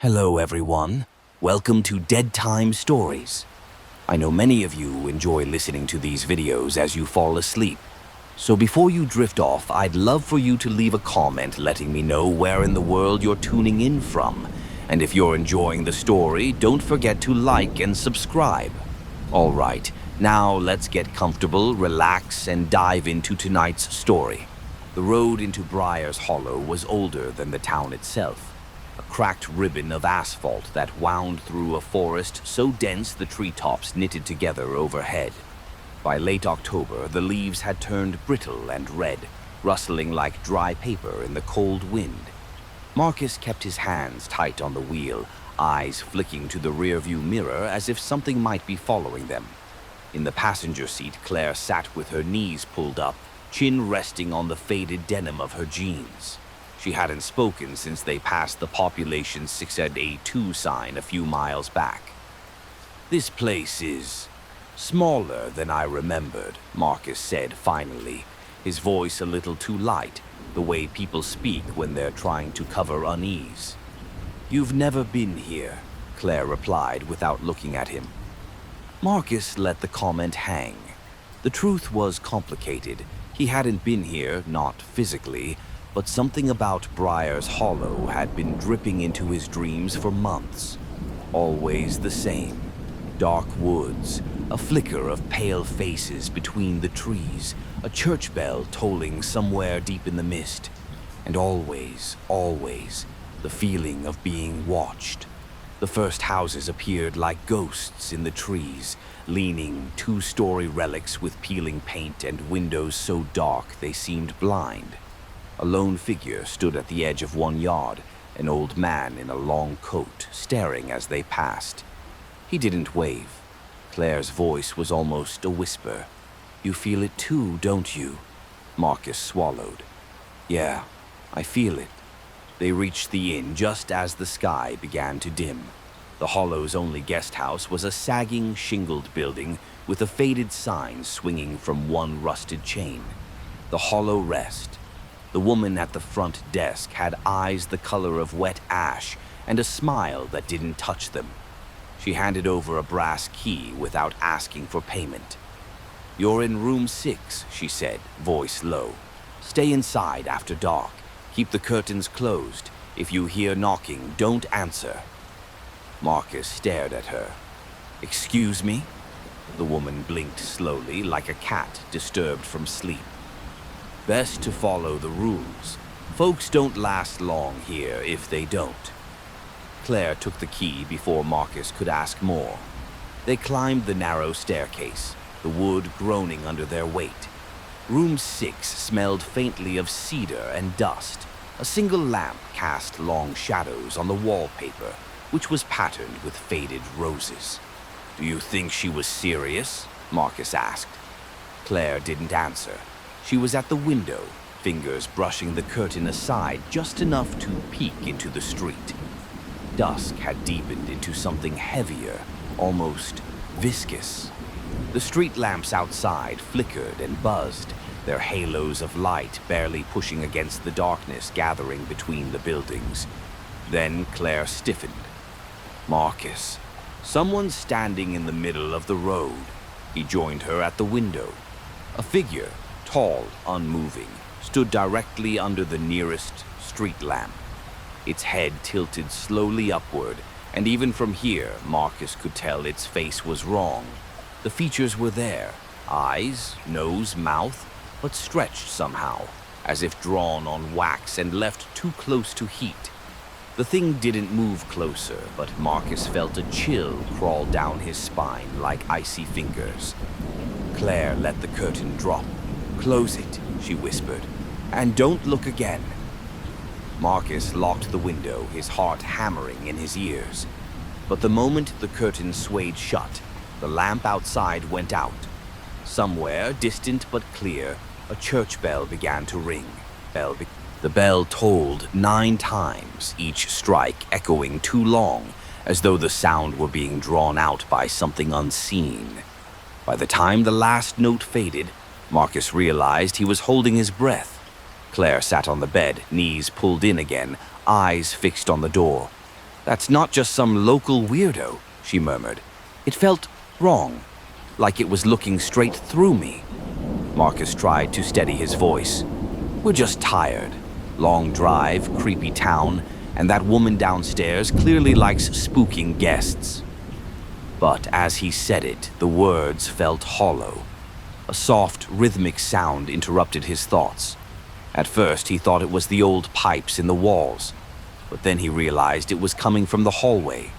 Hello, everyone. Welcome to Dead Time Stories. I know many of you enjoy listening to these videos as you fall asleep. So before you drift off, I'd love for you to leave a comment letting me know where in the world you're tuning in from. And if you're enjoying the story, don't forget to like and subscribe. All right, now let's get comfortable, relax, and dive into tonight's story. The road into Briar's Hollow was older than the town itself. A cracked ribbon of asphalt that wound through a forest so dense the treetops knitted together overhead. By late October, the leaves had turned brittle and red, rustling like dry paper in the cold wind. Marcus kept his hands tight on the wheel, eyes flicking to the rearview mirror as if something might be following them. In the passenger seat, Claire sat with her knees pulled up, chin resting on the faded denim of her jeans. She hadn't spoken since they passed the population 6A2 sign a few miles back. "This place is smaller than I remembered," Marcus said finally, his voice a little too light, the way people speak when they're trying to cover unease. "You've never been here," Claire replied without looking at him. Marcus let the comment hang. The truth was complicated. He hadn't been here, not physically, but something about Briar's Hollow had been dripping into his dreams for months. Always the same. Dark woods, a flicker of pale faces between the trees, a church bell tolling somewhere deep in the mist, and always, the feeling of being watched. The first houses appeared like ghosts in the trees, leaning two-story relics with peeling paint and windows so dark they seemed blind. A lone figure stood at the edge of one yard, an old man in a long coat, staring as they passed. He didn't wave. Claire's voice was almost a whisper. "You feel it too, don't you?" Marcus swallowed. "Yeah, I feel it." They reached the inn just as the sky began to dim. The Hollow's only guest house was a sagging, shingled building with a faded sign swinging from one rusted chain. The Hollow Rest. The woman at the front desk had eyes the color of wet ash and a smile that didn't touch them. She handed over a brass key without asking for payment. "You're in room 6, she said, voice low. "Stay inside after dark. Keep the curtains closed. If you hear knocking, don't answer." Marcus stared at her. "Excuse me?" The woman blinked slowly, like a cat disturbed from sleep. "Best to follow the rules. Folks don't last long here if they don't." Claire took the key before Marcus could ask more. They climbed the narrow staircase, the wood groaning under their weight. Room 6 smelled faintly of cedar and dust. A single lamp cast long shadows on the wallpaper, which was patterned with faded roses. "Do you think she was serious?" Marcus asked. Claire didn't answer. She was at the window, fingers brushing the curtain aside just enough to peek into the street. Dusk had deepened into something heavier, almost viscous. The street lamps outside flickered and buzzed, their halos of light barely pushing against the darkness gathering between the buildings. Then Claire stiffened. "Marcus, someone's standing in the middle of the road." He joined her at the window. A figure, tall, unmoving, stood directly under the nearest street lamp. Its head tilted slowly upward, and even from here, Marcus could tell its face was wrong. The features were there, eyes, nose, mouth, but stretched somehow, as if drawn on wax and left too close to heat. The thing didn't move closer, but Marcus felt a chill crawl down his spine like icy fingers. Claire let the curtain drop. "Close it," she whispered, "and don't look again." Marcus locked the window, his heart hammering in his ears. But the moment the curtain swayed shut, the lamp outside went out. Somewhere, distant but clear, a church bell began to ring. The bell tolled 9 times, each strike echoing too long, as though the sound were being drawn out by something unseen. By the time the last note faded, Marcus realized he was holding his breath. Claire sat on the bed, knees pulled in again, eyes fixed on the door. That's not just some local weirdo, she murmured. It felt wrong, like it was looking straight through me. Marcus tried to steady his voice. We're just tired. Long drive, creepy town, and that woman downstairs clearly likes spooking guests. But as he said it, the words felt hollow. A soft, rhythmic sound interrupted his thoughts. At first, he thought it was the old pipes in the walls, but then he realized it was coming from the hallway.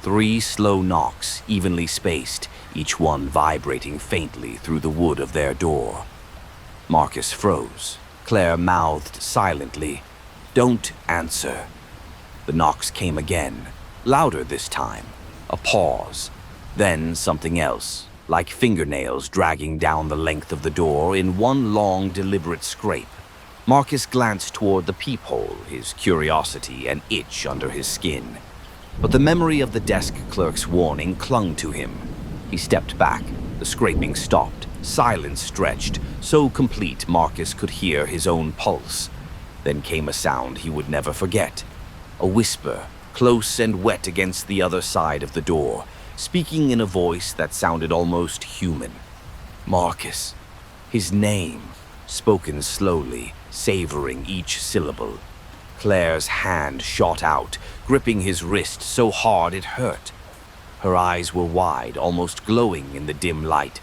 3 slow knocks, evenly spaced, each one vibrating faintly through the wood of their door. Marcus froze. Claire mouthed silently, "Don't answer." The knocks came again, louder this time. A pause. Then something else, like fingernails dragging down the length of the door in one long, deliberate scrape. Marcus glanced toward the peephole, his curiosity an itch under his skin. But the memory of the desk clerk's warning clung to him. He stepped back. The scraping stopped. Silence stretched, so complete Marcus could hear his own pulse. Then came a sound he would never forget. A whisper, close and wet against the other side of the door, speaking in a voice that sounded almost human. Marcus. His name, spoken slowly, savoring each syllable. Claire's hand shot out, gripping his wrist so hard it hurt. Her eyes were wide, almost glowing in the dim light.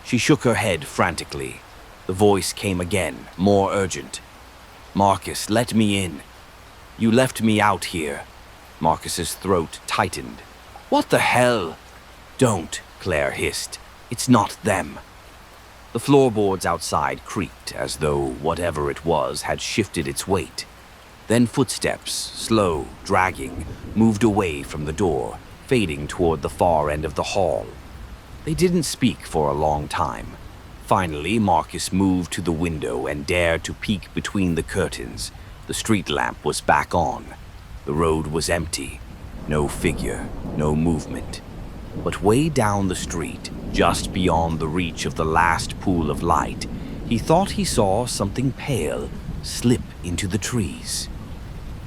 She shook her head frantically. The voice came again, more urgent. "Marcus, let me in. You left me out here." Marcus's throat tightened. "What the hell?" "Don't," Claire hissed. "It's not them." The floorboards outside creaked as though whatever it was had shifted its weight. Then footsteps, slow, dragging, moved away from the door, fading toward the far end of the hall. They didn't speak for a long time. Finally, Marcus moved to the window and dared to peek between the curtains. The street lamp was back on. The road was empty. No figure, no movement. But way down the street, just beyond the reach of the last pool of light, he thought he saw something pale slip into the trees.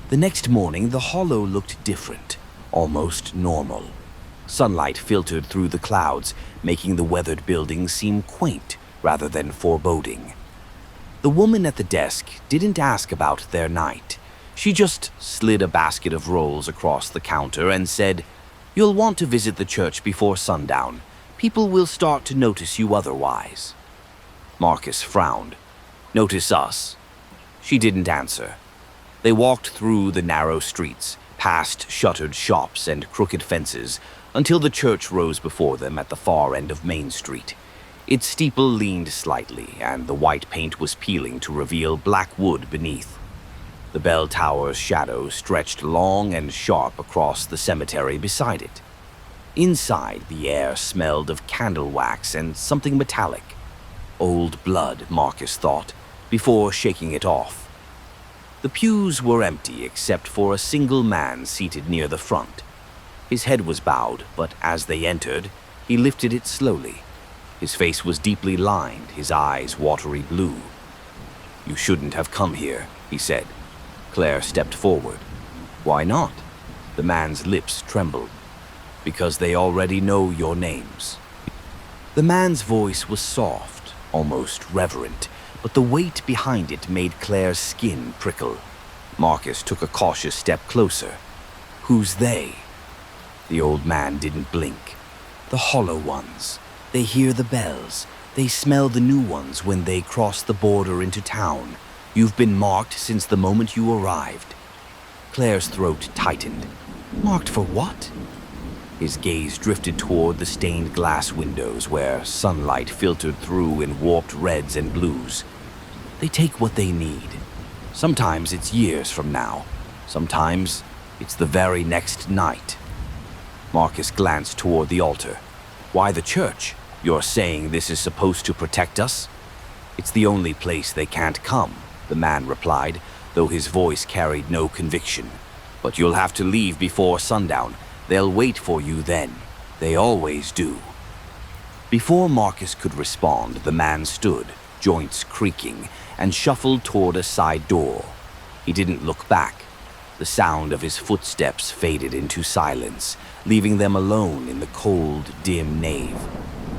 The next morning, the hollow looked different, almost normal. Sunlight filtered through the clouds, making the weathered building seem quaint rather than foreboding. The woman at the desk didn't ask about their night. She just slid a basket of rolls across the counter and said, "You'll want to visit the church before sundown. People will start to notice you otherwise." Marcus frowned. "Notice us?" She didn't answer. They walked through the narrow streets, past shuttered shops and crooked fences, until the church rose before them at the far end of Main Street. Its steeple leaned slightly, and the white paint was peeling to reveal black wood beneath. The bell tower's shadow stretched long and sharp across the cemetery beside it. Inside, the air smelled of candle wax and something metallic. Old blood, Marcus thought, before shaking it off. The pews were empty except for a single man seated near the front. His head was bowed, but as they entered, he lifted it slowly. His face was deeply lined, his eyes watery blue. "You shouldn't have come here," he said. Claire stepped forward. "Why not?" The man's lips trembled. "Because they already know your names." The man's voice was soft, almost reverent, but the weight behind it made Claire's skin prickle. Marcus took a cautious step closer. "Who's they?" The old man didn't blink. "The hollow ones. They hear the bells. They smell the new ones when they cross the border into town. You've been marked since the moment you arrived." Claire's throat tightened. "Marked for what?" His gaze drifted toward the stained glass windows where sunlight filtered through in warped reds and blues. "They take what they need. Sometimes it's years from now. Sometimes it's the very next night." Marcus glanced toward the altar. "Why the church? You're saying this is supposed to protect us?" "It's the only place they can't come," the man replied, though his voice carried no conviction. "But you'll have to leave before sundown. They'll wait for you then. They always do." Before Marcus could respond, the man stood, joints creaking, and shuffled toward a side door. He didn't look back. The sound of his footsteps faded into silence, leaving them alone in the cold, dim nave.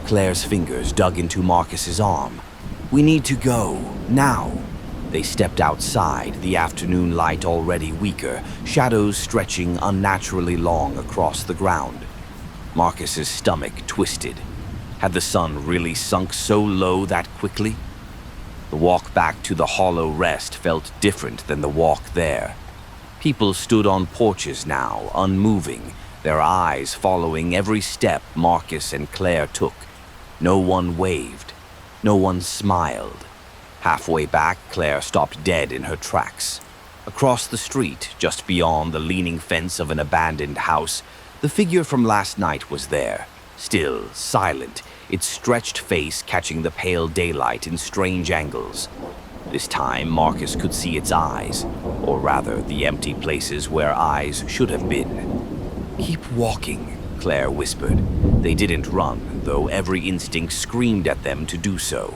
Claire's fingers dug into Marcus's arm. "We need to go, now." They stepped outside, the afternoon light already weaker, shadows stretching unnaturally long across the ground. Marcus's stomach twisted. Had the sun really sunk so low that quickly? The walk back to the hollow rest felt different than the walk there. People stood on porches now, unmoving, their eyes following every step Marcus and Claire took. No one waved. No one smiled. Halfway back, Claire stopped dead in her tracks. Across the street, just beyond the leaning fence of an abandoned house, the figure from last night was there, still, silent, its stretched face catching the pale daylight in strange angles. This time, Marcus could see its eyes, or rather, the empty places where eyes should have been. "Keep walking," Claire whispered. They didn't run, though every instinct screamed at them to do so.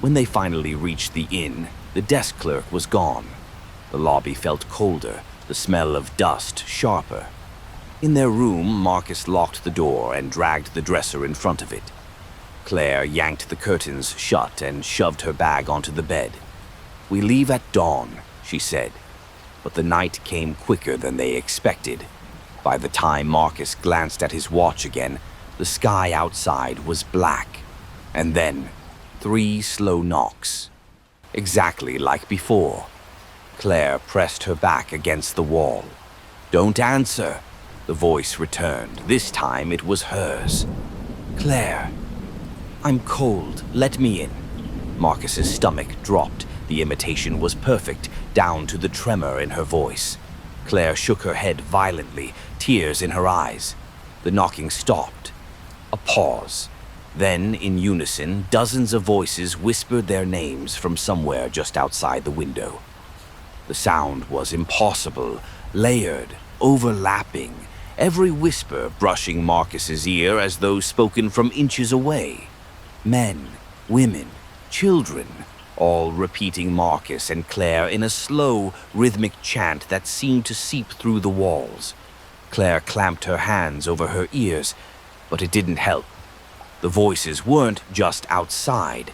When they finally reached the inn, the desk clerk was gone. The lobby felt colder, the smell of dust sharper. In their room, Marcus locked the door and dragged the dresser in front of it. Claire yanked the curtains shut and shoved her bag onto the bed. "We leave at dawn," she said. But the night came quicker than they expected. By the time Marcus glanced at his watch again, the sky outside was black. And then, 3 slow knocks. Exactly like before. Claire pressed her back against the wall. "Don't answer," the voice returned. This time it was hers. "Claire, I'm cold. Let me in." Marcus's stomach dropped. The imitation was perfect, down to the tremor in her voice. Claire shook her head violently, tears in her eyes. The knocking stopped. A pause. Then, in unison, dozens of voices whispered their names from somewhere just outside the window. The sound was impossible, layered, overlapping, every whisper brushing Marcus's ear as though spoken from inches away. Men, women, children, all repeating Marcus and Claire in a slow, rhythmic chant that seemed to seep through the walls. Claire clamped her hands over her ears, but it didn't help. The voices weren't just outside,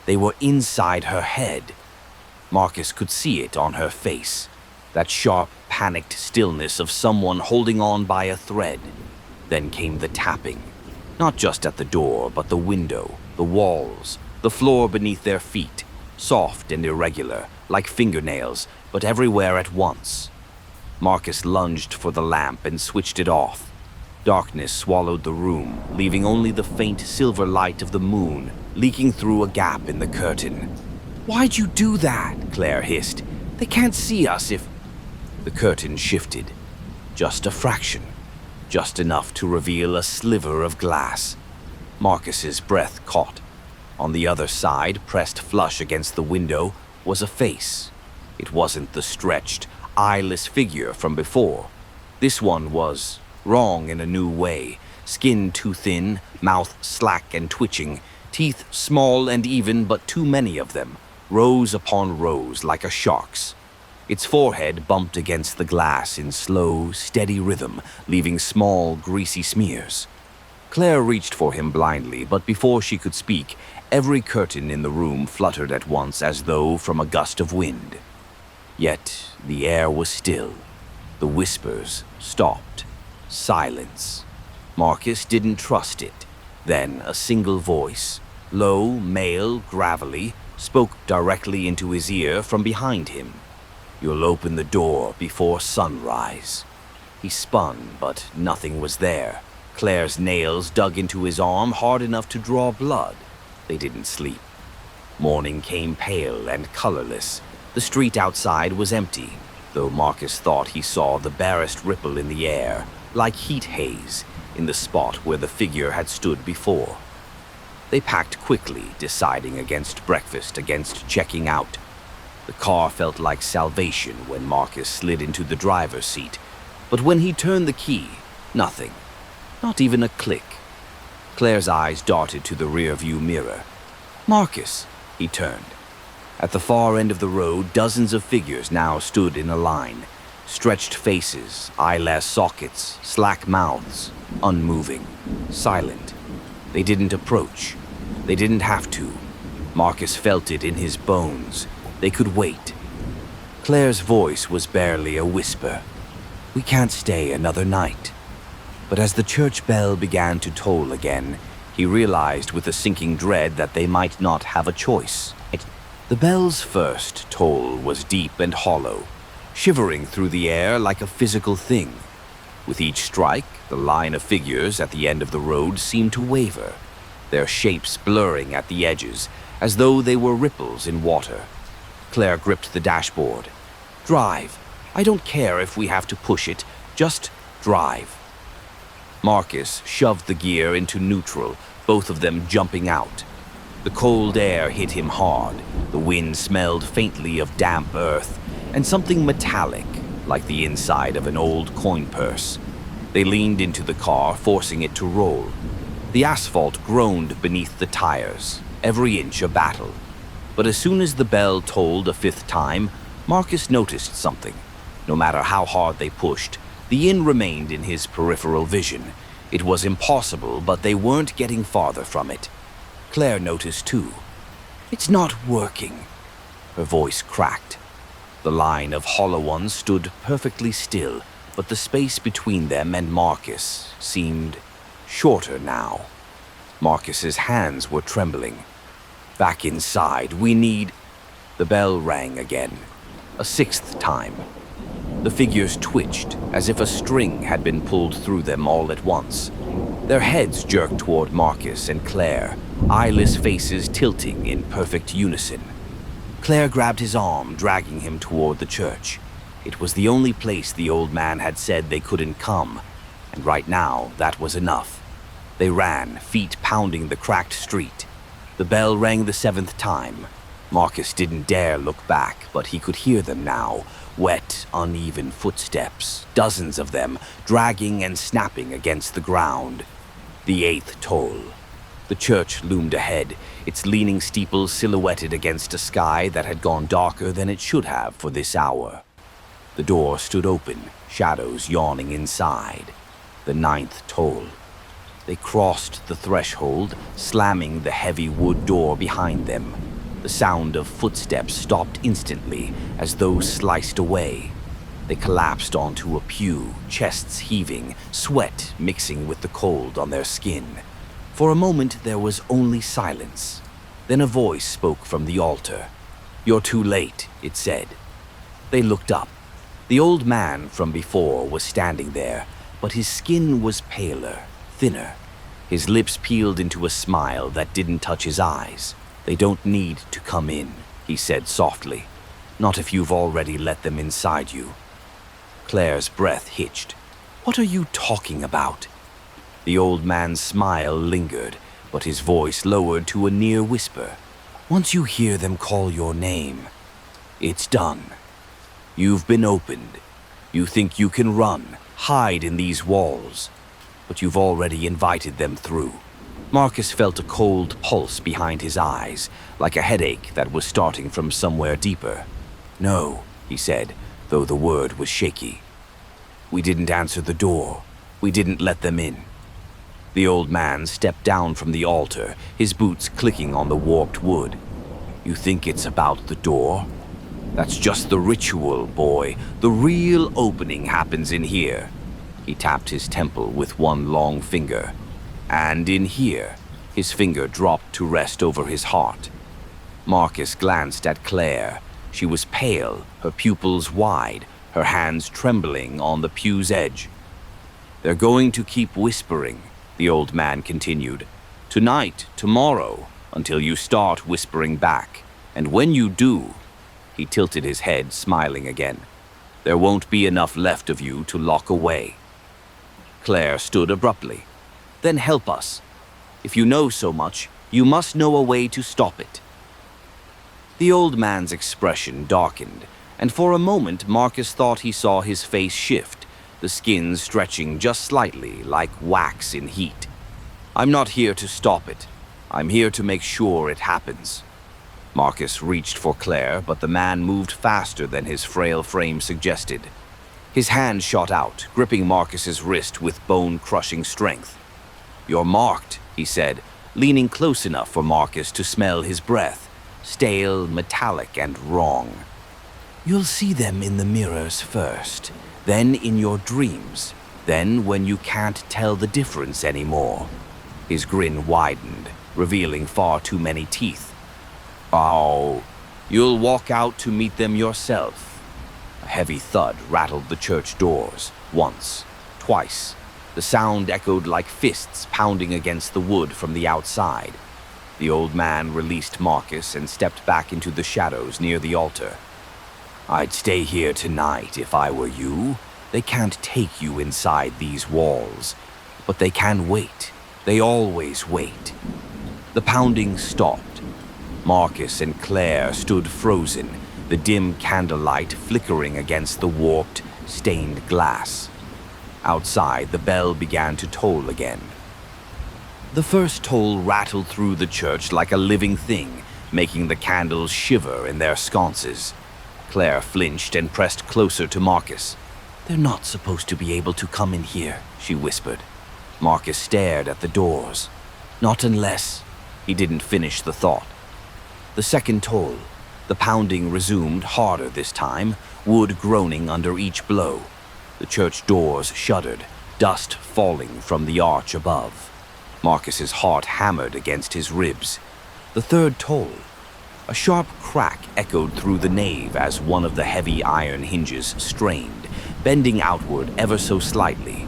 they were inside her head. Marcus could see it on her face, that sharp, panicked stillness of someone holding on by a thread. Then came the tapping, not just at the door, but the window, the walls, the floor beneath their feet, soft and irregular, like fingernails, but everywhere at once. Marcus lunged for the lamp and switched it off. Darkness swallowed the room, leaving only the faint silver light of the moon leaking through a gap in the curtain. "Why'd you do that?" Claire hissed. "They can't see us if—" The curtain shifted. Just a fraction. Just enough to reveal a sliver of glass. Marcus's breath caught. On the other side, pressed flush against the window, was a face. It wasn't the stretched, eyeless figure from before. This one was wrong in a new way. Skin too thin, mouth slack and twitching, teeth small and even, but too many of them, rows upon rows like a shark's. Its forehead bumped against the glass in slow, steady rhythm, leaving small, greasy smears. Claire reached for him blindly, but before she could speak, every curtain in the room fluttered at once as though from a gust of wind. Yet the air was still. The whispers stopped. Silence. Marcus didn't trust it. Then a single voice, low, male, gravelly, spoke directly into his ear from behind him. "You'll open the door before sunrise." He spun, but nothing was there. Claire's nails dug into his arm hard enough to draw blood. They didn't sleep. Morning came pale and colorless. The street outside was empty, though Marcus thought he saw the barest ripple in the air, like heat haze, in the spot where the figure had stood before. They packed quickly, deciding against breakfast, against checking out. The car felt like salvation when Marcus slid into the driver's seat, but when he turned the key, nothing. Not even a click. Claire's eyes darted to the rearview mirror. "Marcus," he turned. At the far end of the road, dozens of figures now stood in a line. Stretched faces, eyelash sockets, slack mouths, unmoving, silent. They didn't approach. They didn't have to. Marcus felt it in his bones. They could wait. Claire's voice was barely a whisper. "We can't stay another night." But as the church bell began to toll again, he realized with a sinking dread that they might not have a choice. The bell's first toll was deep and hollow, shivering through the air like a physical thing. With each strike, the line of figures at the end of the road seemed to waver, their shapes blurring at the edges, as though they were ripples in water. Claire gripped the dashboard. "Drive. I don't care if we have to push it. Just drive." Marcus shoved the gear into neutral, both of them jumping out. The cold air hit him hard. The wind smelled faintly of damp earth and something metallic, like the inside of an old coin purse. They leaned into the car, forcing it to roll. The asphalt groaned beneath the tires, every inch a battle. But as soon as the bell tolled a fifth time, Marcus noticed something. No matter how hard they pushed, the inn remained in his peripheral vision. It was impossible, but they weren't getting farther from it. Claire noticed too. "It's not working." Her voice cracked. The line of hollow ones stood perfectly still, but the space between them and Marcus seemed shorter now. Marcus's hands were trembling. "Back inside, we need—" The bell rang again, a sixth time. The figures twitched, as if a string had been pulled through them all at once. Their heads jerked toward Marcus and Claire, eyeless faces tilting in perfect unison. Claire grabbed his arm, dragging him toward the church. It was the only place the old man had said they couldn't come, and right now that was enough. They ran, feet pounding the cracked street. The bell rang the seventh time. Marcus didn't dare look back, but he could hear them now, wet, uneven footsteps, dozens of them, dragging and snapping against the ground. The eighth toll. The church loomed ahead, its leaning steeple silhouetted against a sky that had gone darker than it should have for this hour. The door stood open, shadows yawning inside. The ninth toll. They crossed the threshold, slamming the heavy wood door behind them. The sound of footsteps stopped instantly, as though sliced away. They collapsed onto a pew, chests heaving, sweat mixing with the cold on their skin. For a moment there was only silence. Then a voice spoke from the altar. "You're too late," it said. They looked up. The old man from before was standing there, but his skin was paler, thinner. His lips peeled into a smile that didn't touch his eyes. "They don't need to come in," he said softly. "Not if you've already let them inside you." Claire's breath hitched. "What are you talking about?" The old man's smile lingered, but his voice lowered to a near whisper. "Once you hear them call your name, it's done. You've been opened. You think you can run, hide in these walls, but you've already invited them through." Marcus felt a cold pulse behind his eyes, like a headache that was starting from somewhere deeper. "No," he said, though the word was shaky. "We didn't answer the door. We didn't let them in." The old man stepped down from the altar, his boots clicking on the warped wood. "You think it's about the door? That's just the ritual, boy. The real opening happens in here." He tapped his temple with one long finger. "And in here," his finger dropped to rest over his heart. Marcus glanced at Claire. She was pale, her pupils wide, her hands trembling on the pew's edge. "They're going to keep whispering," the old man continued. "Tonight, tomorrow, until you start whispering back. And when you do," he tilted his head, smiling again, "there won't be enough left of you to lock away." Claire stood abruptly. "Then help us. If you know so much, you must know a way to stop it." The old man's expression darkened, and for a moment Marcus thought he saw his face shift, the skin stretching just slightly like wax in heat. "I'm not here to stop it. I'm here to make sure it happens." Marcus reached for Claire, but the man moved faster than his frail frame suggested. His hand shot out, gripping Marcus's wrist with bone-crushing strength. "You're marked," he said, leaning close enough for Marcus to smell his breath, stale, metallic, and wrong. "You'll see them in the mirrors first, then in your dreams, then when you can't tell the difference anymore." His grin widened, revealing far too many teeth. "Oh, you'll walk out to meet them yourself." A heavy thud rattled the church doors, once, twice. The sound echoed like fists pounding against the wood from the outside. The old man released Marcus and stepped back into the shadows near the altar. "I'd stay here tonight if I were you. They can't take you inside these walls, but they can wait. They always wait." The pounding stopped. Marcus and Claire stood frozen, the dim candlelight flickering against the warped, stained glass. Outside, the bell began to toll again. The first toll rattled through the church like a living thing, making the candles shiver in their sconces. Claire flinched and pressed closer to Marcus. "They're not supposed to be able to come in here," she whispered. Marcus stared at the doors. "Not unless—" He didn't finish the thought. The second toll. The pounding resumed, harder this time, wood groaning under each blow. The church doors shuddered, dust falling from the arch above. Marcus's heart hammered against his ribs. The third toll. A sharp crack echoed through the nave as one of the heavy iron hinges strained, bending outward ever so slightly.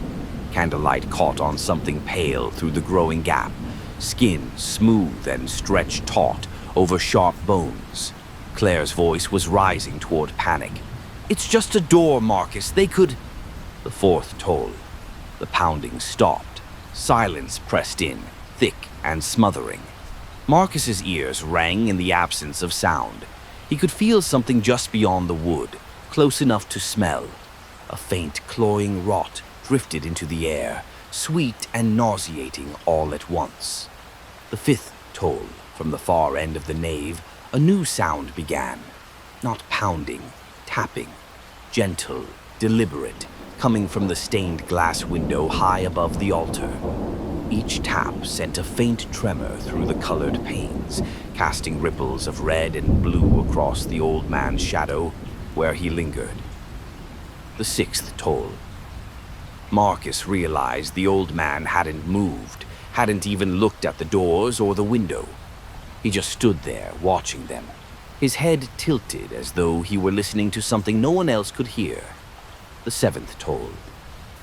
Candlelight caught on something pale through the growing gap, skin smooth and stretched taut over sharp bones. Claire's voice was rising toward panic. "It's just a door, Marcus. They could—" The fourth toll. The pounding stopped. Silence pressed in, thick and smothering. Marcus's ears rang in the absence of sound. He could feel something just beyond the wood, close enough to smell. A faint, cloying rot drifted into the air, sweet and nauseating all at once. The fifth toll. From the far end of the nave, a new sound began. Not pounding, tapping. Gentle, deliberate, coming from the stained glass window high above the altar. Each tap sent a faint tremor through the colored panes, casting ripples of red and blue across the old man's shadow where he lingered. The sixth toll. Marcus realized the old man hadn't moved, hadn't even looked at the doors or the window. He just stood there, watching them, his head tilted as though he were listening to something no one else could hear. The seventh toll.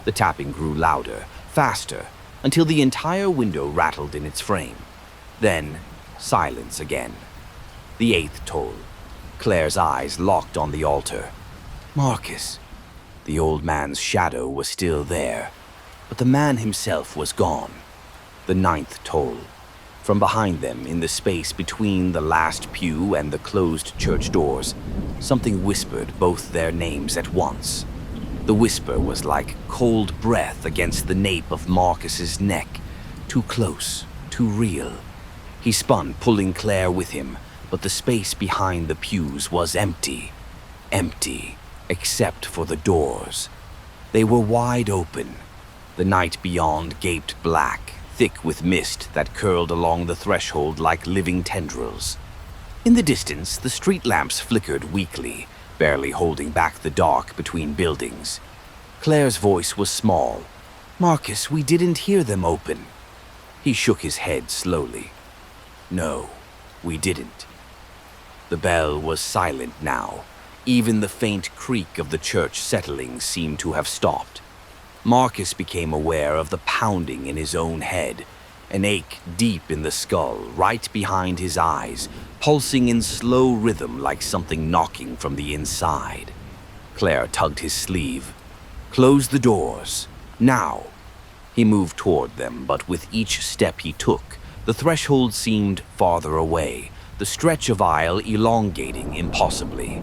The tapping grew louder, faster, until the entire window rattled in its frame. Then, silence again. The eighth toll. Claire's eyes locked on the altar. Marcus. The old man's shadow was still there, but the man himself was gone. The ninth toll. From behind them, in the space between the last pew and the closed church doors, something whispered both their names at once. The whisper was like cold breath against the nape of Marcus's neck, too close, too real. He spun, pulling Claire with him, but the space behind the pews was empty. Empty, except for the doors. They were wide open. The night beyond gaped black, thick with mist that curled along the threshold like living tendrils. In the distance, the street lamps flickered weakly, barely holding back the dark between buildings. Claire's voice was small. "Marcus, we didn't hear them open." He shook his head slowly. "No, we didn't." The bell was silent now. Even the faint creak of the church settling seemed to have stopped. Marcus became aware of the pounding in his own head, an ache deep in the skull, right behind his eyes, pulsing in slow rhythm like something knocking from the inside. Claire tugged his sleeve. "Close the doors. Now." He moved toward them, but with each step he took, the threshold seemed farther away, the stretch of aisle elongating impossibly.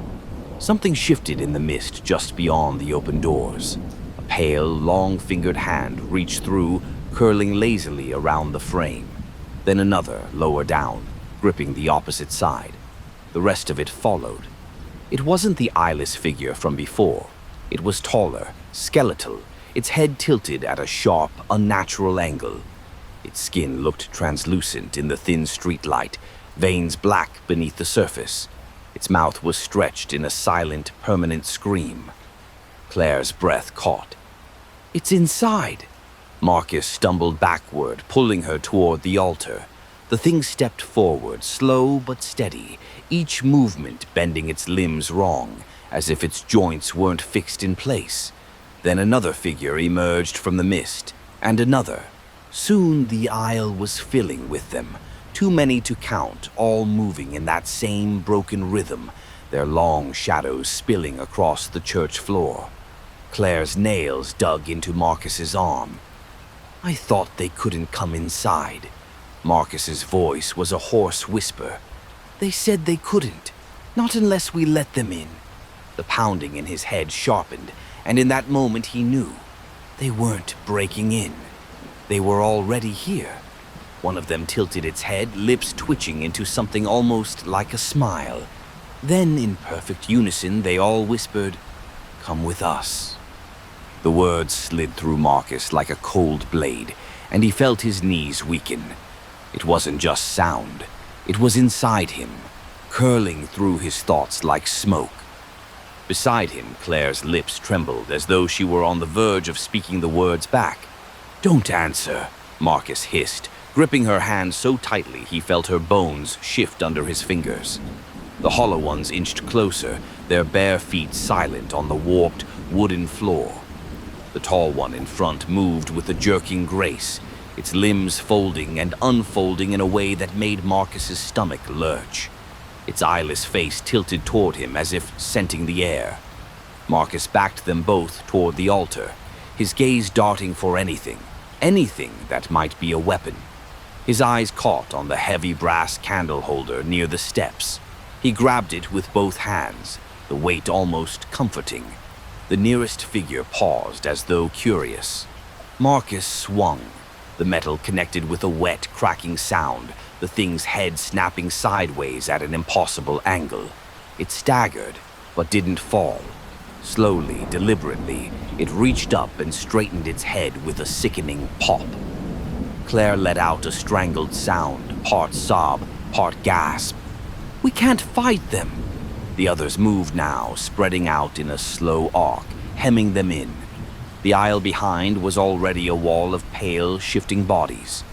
Something shifted in the mist just beyond the open doors. A pale, long-fingered hand reached through, curling lazily around the frame. Then another, lower down, gripping the opposite side. The rest of it followed. It wasn't the eyeless figure from before. It was taller, skeletal, its head tilted at a sharp, unnatural angle. Its skin looked translucent in the thin streetlight, veins black beneath the surface. Its mouth was stretched in a silent, permanent scream. Claire's breath caught. "It's inside!" Marcus stumbled backward, pulling her toward the altar. The thing stepped forward, slow but steady, each movement bending its limbs wrong, as if its joints weren't fixed in place. Then another figure emerged from the mist, and another. Soon the aisle was filling with them, too many to count, all moving in that same broken rhythm, their long shadows spilling across the church floor. Claire's nails dug into Marcus's arm. "I thought they couldn't come inside." Marcus's voice was a hoarse whisper. "They said they couldn't, not unless we let them in." The pounding in his head sharpened, and in that moment he knew. They weren't breaking in. They were already here. One of them tilted its head, lips twitching into something almost like a smile. Then, in perfect unison, they all whispered, "Come with us." The words slid through Marcus like a cold blade, and he felt his knees weaken. It wasn't just sound. It was inside him, curling through his thoughts like smoke. Beside him, Claire's lips trembled as though she were on the verge of speaking the words back. "Don't answer," Marcus hissed, gripping her hand so tightly he felt her bones shift under his fingers. The hollow ones inched closer, their bare feet silent on the warped, wooden floor. The tall one in front moved with a jerking grace, its limbs folding and unfolding in a way that made Marcus's stomach lurch. Its eyeless face tilted toward him as if scenting the air. Marcus backed them both toward the altar, his gaze darting for anything that might be a weapon. His eyes caught on the heavy brass candle holder near the steps. He grabbed it with both hands, the weight almost comforting. The nearest figure paused as though curious. Marcus swung. The metal connected with a wet, cracking sound, the thing's head snapping sideways at an impossible angle. It staggered, but didn't fall. Slowly, deliberately, it reached up and straightened its head with a sickening pop. Claire let out a strangled sound, part sob, part gasp. "We can't fight them!" The others moved now, spreading out in a slow arc, hemming them in. The aisle behind was already a wall of pale, shifting bodies.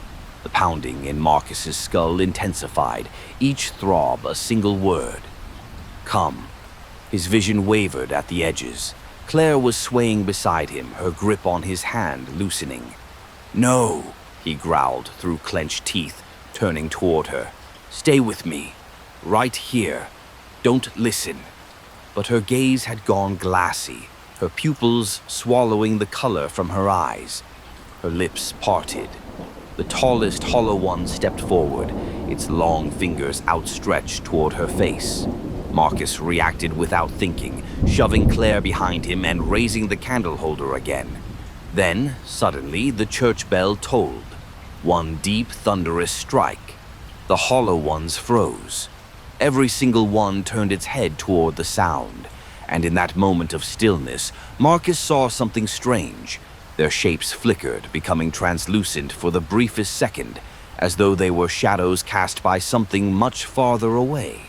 The pounding in Marcus's skull intensified, each throb a single word. "Come." His vision wavered at the edges. Claire was swaying beside him, her grip on his hand loosening. "No," he growled through clenched teeth, turning toward her. "Stay with me. Right here. Don't listen." But her gaze had gone glassy, her pupils swallowing the color from her eyes. Her lips parted. The tallest hollow one stepped forward, its long fingers outstretched toward her face. Marcus reacted without thinking, shoving Claire behind him and raising the candle holder again. Then, suddenly, the church bell tolled. One deep, thunderous strike. The hollow ones froze. Every single one turned its head toward the sound, and in that moment of stillness, Marcus saw something strange. Their shapes flickered, becoming translucent for the briefest second, as though they were shadows cast by something much farther away.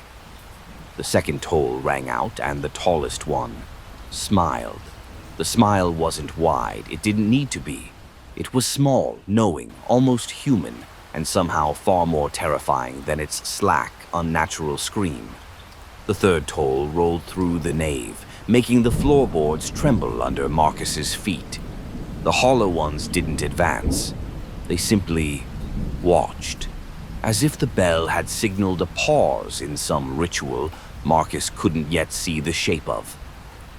The second toll rang out, and the tallest one smiled. The smile wasn't wide, it didn't need to be. It was small, knowing, almost human, and somehow far more terrifying than its slack, unnatural scream. The third toll rolled through the nave, making the floorboards tremble under Marcus's feet. The hollow ones didn't advance. They simply watched, as if the bell had signaled a pause in some ritual Marcus couldn't yet see the shape of.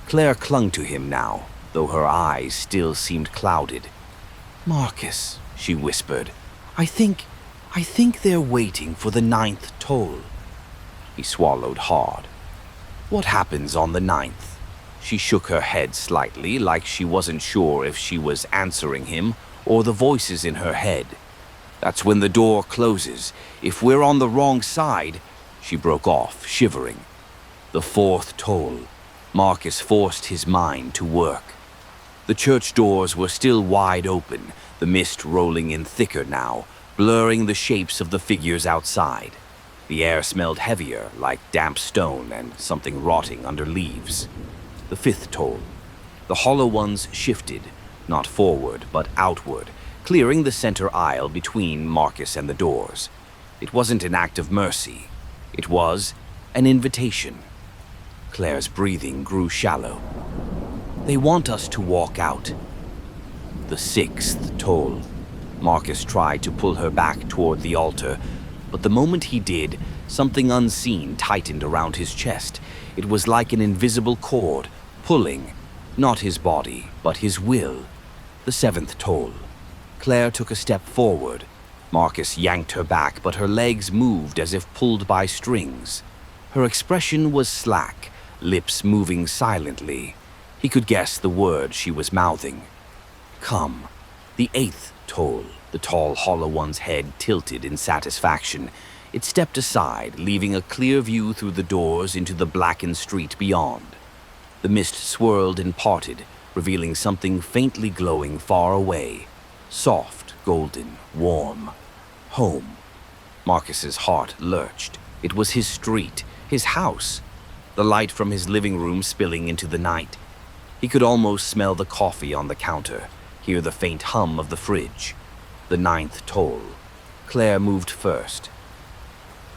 Claire clung to him now, though her eyes still seemed clouded. "Marcus," she whispered, I think they're waiting for the 9th toll." He swallowed hard. "What happens on the 9th?" She shook her head slightly, like she wasn't sure if she was answering him or the voices in her head. "That's when the door closes. If we're on the wrong side—" She broke off, shivering. "The 4th toll." Marcus forced his mind to work. The church doors were still wide open, the mist rolling in thicker now, blurring the shapes of the figures outside. The air smelled heavier, like damp stone and something rotting under leaves. The fifth toll. The hollow ones shifted, not forward, but outward, clearing the center aisle between Marcus and the doors. It wasn't an act of mercy. It was an invitation. Claire's breathing grew shallow. They want us to walk out. The sixth toll. Marcus tried to pull her back toward the altar, but the moment he did, something unseen tightened around his chest. It was like an invisible cord, pulling, not his body, but his will. The seventh toll. Claire took a step forward. Marcus yanked her back, but her legs moved as if pulled by strings. Her expression was slack, lips moving silently. He could guess the word she was mouthing. Come. The eighth toll. The tall, hollow one's head tilted in satisfaction. It stepped aside, leaving a clear view through the doors into the blackened street beyond. The mist swirled and parted, revealing something faintly glowing far away. Soft, golden, warm. Home. Marcus's heart lurched. It was his street, his house. The light from his living room spilling into the night. He could almost smell the coffee on the counter, hear the faint hum of the fridge. The ninth toll. Claire moved first.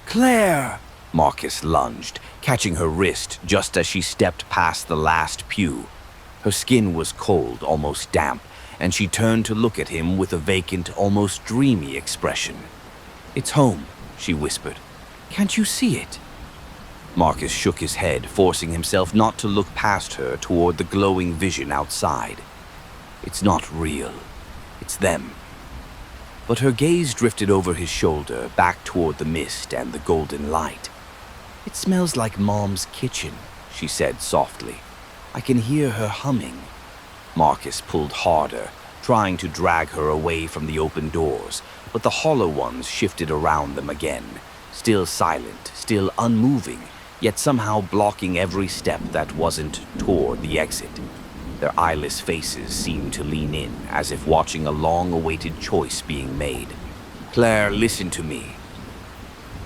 Claire! Marcus lunged, catching her wrist just as she stepped past the last pew. Her skin was cold, almost damp, and she turned to look at him with a vacant, almost dreamy expression. It's home, she whispered. Can't you see it? Marcus shook his head, forcing himself not to look past her toward the glowing vision outside. It's not real. It's them. But her gaze drifted over his shoulder, back toward the mist and the golden light. It smells like Mom's kitchen, she said softly. I can hear her humming. Marcus pulled harder, trying to drag her away from the open doors, but the hollow ones shifted around them again, still silent, still unmoving, yet somehow blocking every step that wasn't toward the exit. Their eyeless faces seemed to lean in, as if watching a long-awaited choice being made. Claire, listen to me,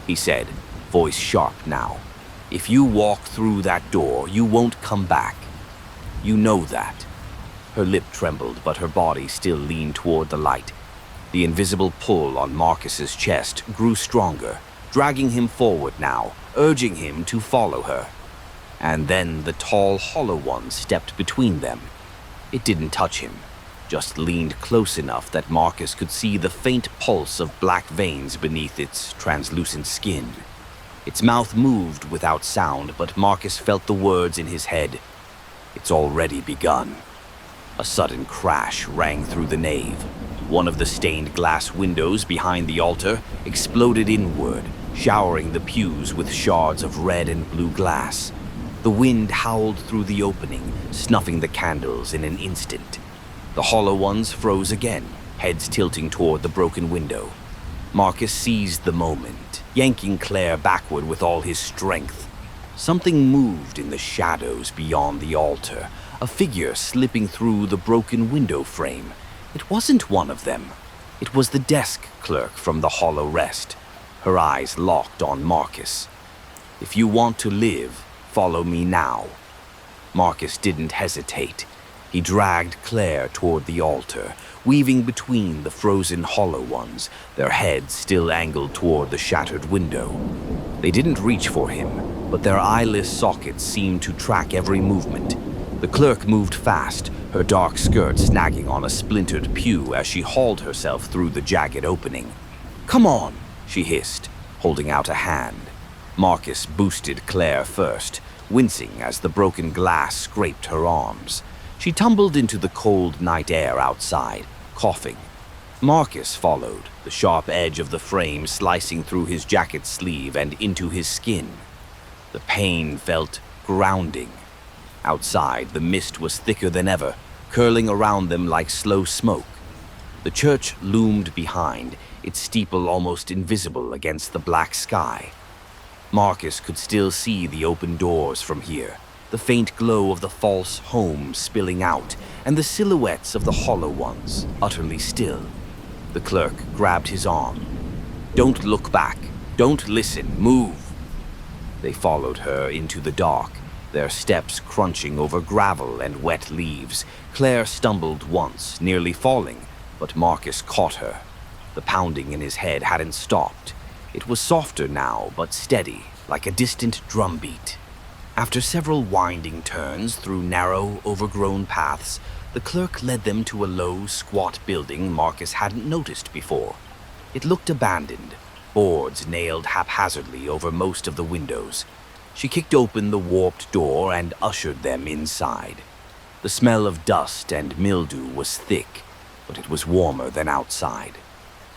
he said, voice sharp now. If you walk through that door, you won't come back. You know that. Her lip trembled, but her body still leaned toward the light. The invisible pull on Marcus's chest grew stronger, dragging him forward now, urging him to follow her. And then the tall, hollow one stepped between them. It didn't touch him, just leaned close enough that Marcus could see the faint pulse of black veins beneath its translucent skin. Its mouth moved without sound, but Marcus felt the words in his head. It's already begun. A sudden crash rang through the nave. One of the stained glass windows behind the altar exploded inward, showering the pews with shards of red and blue glass. The wind howled through the opening, snuffing the candles in an instant. The hollow ones froze again, heads tilting toward the broken window. Marcus seized the moment, yanking Claire backward with all his strength. Something moved in the shadows beyond the altar, a figure slipping through the broken window frame. It wasn't one of them. It was the desk clerk from the hollow rest. Her eyes locked on Marcus. If you want to live, follow me now. Marcus didn't hesitate. He dragged Claire toward the altar, weaving between the frozen hollow ones, their heads still angled toward the shattered window. They didn't reach for him, but their eyeless sockets seemed to track every movement. The clerk moved fast, her dark skirt snagging on a splintered pew as she hauled herself through the jagged opening. Come on, she hissed, holding out a hand. Marcus boosted Claire first, wincing as the broken glass scraped her arms. She tumbled into the cold night air outside, coughing. Marcus followed, the sharp edge of the frame slicing through his jacket sleeve and into his skin. The pain felt grounding. Outside, the mist was thicker than ever, curling around them like slow smoke. The church loomed behind, its steeple almost invisible against the black sky. Marcus could still see the open doors from here, the faint glow of the false home spilling out, and the silhouettes of the hollow ones, utterly still. The clerk grabbed his arm. "Don't look back. Don't listen. Move." They followed her into the dark, their steps crunching over gravel and wet leaves. Claire stumbled once, nearly falling, but Marcus caught her. The pounding in his head hadn't stopped. It was softer now, but steady, like a distant drumbeat. After several winding turns through narrow, overgrown paths, the clerk led them to a low, squat building Marcus hadn't noticed before. It looked abandoned, boards nailed haphazardly over most of the windows. She kicked open the warped door and ushered them inside. The smell of dust and mildew was thick, but it was warmer than outside.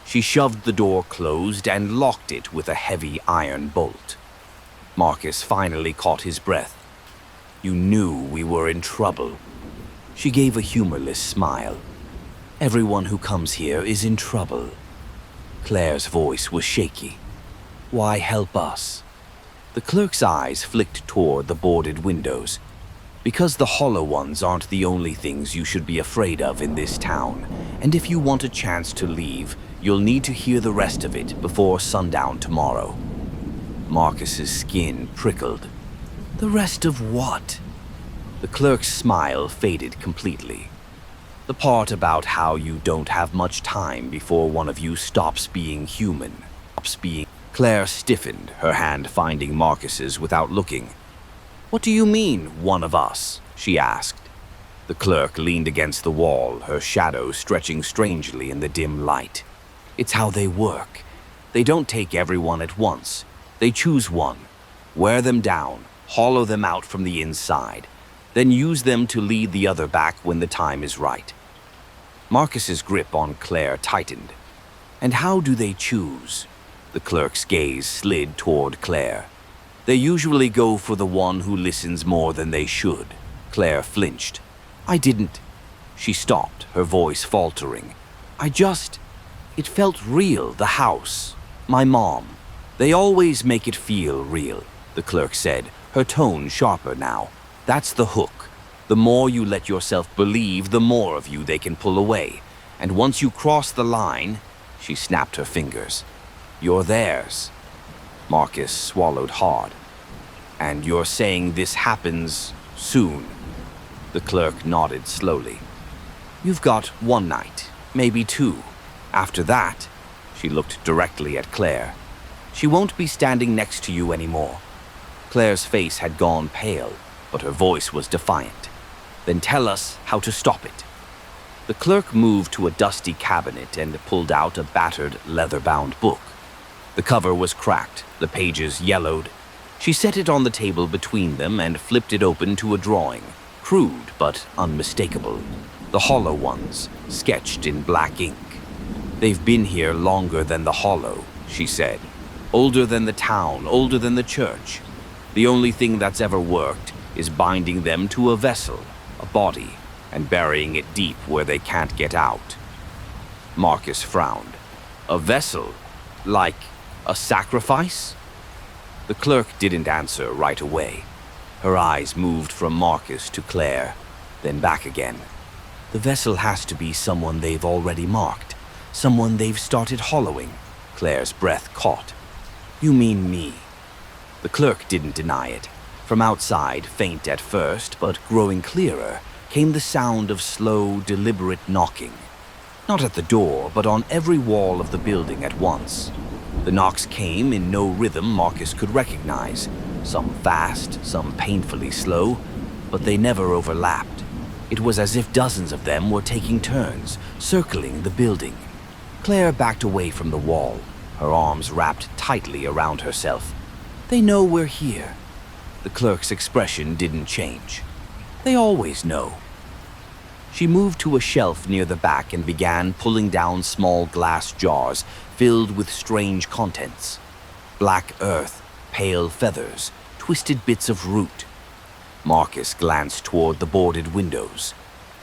She shoved the door closed and locked it with a heavy iron bolt. Marcus finally caught his breath. "You knew we were in trouble." She gave a humorless smile. "Everyone who comes here is in trouble." Claire's voice was shaky. "Why help us?" The clerk's eyes flicked toward the boarded windows. "Because the hollow ones aren't the only things you should be afraid of in this town, and if you want a chance to leave, you'll need to hear the rest of it before sundown tomorrow." Marcus's skin prickled. "The rest of what?" The clerk's smile faded completely. "The part about how you don't have much time before one of you stops being human. Claire stiffened, her hand finding Marcus's without looking. "What do you mean, one of us?" she asked. The clerk leaned against the wall, her shadow stretching strangely in the dim light. "It's how they work. They don't take everyone at once. They choose one, wear them down, hollow them out from the inside, then use them to lead the other back when the time is right." Marcus's grip on Claire tightened. "And how do they choose?" The clerk's gaze slid toward Claire. "They usually go for the one who listens more than they should." Claire flinched. "I didn't." She stopped, her voice faltering. It felt real, the house, my mom. They always make it feel real," the clerk said, her tone sharper now. "That's the hook. The more you let yourself believe, the more of you they can pull away. And once you cross the line," she snapped her fingers, "you're theirs." Marcus swallowed hard. "And you're saying this happens soon?" The clerk nodded slowly. "You've got one night, maybe two. After that," she looked directly at Claire, "she won't be standing next to you anymore." Claire's face had gone pale, but her voice was defiant. "Then tell us how to stop it." The clerk moved to a dusty cabinet and pulled out a battered, leather-bound book. The cover was cracked, the pages yellowed. She set it on the table between them and flipped it open to a drawing, crude but unmistakable. The hollow ones, sketched in black ink. "They've been here longer than the hollow," she said. "Older than the town, older than the church. The only thing that's ever worked is binding them to a vessel, a body, and burying it deep where they can't get out." Marcus frowned. "A vessel? Like a sacrifice?" The clerk didn't answer right away. Her eyes moved from Marcus to Claire, then back again. "The vessel has to be someone they've already marked, someone they've started hollowing." Claire's breath caught. "You mean me?" The clerk didn't deny it. From outside, faint at first, but growing clearer, came the sound of slow, deliberate knocking. Not at the door, but on every wall of the building at once. The knocks came in no rhythm Marcus could recognize, some fast, some painfully slow, but they never overlapped. It was as if dozens of them were taking turns, circling the building. Claire backed away from the wall, her arms wrapped tightly around herself. "They know we're here." The clerk's expression didn't change. "They always know." She moved to a shelf near the back and began pulling down small glass jars filled with strange contents. Black earth, pale feathers, twisted bits of root. Marcus glanced toward the boarded windows.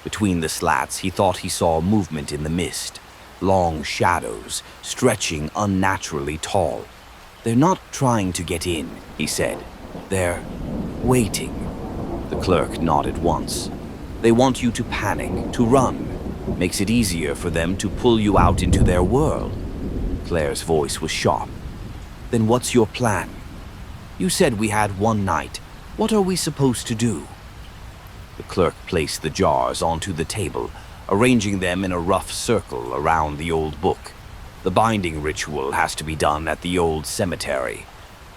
Between the slats, he thought he saw movement in the mist. Long shadows, stretching unnaturally tall. "They're not trying to get in," he said. "They're waiting." The clerk nodded once. They want you to panic, to run. Makes it easier for them to pull you out into their world. Claire's voice was sharp. Then what's your plan? You said we had one night. What are we supposed to do? The clerk placed the jars onto the table, arranging them in a rough circle around the old book. The binding ritual has to be done at the old cemetery.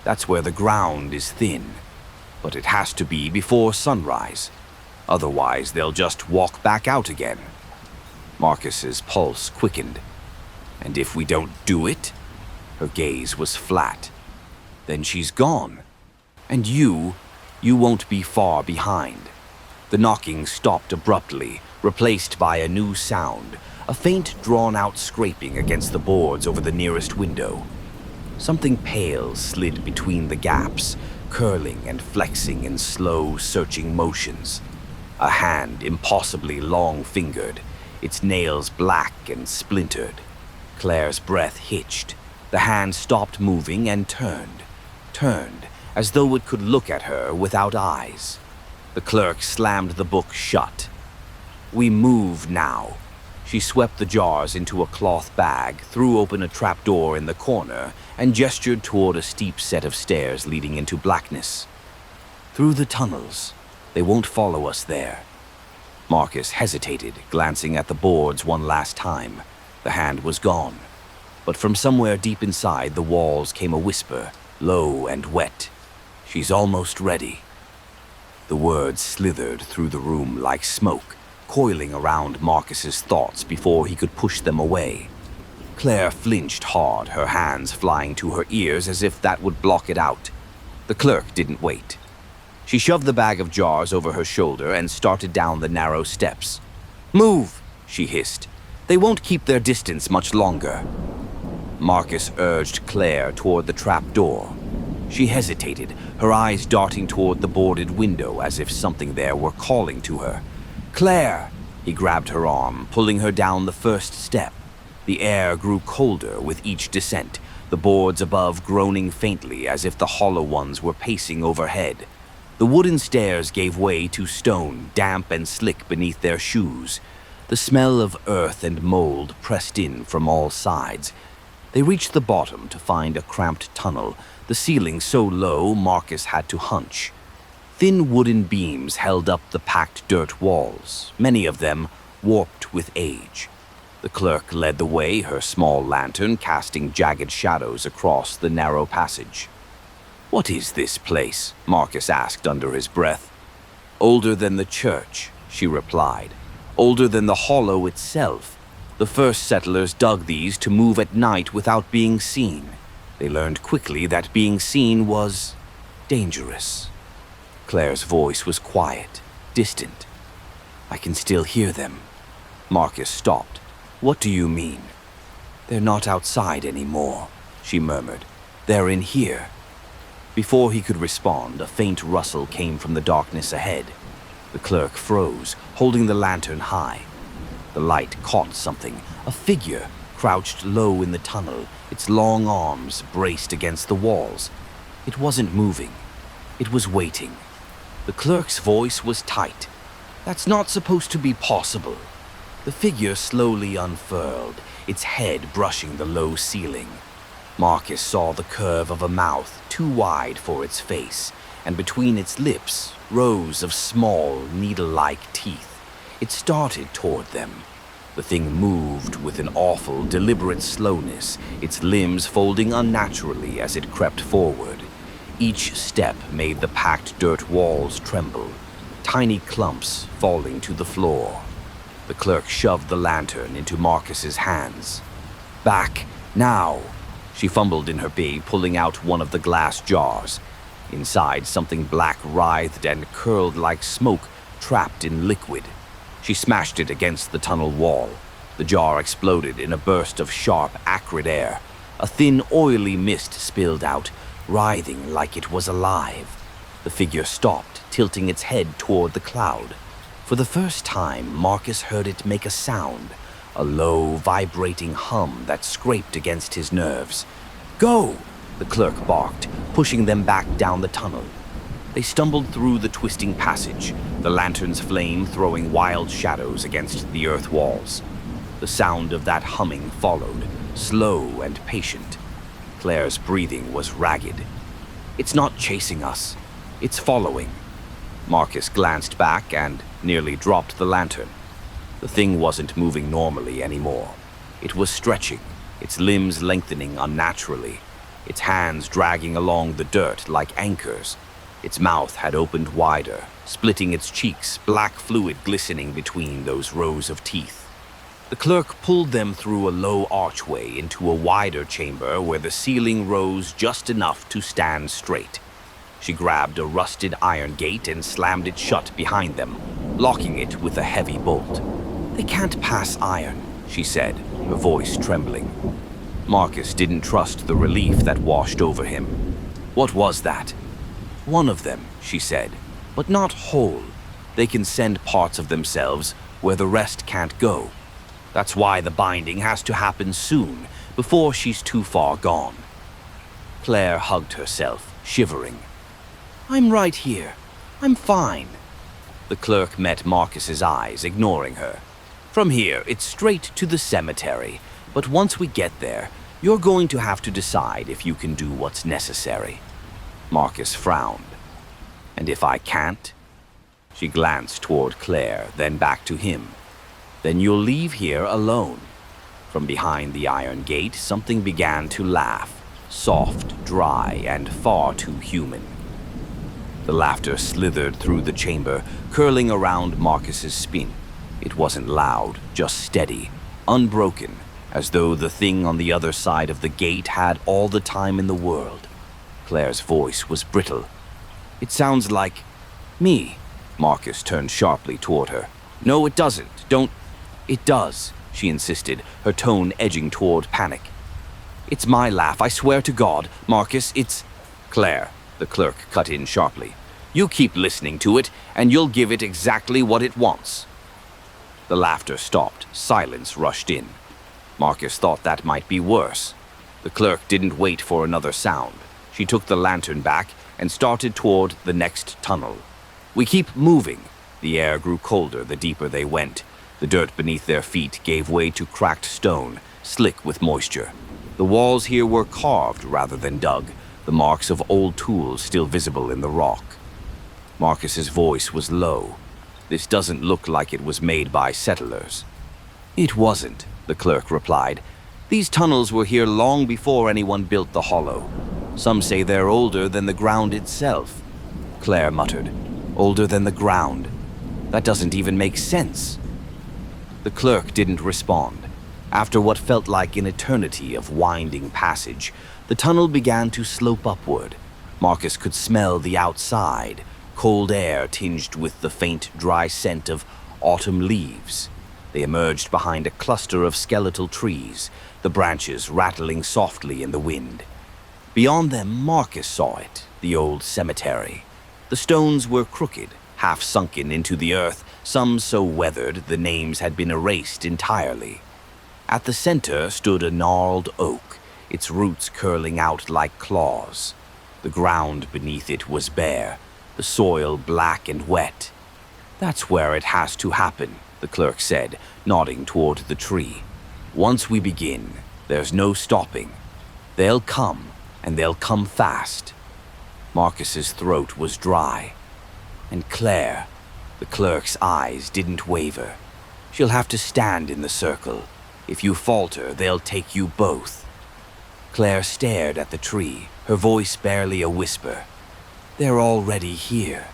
That's where the ground is thin. But it has to be before sunrise. Otherwise, they'll just walk back out again. Marcus's pulse quickened. And if we don't do it? Her gaze was flat. Then she's gone. And you won't be far behind. The knocking stopped abruptly, replaced by a new sound, a faint, drawn-out scraping against the boards over the nearest window. Something pale slid between the gaps, curling and flexing in slow, searching motions. A hand impossibly long-fingered, its nails black and splintered. Claire's breath hitched. The hand stopped moving and turned, as though it could look at her without eyes. The clerk slammed the book shut. We move now. She swept the jars into a cloth bag, threw open a trapdoor in the corner, and gestured toward a steep set of stairs leading into blackness. Through the tunnels. They won't follow us there. Marcus hesitated, glancing at the boards one last time. The hand was gone. But from somewhere deep inside the walls came a whisper, low and wet. She's almost ready. The words slithered through the room like smoke, coiling around Marcus's thoughts before he could push them away. Claire flinched hard, her hands flying to her ears as if that would block it out. The clerk didn't wait. She shoved the bag of jars over her shoulder and started down the narrow steps. Move, she hissed. They won't keep their distance much longer. Marcus urged Claire toward the trap door. She hesitated, her eyes darting toward the boarded window as if something there were calling to her. Claire! He grabbed her arm, pulling her down the first step. The air grew colder with each descent, the boards above groaning faintly as if the hollow ones were pacing overhead. The wooden stairs gave way to stone, damp and slick beneath their shoes. The smell of earth and mold pressed in from all sides. They reached the bottom to find a cramped tunnel, the ceiling so low Marcus had to hunch. Thin wooden beams held up the packed dirt walls, many of them warped with age. The clerk led the way, her small lantern casting jagged shadows across the narrow passage. What is this place? Marcus asked under his breath. Older than the church, she replied. Older than the hollow itself. The first settlers dug these to move at night without being seen. They learned quickly that being seen was dangerous. Claire's voice was quiet, distant. I can still hear them. Marcus stopped. What do you mean? They're not outside anymore, she murmured. They're in here. Before he could respond, a faint rustle came from the darkness ahead. The clerk froze, holding the lantern high. The light caught something, a figure crouched low in the tunnel, its long arms braced against the walls. It wasn't moving. It was waiting. The clerk's voice was tight. That's not supposed to be possible. The figure slowly unfurled, its head brushing the low ceiling. Marcus saw the curve of a mouth too wide for its face, and between its lips, rows of small, needle-like teeth. It started toward them. The thing moved with an awful, deliberate slowness, its limbs folding unnaturally as it crept forward. Each step made the packed dirt walls tremble, tiny clumps falling to the floor. The clerk shoved the lantern into Marcus's hands. Back, now! She fumbled in her bag, pulling out one of the glass jars. Inside, something black writhed and curled like smoke trapped in liquid. She smashed it against the tunnel wall. The jar exploded in a burst of sharp, acrid air. A thin, oily mist spilled out, writhing like it was alive. The figure stopped, tilting its head toward the cloud. For the first time, Marcus heard it make a sound, a low, vibrating hum that scraped against his nerves. Go! The clerk barked, pushing them back down the tunnel. They stumbled through the twisting passage, the lantern's flame throwing wild shadows against the earth walls. The sound of that humming followed, slow and patient. Claire's breathing was ragged. It's not chasing us. It's following. Marcus glanced back and nearly dropped the lantern. The thing wasn't moving normally anymore. It was stretching, its limbs lengthening unnaturally, its hands dragging along the dirt like anchors. Its mouth had opened wider, splitting its cheeks, black fluid glistening between those rows of teeth. The clerk pulled them through a low archway into a wider chamber where the ceiling rose just enough to stand straight. She grabbed a rusted iron gate and slammed it shut behind them, locking it with a heavy bolt. "They can't pass iron," she said, her voice trembling. Marcus didn't trust the relief that washed over him. "What was that?" "One of them," she said, "but not whole. They can send parts of themselves where the rest can't go. That's why the binding has to happen soon, before she's too far gone." Claire hugged herself, shivering. "I'm right here. I'm fine." The clerk met Marcus's eyes, ignoring her. "From here, it's straight to the cemetery, but once we get there, you're going to have to decide if you can do what's necessary." Marcus frowned. "And if I can't?" She glanced toward Claire, then back to him. "Then you'll leave here alone." From behind the iron gate, something began to laugh, soft, dry, and far too human. The laughter slithered through the chamber, curling around Marcus's spine. It wasn't loud, just steady, unbroken, as though the thing on the other side of the gate had all the time in the world. Claire's voice was brittle. "It sounds like me." Marcus turned sharply toward her. "No, it doesn't. Don't." "It does," she insisted, her tone edging toward panic. "It's my laugh, I swear to God. Marcus, it's—" "Claire," the clerk cut in sharply. "You keep listening to it, and you'll give it exactly what it wants." The laughter stopped. Silence rushed in. Marcus thought that might be worse. The clerk didn't wait for another sound. She took the lantern back and started toward the next tunnel. "We keep moving." The air grew colder the deeper they went. The dirt beneath their feet gave way to cracked stone, slick with moisture. The walls here were carved rather than dug, the marks of old tools still visible in the rock. Marcus's voice was low. "This doesn't look like it was made by settlers." "It wasn't," the clerk replied. "These tunnels were here long before anyone built the hollow. Some say they're older than the ground itself." Claire muttered. "Older than the ground? That doesn't even make sense." The clerk didn't respond. After what felt like an eternity of winding passage, the tunnel began to slope upward. Marcus could smell the outside, cold air tinged with the faint, dry scent of autumn leaves. They emerged behind a cluster of skeletal trees, the branches rattling softly in the wind. Beyond them, Marcus saw it, the old cemetery. The stones were crooked, half sunken into the earth, some so weathered the names had been erased entirely. At the center stood a gnarled oak, its roots curling out like claws. The ground beneath it was bare, the soil black and wet. "That's where it has to happen," the clerk said, nodding toward the tree. "Once we begin, there's no stopping. They'll come, and they'll come fast." Marcus's throat was dry. "And Claire," the clerk's eyes didn't waver. "She'll have to stand in the circle. If you falter, they'll take you both." Claire stared at the tree, her voice barely a whisper. "They're already here."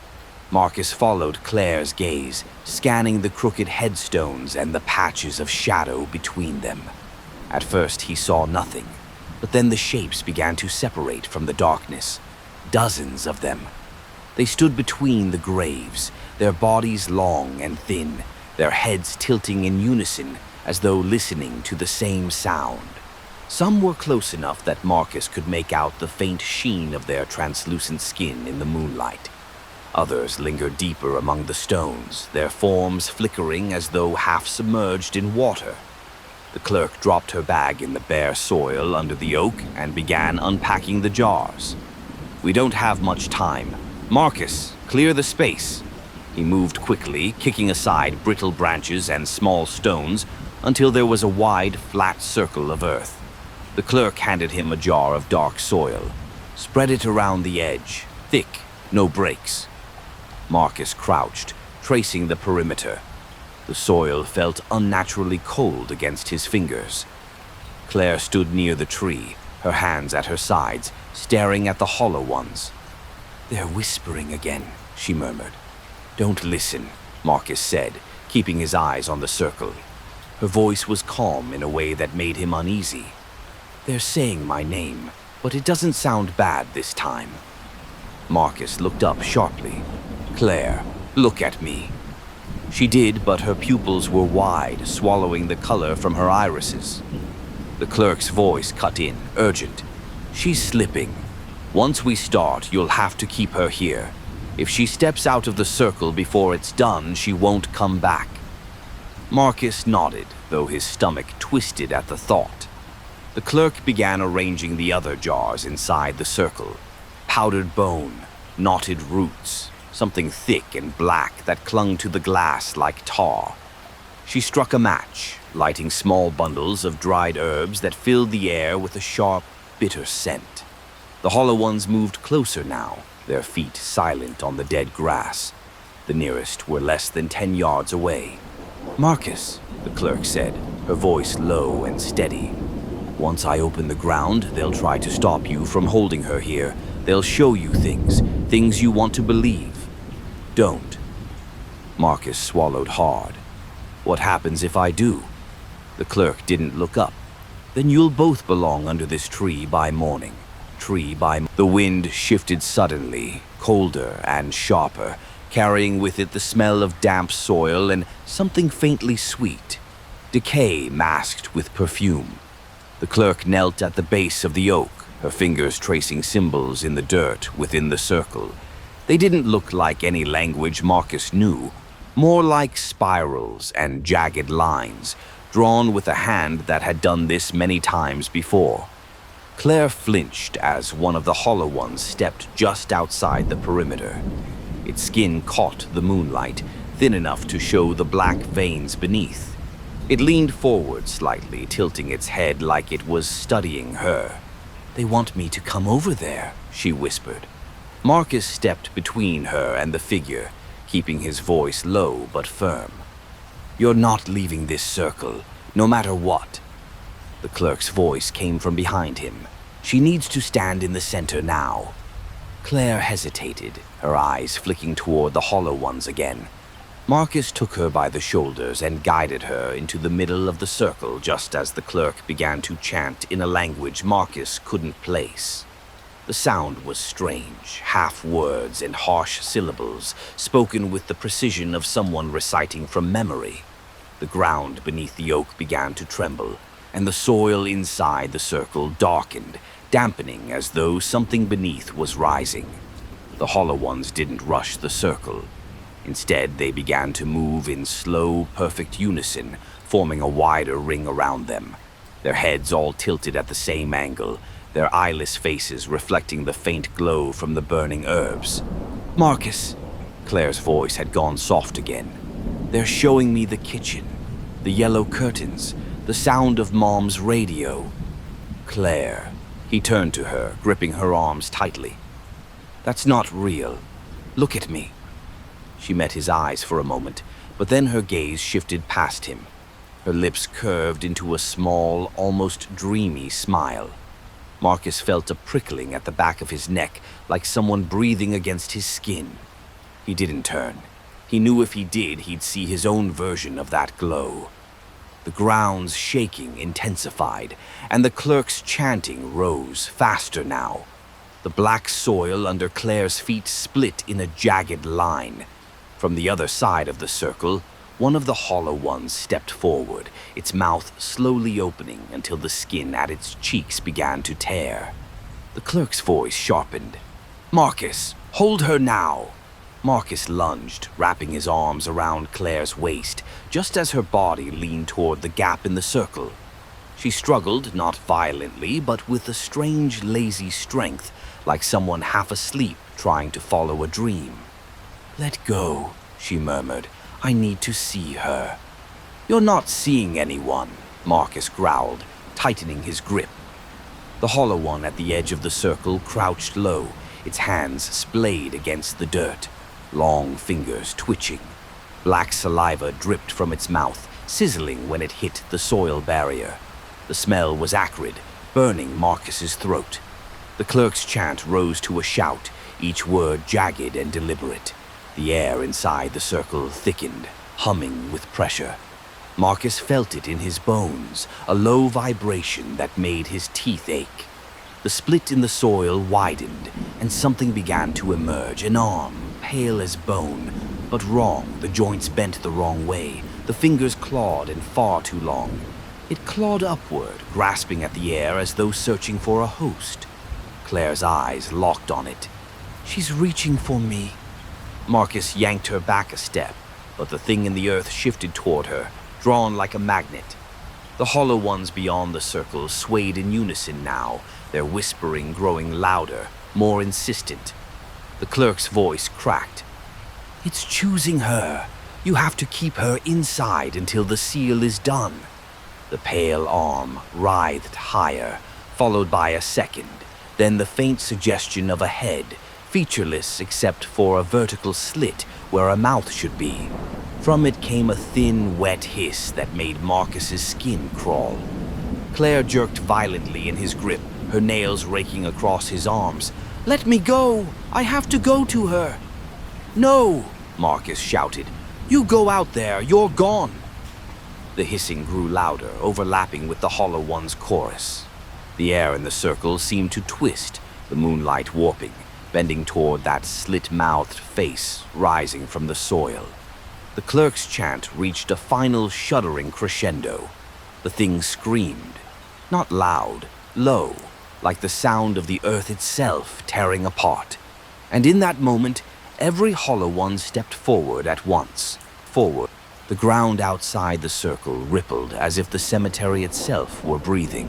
Marcus followed Claire's gaze, scanning the crooked headstones and the patches of shadow between them. At first he saw nothing, but then the shapes began to separate from the darkness. Dozens of them. They stood between the graves, their bodies long and thin, their heads tilting in unison as though listening to the same sound. Some were close enough that Marcus could make out the faint sheen of their translucent skin in the moonlight. Others lingered deeper among the stones, their forms flickering as though half submerged in water. The clerk dropped her bag in the bare soil under the oak and began unpacking the jars. "We don't have much time," Marcus, clear the space. He moved quickly, kicking aside brittle branches and small stones until there was a wide, flat circle of earth. The clerk handed him a jar of dark soil. Spread it around the edge, thick, no breaks. Marcus crouched, tracing the perimeter. The soil felt unnaturally cold against his fingers. Claire stood near the tree, her hands at her sides, staring at the hollow ones. "They're whispering again," she murmured. "Don't listen," Marcus said, keeping his eyes on the circle. Her voice was calm in a way that made him uneasy. "They're saying my name, but it doesn't sound bad this time." Marcus looked up sharply. "Claire, look at me." She did, but her pupils were wide, swallowing the color from her irises. The clerk's voice cut in, urgent. "She's slipping. Once we start, you'll have to keep her here. If she steps out of the circle before it's done, she won't come back." Marcus nodded, though his stomach twisted at the thought. The clerk began arranging the other jars inside the circle. Powdered bone, knotted roots, something thick and black that clung to the glass like tar. She struck a match, lighting small bundles of dried herbs that filled the air with a sharp, bitter scent. The hollow ones moved closer now, their feet silent on the dead grass. The nearest were less than 10 yards away. "Marcus," the clerk said, her voice low and steady. "Once I open the ground, they'll try to stop you from holding her here. They'll show you things you want to believe. Don't." Marcus swallowed hard. "What happens if I do?" The clerk didn't look up. "Then you'll both belong under this tree by morning. The wind shifted suddenly, colder and sharper, carrying with it the smell of damp soil and something faintly sweet. Decay masked with perfume. The clerk knelt at the base of the oak, her fingers tracing symbols in the dirt within the circle. They didn't look like any language Marcus knew, more like spirals and jagged lines, drawn with a hand that had done this many times before. Claire flinched as one of the hollow ones stepped just outside the perimeter. Its skin caught the moonlight, thin enough to show the black veins beneath. It leaned forward slightly, tilting its head like it was studying her. "They want me to come over there," she whispered. Marcus stepped between her and the figure, keeping his voice low but firm. "You're not leaving this circle, no matter what." The clerk's voice came from behind him. "She needs to stand in the center now." Claire hesitated, her eyes flicking toward the hollow ones again. Marcus took her by the shoulders and guided her into the middle of the circle just as the clerk began to chant in a language Marcus couldn't place. The sound was strange, half words and harsh syllables, spoken with the precision of someone reciting from memory. The ground beneath the oak began to tremble, and the soil inside the circle darkened, dampening as though something beneath was rising. The hollow ones didn't rush the circle. Instead, they began to move in slow, perfect unison, forming a wider ring around them. Their heads all tilted at the same angle, their eyeless faces reflecting the faint glow from the burning herbs. "Marcus," Claire's voice had gone soft again. "They're showing me the kitchen, the yellow curtains, the sound of Mom's radio." "Claire," he turned to her, gripping her arms tightly. "That's not real. Look at me." She met his eyes for a moment, but then her gaze shifted past him. Her lips curved into a small, almost dreamy smile. Marcus felt a prickling at the back of his neck, like someone breathing against his skin. He didn't turn. He knew if he did, he'd see his own version of that glow. The ground's shaking intensified, and the clerk's chanting rose faster now. The black soil under Claire's feet split in a jagged line. From the other side of the circle, one of the hollow ones stepped forward, its mouth slowly opening until the skin at its cheeks began to tear. The clerk's voice sharpened. "Marcus, hold her now!" Marcus lunged, wrapping his arms around Claire's waist, just as her body leaned toward the gap in the circle. She struggled, not violently, but with a strange, lazy strength, like someone half asleep trying to follow a dream. "Let go," she murmured. "I need to see her." "You're not seeing anyone," Marcus growled, tightening his grip. The hollow one at the edge of the circle crouched low, its hands splayed against the dirt, long fingers twitching. Black saliva dripped from its mouth, sizzling when it hit the soil barrier. The smell was acrid, burning Marcus's throat. The clerk's chant rose to a shout, each word jagged and deliberate. The air inside the circle thickened, humming with pressure. Marcus felt it in his bones, a low vibration that made his teeth ache. The split in the soil widened, and something began to emerge, an arm, pale as bone, but wrong. The joints bent the wrong way, the fingers clawed and far too long. It clawed upward, grasping at the air as though searching for a host. Claire's eyes locked on it. "She's reaching for me." Marcus yanked her back a step, but the thing in the earth shifted toward her, drawn like a magnet. The hollow ones beyond the circle swayed in unison now, their whispering growing louder, more insistent. The clerk's voice cracked. "It's choosing her. You have to keep her inside until the seal is done." The pale arm writhed higher, followed by a second, then the faint suggestion of a head, featureless except for a vertical slit where a mouth should be. From it came a thin, wet hiss that made Marcus's skin crawl. Claire jerked violently in his grip, her nails raking across his arms. "Let me go! I have to go to her!" "No!" Marcus shouted. "You go out there! You're gone!" The hissing grew louder, overlapping with the hollow one's chorus. The air in the circle seemed to twist, the moonlight warping, bending toward that slit-mouthed face rising from the soil. The clerk's chant reached a final shuddering crescendo. The thing screamed, not loud, low, like the sound of the earth itself tearing apart. And in that moment, every hollow one stepped forward at once. Forward. The ground outside the circle rippled as if the cemetery itself were breathing.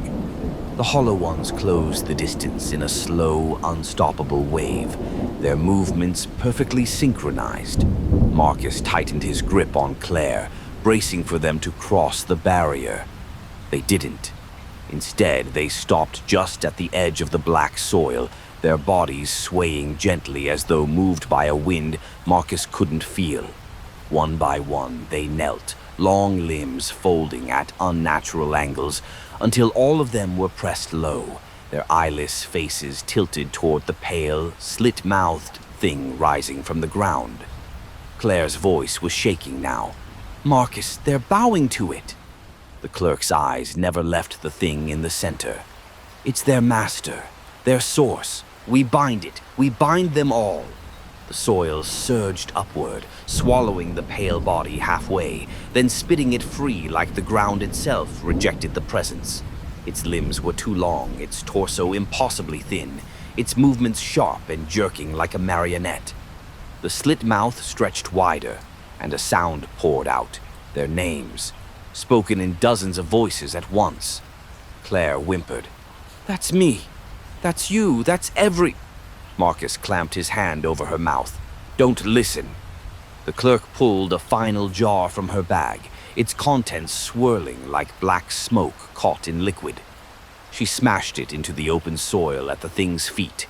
The hollow ones closed the distance in a slow, unstoppable wave, their movements perfectly synchronized. Marcus tightened his grip on Claire, bracing for them to cross the barrier. They didn't. Instead, they stopped just at the edge of the black soil, their bodies swaying gently as though moved by a wind Marcus couldn't feel. One by one, they knelt, long limbs folding at unnatural angles, until all of them were pressed low, their eyeless faces tilted toward the pale, slit-mouthed thing rising from the ground. Claire's voice was shaking now. "Marcus, they're bowing to it." The clerk's eyes never left the thing in the center. "It's their master, their source. We bind it. We bind them all." The soil surged upward, swallowing the pale body halfway, then spitting it free like the ground itself rejected the presence. Its limbs were too long, its torso impossibly thin, its movements sharp and jerking like a marionette. The slit mouth stretched wider, and a sound poured out, their names, spoken in dozens of voices at once. Claire whimpered, "That's me. That's you. That's every—" Marcus clamped his hand over her mouth. "Don't listen." The clerk pulled a final jar from her bag, its contents swirling like black smoke caught in liquid. She smashed it into the open soil at the thing's feet.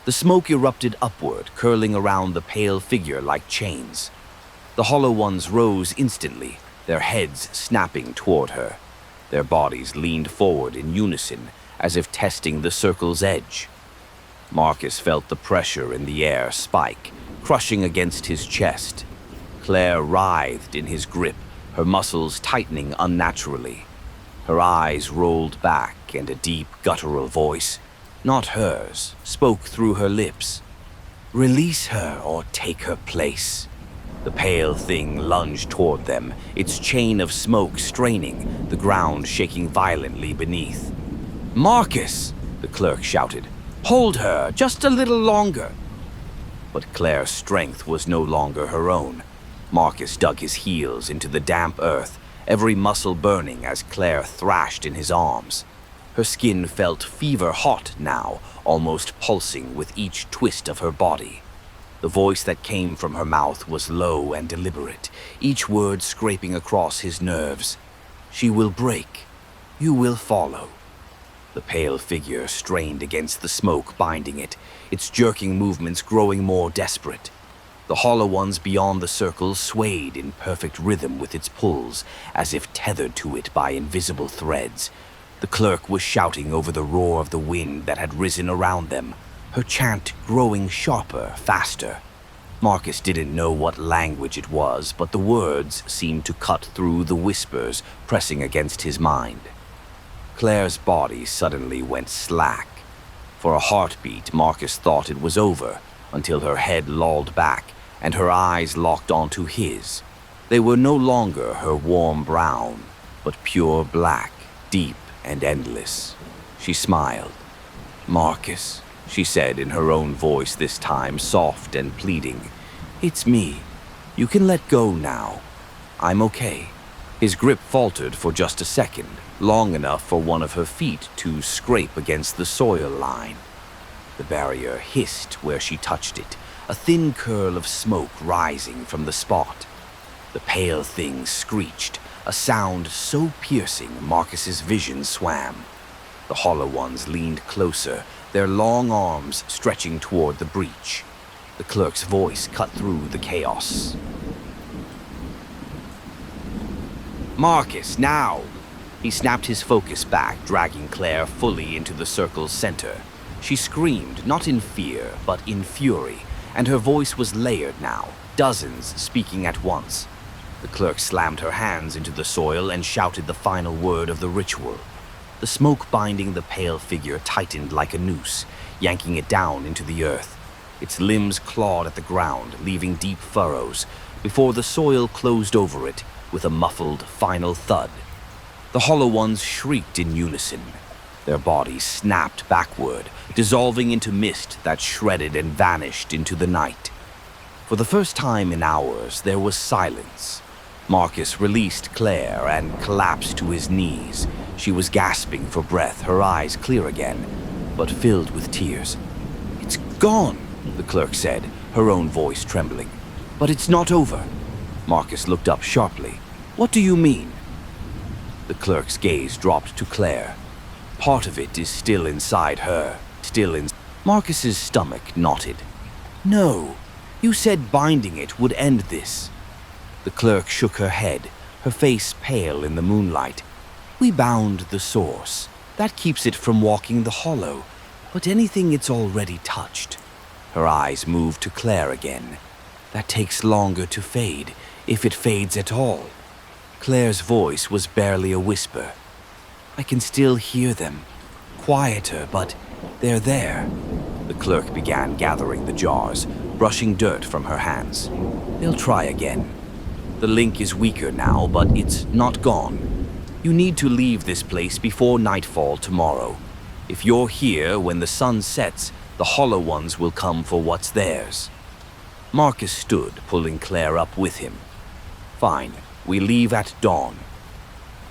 The smoke erupted upward, curling around the pale figure like chains. The hollow ones rose instantly, their heads snapping toward her. Their bodies leaned forward in unison, as if testing the circle's edge. Marcus felt the pressure in the air spike, crushing against his chest. Claire writhed in his grip, her muscles tightening unnaturally. Her eyes rolled back, and a deep, guttural voice, not hers, spoke through her lips. "Release her or take her place." The pale thing lunged toward them, its chain of smoke straining, the ground shaking violently beneath. "Marcus!" the clerk shouted. "Hold her, just a little longer." But Claire's strength was no longer her own. Marcus dug his heels into the damp earth, every muscle burning as Claire thrashed in his arms. Her skin felt fever-hot now, almost pulsing with each twist of her body. The voice that came from her mouth was low and deliberate, each word scraping across his nerves. "She will break. You will follow." The pale figure strained against the smoke binding it, its jerking movements growing more desperate. The hollow ones beyond the circle swayed in perfect rhythm with its pulls, as if tethered to it by invisible threads. The clerk was shouting over the roar of the wind that had risen around them, her chant growing sharper, faster. Marcus didn't know what language it was, but the words seemed to cut through the whispers pressing against his mind. Claire's body suddenly went slack. For a heartbeat, Marcus thought it was over, until her head lolled back and her eyes locked onto his. They were no longer her warm brown, but pure black, deep and endless. She smiled. "Marcus," she said in her own voice this time, soft and pleading. "It's me. You can let go now. I'm okay." His grip faltered for just a second, long enough for one of her feet to scrape against the soil line. The barrier hissed where she touched it, a thin curl of smoke rising from the spot. The pale thing screeched, a sound so piercing Marcus's vision swam. The hollow ones leaned closer, their long arms stretching toward the breach. The clerk's voice cut through the chaos. "Marcus, now!" He snapped his focus back, dragging Claire fully into the circle's center. She screamed, not in fear, but in fury, and her voice was layered now, dozens speaking at once. The clerk slammed her hands into the soil and shouted the final word of the ritual. The smoke binding the pale figure tightened like a noose, yanking it down into the earth. Its limbs clawed at the ground, leaving deep furrows, before the soil closed over it with a muffled final thud. The hollow ones shrieked in unison. Their bodies snapped backward, dissolving into mist that shredded and vanished into the night. For the first time in hours, there was silence. Marcus released Claire and collapsed to his knees. She was gasping for breath, her eyes clear again, but filled with tears. "It's gone," the clerk said, her own voice trembling. "But it's not over." Marcus looked up sharply. "What do you mean?" The clerk's gaze dropped to Claire. "Part of it is still inside her, still in..." Marcus's stomach knotted. "No, you said binding it would end this." The clerk shook her head, her face pale in the moonlight. "We bound the source. That keeps it from walking the hollow, but anything it's already touched." Her eyes moved to Claire again. "That takes longer to fade, if it fades at all." Claire's voice was barely a whisper. "I can still hear them. Quieter, but they're there." The clerk began gathering the jars, brushing dirt from her hands. "They'll try again. The link is weaker now, but it's not gone. You need to leave this place before nightfall tomorrow. If you're here when the sun sets, the hollow ones will come for what's theirs." Marcus stood, pulling Claire up with him. "Fine. We leave at dawn."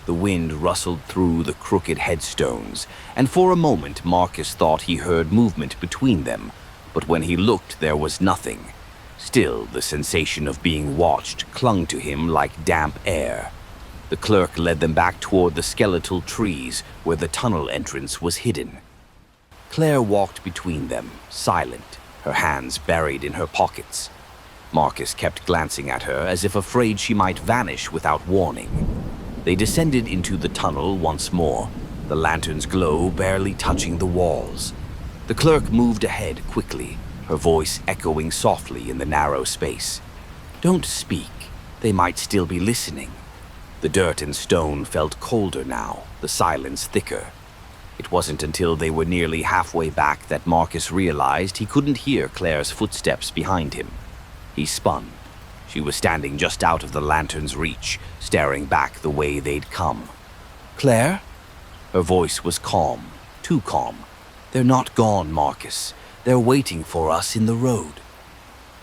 The wind rustled through the crooked headstones, and for a moment Marcus thought he heard movement between them, but when he looked there was nothing. Still, the sensation of being watched clung to him like damp air. The clerk led them back toward the skeletal trees where the tunnel entrance was hidden. Claire walked between them, silent, her hands buried in her pockets. Marcus kept glancing at her as if afraid she might vanish without warning. They descended into the tunnel once more, the lantern's glow barely touching the walls. The clerk moved ahead quickly, her voice echoing softly in the narrow space. "Don't speak. They might still be listening." The dirt and stone felt colder now, the silence thicker. It wasn't until they were nearly halfway back that Marcus realized he couldn't hear Claire's footsteps behind him. He spun. She was standing just out of the lantern's reach, staring back the way they'd come. "Claire?" Her voice was calm, too calm. "They're not gone, Marcus. They're waiting for us in the road."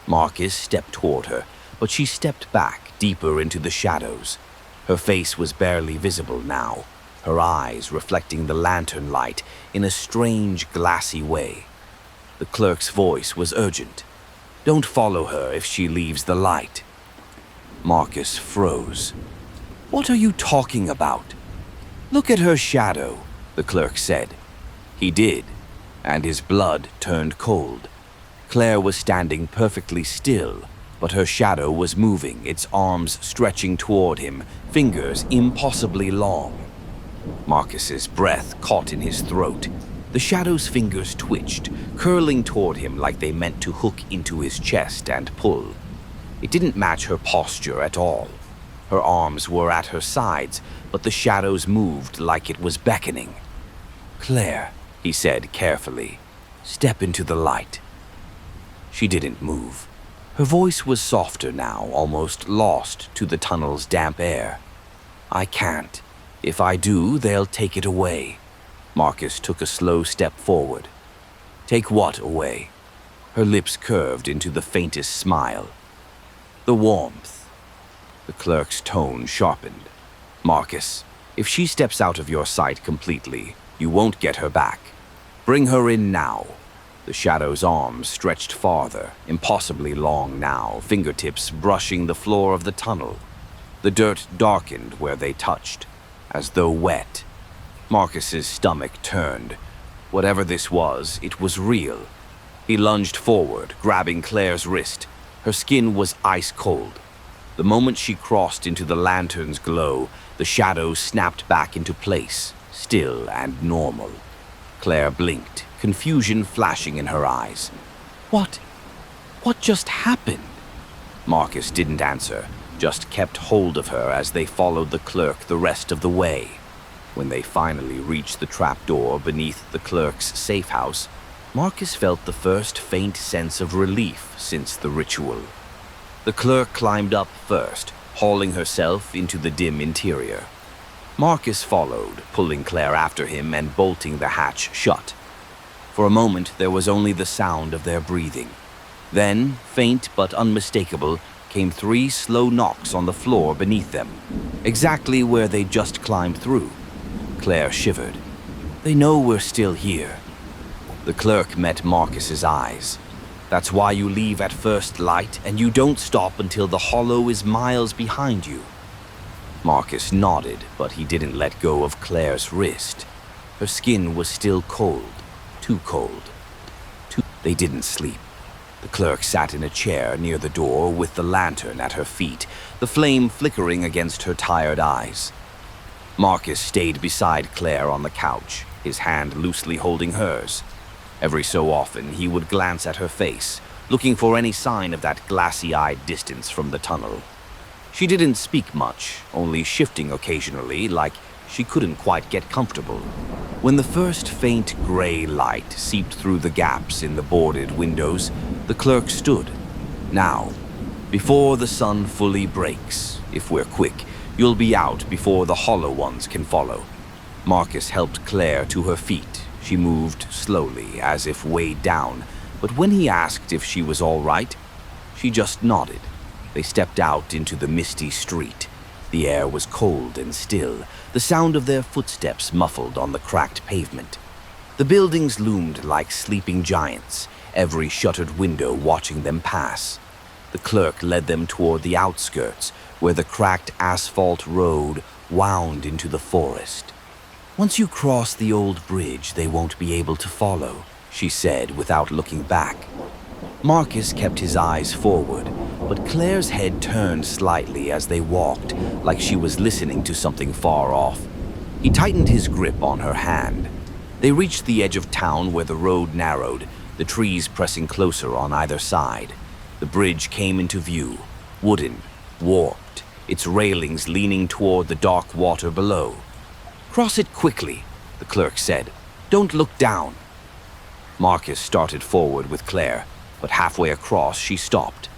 Marcus stepped toward her, but she stepped back, deeper into the shadows. Her face was barely visible now, her eyes reflecting the lantern light in a strange, glassy way. The clerk's voice was urgent. "Don't follow her if she leaves the light." Marcus froze. "What are you talking about?" "Look at her shadow," the clerk said. He did, and his blood turned cold. Claire was standing perfectly still, but her shadow was moving, its arms stretching toward him, fingers impossibly long. Marcus's breath caught in his throat. The shadow's fingers twitched, curling toward him like they meant to hook into his chest and pull. It didn't match her posture at all. Her arms were at her sides, but the shadows moved like it was beckoning. "Claire," he said carefully, "step into the light." She didn't move. Her voice was softer now, almost lost to the tunnel's damp air. "I can't. If I do, they'll take it away." Marcus took a slow step forward. "Take what away?" Her lips curved into the faintest smile. "The warmth." The clerk's tone sharpened. "Marcus, if she steps out of your sight completely, you won't get her back. Bring her in now." The shadow's arms stretched farther, impossibly long now, fingertips brushing the floor of the tunnel. The dirt darkened where they touched, as though wet. Marcus's stomach turned. Whatever this was, it was real. He lunged forward, grabbing Claire's wrist. Her skin was ice cold. The moment she crossed into the lantern's glow, the shadow snapped back into place, still and normal. Claire blinked, confusion flashing in her eyes. What just happened?" Marcus didn't answer, just kept hold of her as they followed the clerk the rest of the way. When they finally reached the trapdoor beneath the clerk's safe house, Marcus felt the first faint sense of relief since the ritual. The clerk climbed up first, hauling herself into the dim interior. Marcus followed, pulling Claire after him and bolting the hatch shut. For a moment, there was only the sound of their breathing. Then, faint but unmistakable, came 3 slow knocks on the floor beneath them, exactly where they'd just climbed through. Claire shivered. "They know we're still here." The clerk met Marcus's eyes. "That's why you leave at first light, and you don't stop until the hollow is miles behind you." Marcus nodded, but he didn't let go of Claire's wrist. Her skin was still cold, too cold. They didn't sleep. The clerk sat in a chair near the door with the lantern at her feet, the flame flickering against her tired eyes. Marcus stayed beside Claire on the couch, his hand loosely holding hers. Every so often, he would glance at her face, looking for any sign of that glassy-eyed distance from the tunnel. She didn't speak much, only shifting occasionally, like she couldn't quite get comfortable. When the first faint gray light seeped through the gaps in the boarded windows, the clerk stood. "Now, before the sun fully breaks, if we're quick, you'll be out before the hollow ones can follow." Marcus helped Claire to her feet. She moved slowly, as if weighed down, but when he asked if she was all right, she just nodded. They stepped out into the misty street. The air was cold and still, the sound of their footsteps muffled on the cracked pavement. The buildings loomed like sleeping giants, every shuttered window watching them pass. The clerk led them toward the outskirts, where the cracked asphalt road wound into the forest. "Once you cross the old bridge, they won't be able to follow," she said without looking back. Marcus kept his eyes forward, but Claire's head turned slightly as they walked, like she was listening to something far off. He tightened his grip on her hand. They reached the edge of town where the road narrowed, the trees pressing closer on either side. The bridge came into view, wooden, warped, its railings leaning toward the dark water below. "Cross it quickly," the clerk said. "Don't look down." Marcus started forward with Claire, but halfway across she stopped.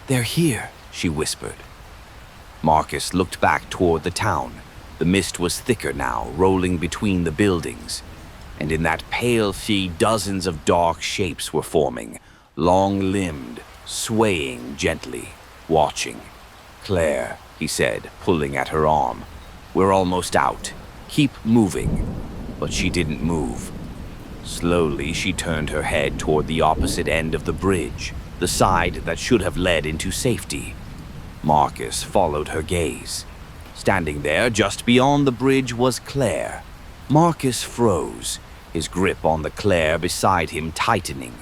"They're here," she whispered. Marcus looked back toward the town. The mist was thicker now, rolling between the buildings. And in that pale sea, dozens of dark shapes were forming, long-limbed, swaying gently, watching. Claire, he said, pulling at her arm. "We're almost out. Keep moving." But she didn't move. Slowly, she turned her head toward the opposite end of the bridge, the side that should have led into safety. Marcus followed her gaze. Standing there, just beyond the bridge, was Claire. Marcus froze, his grip on the Claire beside him tightening.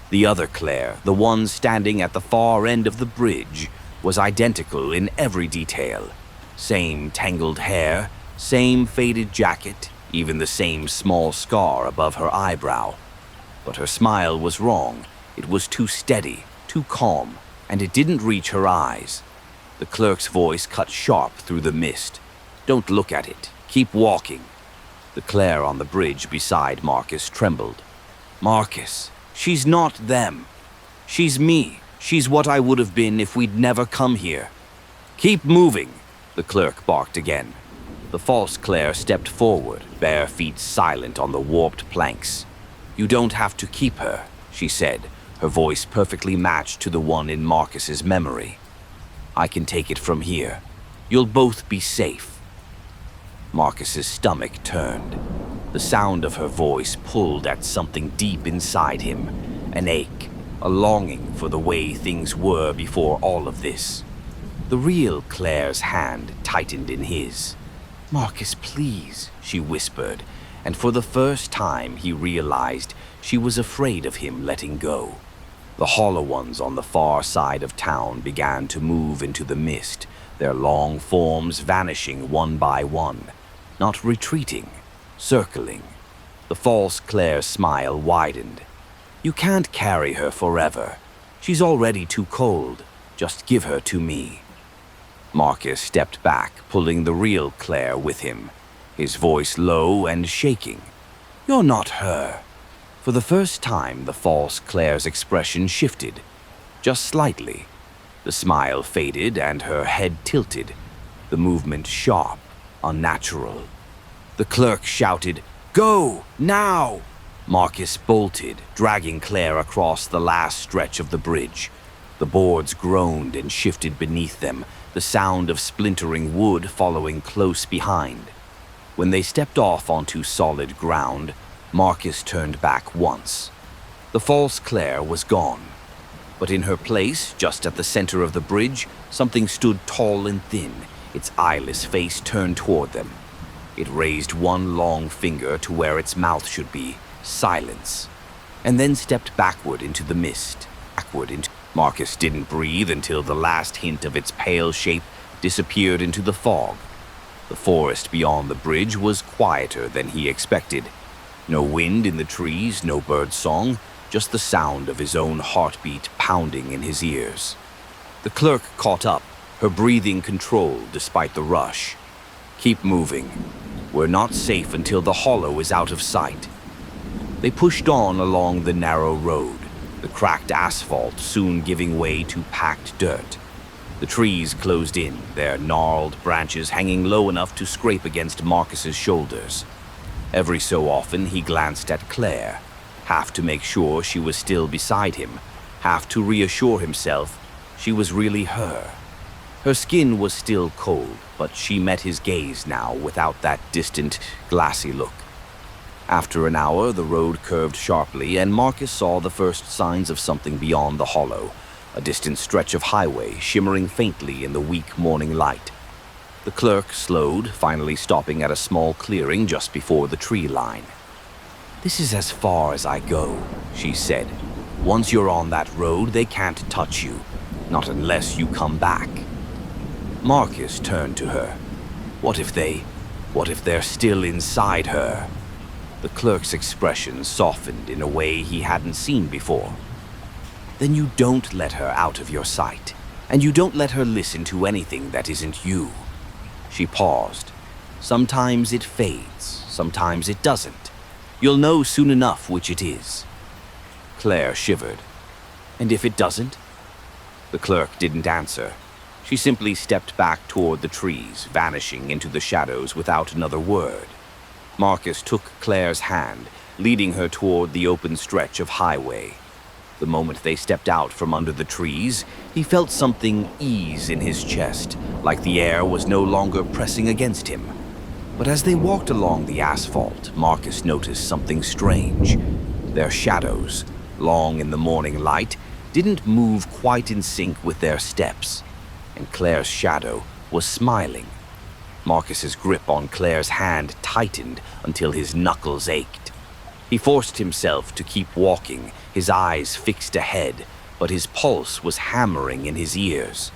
The other Claire, the one standing at the far end of the bridge, was identical in every detail. Same tangled hair, same faded jacket, even the same small scar above her eyebrow. But her smile was wrong. It was too steady, too calm, and it didn't reach her eyes. The clerk's voice cut sharp through the mist. "Don't look at it. Keep walking." The Claire on the bridge beside Marcus trembled. "Marcus, she's not them. She's me. She's what I would have been if we'd never come here." "Keep moving," the clerk barked again. The false Claire stepped forward, bare feet silent on the warped planks. "You don't have to keep her," she said, her voice perfectly matched to the one in Marcus's memory. "I can take it from here. You'll both be safe." Marcus's stomach turned. The sound of her voice pulled at something deep inside him, an ache, a longing for the way things were before all of this. The real Claire's hand tightened in his. "Marcus, please," she whispered, and for the first time he realized she was afraid of him letting go. The hollow ones on the far side of town began to move into the mist, their long forms vanishing one by one, not retreating, circling. The false Claire's smile widened. "You can't carry her forever. She's already too cold. Just give her to me." Marcus stepped back, pulling the real Claire with him, his voice low and shaking. "You're not her." For the first time, the false Claire's expression shifted, just slightly. The smile faded and her head tilted, the movement sharp, unnatural. The clerk shouted, "Go, now!" Marcus bolted, dragging Claire across the last stretch of the bridge. The boards groaned and shifted beneath them, the sound of splintering wood following close behind. When they stepped off onto solid ground, Marcus turned back once. The false Claire was gone. But in her place, just at the center of the bridge, something stood tall and thin, its eyeless face turned toward them. It raised one long finger to where its mouth should be, silence, and then stepped backward into the mist, Marcus didn't breathe until the last hint of its pale shape disappeared into the fog. The forest beyond the bridge was quieter than he expected. No wind in the trees, no bird song, just the sound of his own heartbeat pounding in his ears. The clerk caught up, her breathing controlled despite the rush. "Keep moving. We're not safe until the hollow is out of sight." They pushed on along the narrow road, the cracked asphalt soon giving way to packed dirt. The trees closed in, their gnarled branches hanging low enough to scrape against Marcus's shoulders. Every so often he glanced at Claire, half to make sure she was still beside him, half to reassure himself she was really her. Her skin was still cold, but she met his gaze now without that distant, glassy look. After an hour, the road curved sharply, and Marcus saw the first signs of something beyond the hollow, a distant stretch of highway shimmering faintly in the weak morning light. The clerk slowed, finally stopping at a small clearing just before the tree line. "This is as far as I go," she said. "Once you're on that road, they can't touch you, not unless you come back." Marcus turned to her. What if they're still inside her? The clerk's expression softened in a way he hadn't seen before. "Then you don't let her out of your sight, and you don't let her listen to anything that isn't you." She paused. "Sometimes it fades, sometimes it doesn't. You'll know soon enough which it is." Claire shivered. "And if it doesn't?" The clerk didn't answer. She simply stepped back toward the trees, vanishing into the shadows without another word. Marcus took Claire's hand, leading her toward the open stretch of highway. The moment they stepped out from under the trees, he felt something ease in his chest, like the air was no longer pressing against him. But as they walked along the asphalt, Marcus noticed something strange. Their shadows, long in the morning light, didn't move quite in sync with their steps, and Claire's shadow was smiling. Marcus's grip on Claire's hand tightened until his knuckles ached. He forced himself to keep walking, his eyes fixed ahead, but his pulse was hammering in his ears.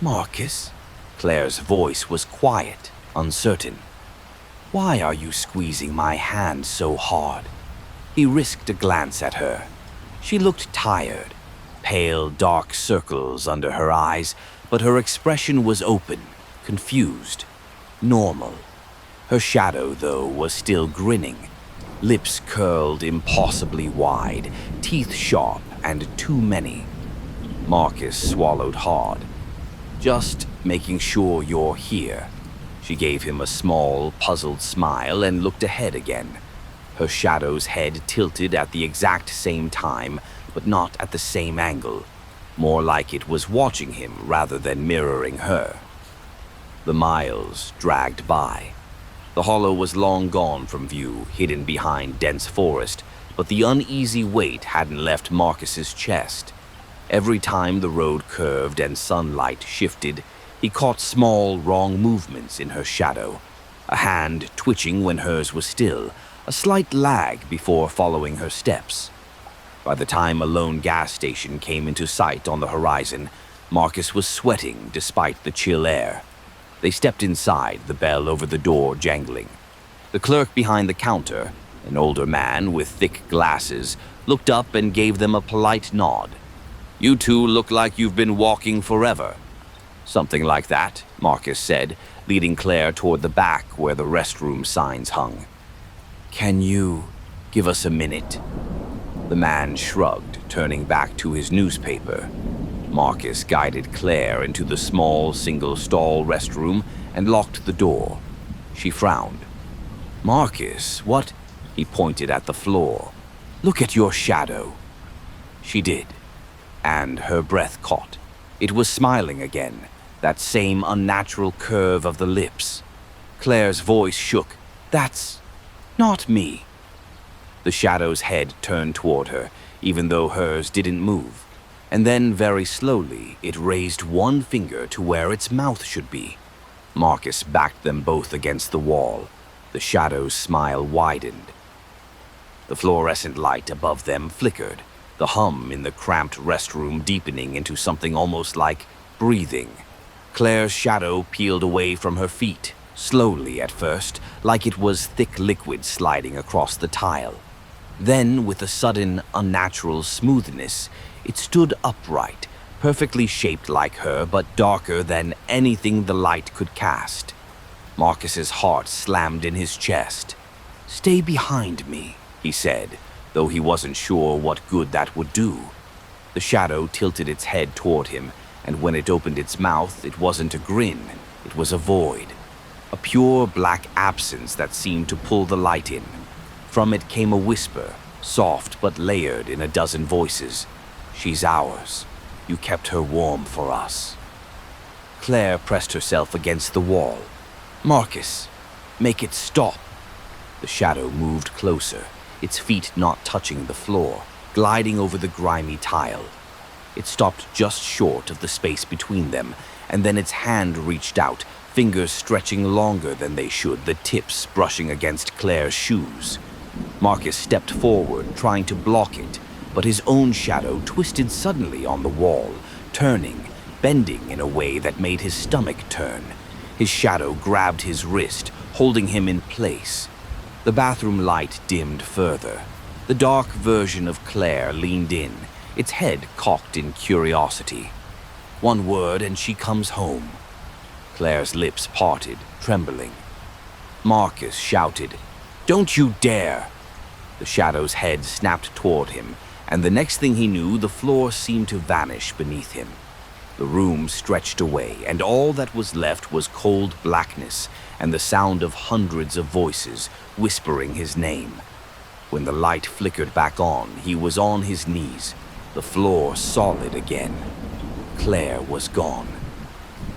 "Marcus?" Claire's voice was quiet, uncertain. "Why are you squeezing my hand so hard?" He risked a glance at her. She looked tired, pale dark circles under her eyes, but her expression was open, confused, normal. Her shadow, though, was still grinning. Lips curled impossibly wide, teeth sharp and too many. Marcus swallowed hard. "Just making sure you're here." She gave him a small, puzzled smile and looked ahead again. Her shadow's head tilted at the exact same time, but not at the same angle, more like it was watching him rather than mirroring her. The miles dragged by. The hollow was long gone from view, hidden behind dense forest, but the uneasy weight hadn't left Marcus's chest. Every time the road curved and sunlight shifted, he caught small, wrong movements in her shadow. A hand twitching when hers was still, a slight lag before following her steps. By the time a lone gas station came into sight on the horizon, Marcus was sweating despite the chill air. They stepped inside, the bell over the door jangling. The clerk behind the counter, an older man with thick glasses, looked up and gave them a polite nod. "You two look like you've been walking forever." "Something like that," Marcus said, leading Claire toward the back where the restroom signs hung. "Can you give us a minute?" The man shrugged, turning back to his newspaper. Marcus guided Claire into the small, single-stall restroom and locked the door. She frowned. "Marcus, what?" He pointed at the floor. "Look at your shadow." She did, and her breath caught. It was smiling again, that same unnatural curve of the lips. Claire's voice shook. "That's not me." The shadow's head turned toward her, even though hers didn't move. And then, very slowly, it raised one finger to where its mouth should be. Marcus backed them both against the wall. The shadow's smile widened. The fluorescent light above them flickered, the hum in the cramped restroom deepening into something almost like breathing. Claire's shadow peeled away from her feet, slowly at first, like it was thick liquid sliding across the tile. Then, with a sudden, unnatural smoothness, it stood upright, perfectly shaped like her, but darker than anything the light could cast. Marcus's heart slammed in his chest. "Stay behind me," he said, though he wasn't sure what good that would do. The shadow tilted its head toward him, and when it opened its mouth, it wasn't a grin, it was a void. A pure black absence that seemed to pull the light in. From it came a whisper, soft but layered in a dozen voices. "She's ours. You kept her warm for us." Claire pressed herself against the wall. "Marcus, make it stop." The shadow moved closer, its feet not touching the floor, gliding over the grimy tile. It stopped just short of the space between them, and then its hand reached out, fingers stretching longer than they should, the tips brushing against Claire's shoes. Marcus stepped forward, trying to block it, but his own shadow twisted suddenly on the wall, turning, bending in a way that made his stomach turn. His shadow grabbed his wrist, holding him in place. The bathroom light dimmed further. The dark version of Claire leaned in, its head cocked in curiosity. One word and she comes home. Claire's lips parted, trembling. Marcus shouted, "Don't you dare!" The shadow's head snapped toward him, and the next thing he knew, the floor seemed to vanish beneath him. The room stretched away, and all that was left was cold blackness and the sound of hundreds of voices whispering his name. When the light flickered back on, he was on his knees, the floor solid again. Claire was gone.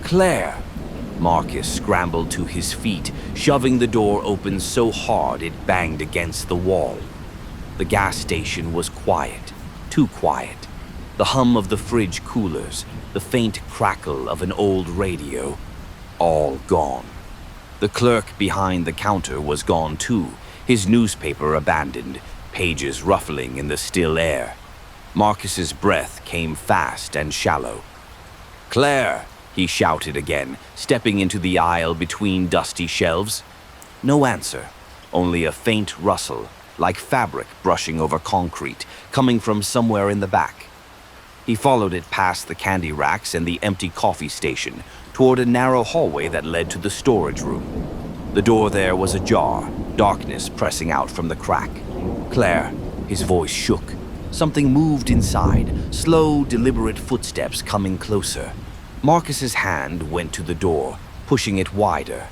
Claire! Marcus scrambled to his feet, shoving the door open so hard it banged against the wall. The gas station was quiet, too quiet. The hum of the fridge coolers, the faint crackle of an old radio, all gone. The clerk behind the counter was gone too, his newspaper abandoned, pages ruffling in the still air. Marcus's breath came fast and shallow. "Claire!" he shouted again, stepping into the aisle between dusty shelves. No answer, only a faint rustle, like fabric brushing over concrete, coming from somewhere in the back. He followed it past the candy racks and the empty coffee station, toward a narrow hallway that led to the storage room. The door there was ajar, darkness pressing out from the crack. "Claire," his voice shook. Something moved inside, slow, deliberate footsteps coming closer. Marcus's hand went to the door, pushing it wider.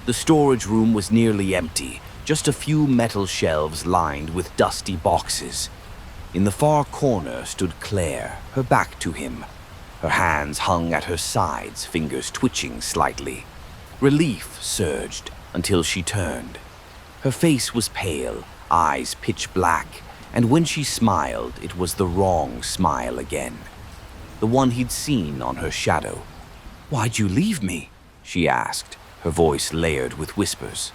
The storage room was nearly empty, just a few metal shelves lined with dusty boxes. In the far corner stood Claire, her back to him. Her hands hung at her sides, fingers twitching slightly. Relief surged until she turned. Her face was pale, eyes pitch black, and when she smiled, it was the wrong smile again. The one he'd seen on her shadow. "Why'd you leave me?" she asked, her voice layered with whispers.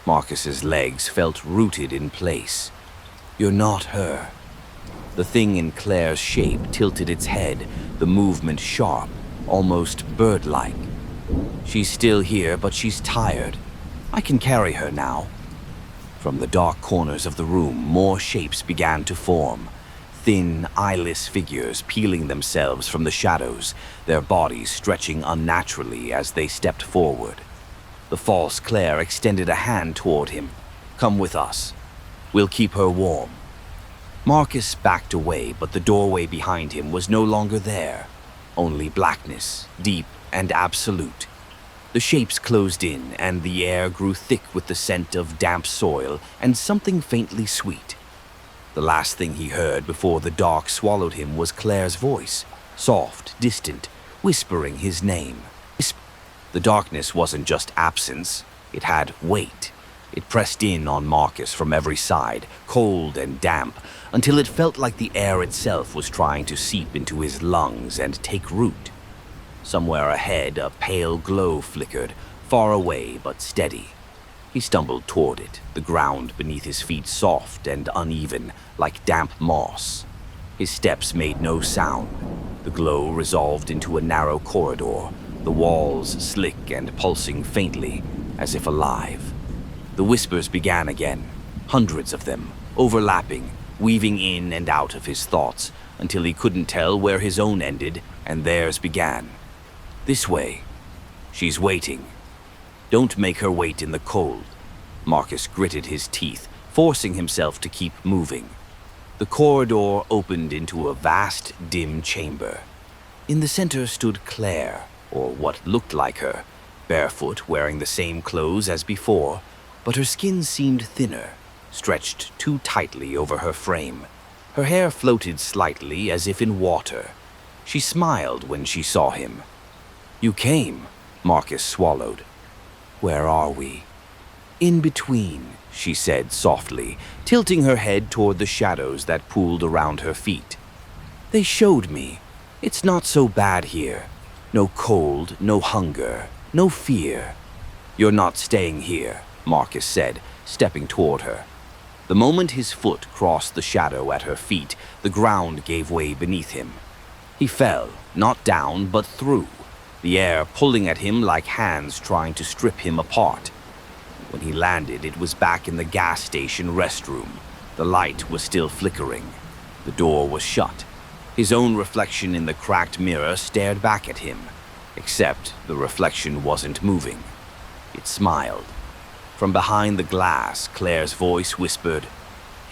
Marcus's legs felt rooted in place. "You're not her." The thing in Claire's shape tilted its head, the movement sharp, almost bird-like. "She's still here, but she's tired. I can carry her now." From the dark corners of the room, more shapes began to form. Thin, eyeless figures peeling themselves from the shadows, their bodies stretching unnaturally as they stepped forward. The false Claire extended a hand toward him. "Come with us. We'll keep her warm." Marcus backed away, but the doorway behind him was no longer there. Only blackness, deep and absolute. The shapes closed in, and the air grew thick with the scent of damp soil and something faintly sweet. The last thing he heard before the dark swallowed him was Claire's voice, soft, distant, whispering his name. The darkness wasn't just absence, it had weight. It pressed in on Marcus from every side, cold and damp, until it felt like the air itself was trying to seep into his lungs and take root. Somewhere ahead, a pale glow flickered, far away but steady. He stumbled toward it, the ground beneath his feet soft and uneven, like damp moss. His steps made no sound. The glow resolved into a narrow corridor, the walls slick and pulsing faintly, as if alive. The whispers began again, hundreds of them, overlapping, weaving in and out of his thoughts, until he couldn't tell where his own ended and theirs began. "This way. She's waiting. Don't make her wait in the cold." Marcus gritted his teeth, forcing himself to keep moving. The corridor opened into a vast, dim chamber. In the center stood Claire, or what looked like her, barefoot, wearing the same clothes as before, but her skin seemed thinner, stretched too tightly over her frame. Her hair floated slightly as if in water. She smiled when she saw him. "You came," Marcus swallowed. "Where are we?" "In between," she said softly, tilting her head toward the shadows that pooled around her feet. "They showed me. It's not so bad here. No cold, no hunger, no fear." "You're not staying here," Marcus said, stepping toward her. The moment his foot crossed the shadow at her feet, the ground gave way beneath him. He fell, not down, but through, the air pulling at him like hands trying to strip him apart. When he landed, it was back in the gas station restroom. The light was still flickering. The door was shut. His own reflection in the cracked mirror stared back at him, except the reflection wasn't moving. It smiled. From behind the glass, Claire's voice whispered,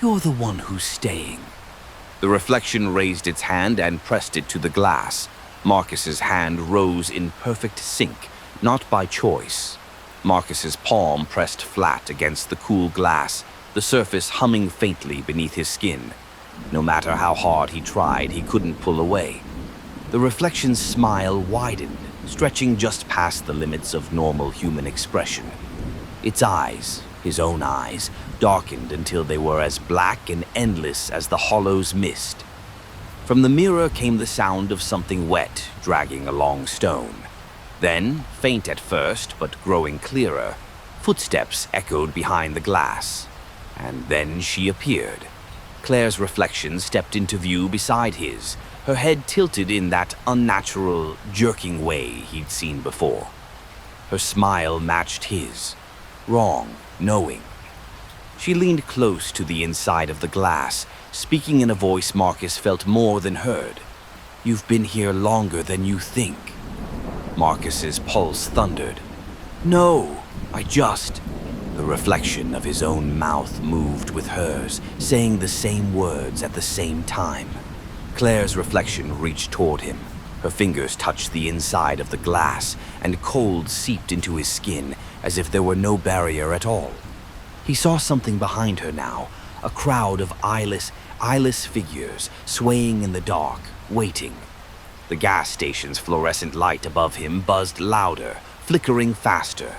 "You're the one who's staying." The reflection raised its hand and pressed it to the glass. Marcus's hand rose in perfect sync, not by choice. Marcus's palm pressed flat against the cool glass, the surface humming faintly beneath his skin. No matter how hard he tried, he couldn't pull away. The reflection's smile widened, stretching just past the limits of normal human expression. Its eyes, his own eyes, darkened until they were as black and endless as the hollow's mist. From the mirror came the sound of something wet dragging along stone. Then, faint at first but growing clearer, footsteps echoed behind the glass. And then she appeared. Claire's reflection stepped into view beside his, her head tilted in that unnatural, jerking way he'd seen before. Her smile matched his, wrong, knowing. She leaned close to the inside of the glass, speaking in a voice Marcus felt more than heard. "You've been here longer than you think." Marcus's pulse thundered. "No, I just..." The reflection of his own mouth moved with hers, saying the same words at the same time. Claire's reflection reached toward him. Her fingers touched the inside of the glass, and cold seeped into his skin as if there were no barrier at all. He saw something behind her now, a crowd of eyeless figures swaying in the dark, waiting. The gas station's fluorescent light above him buzzed louder, flickering faster.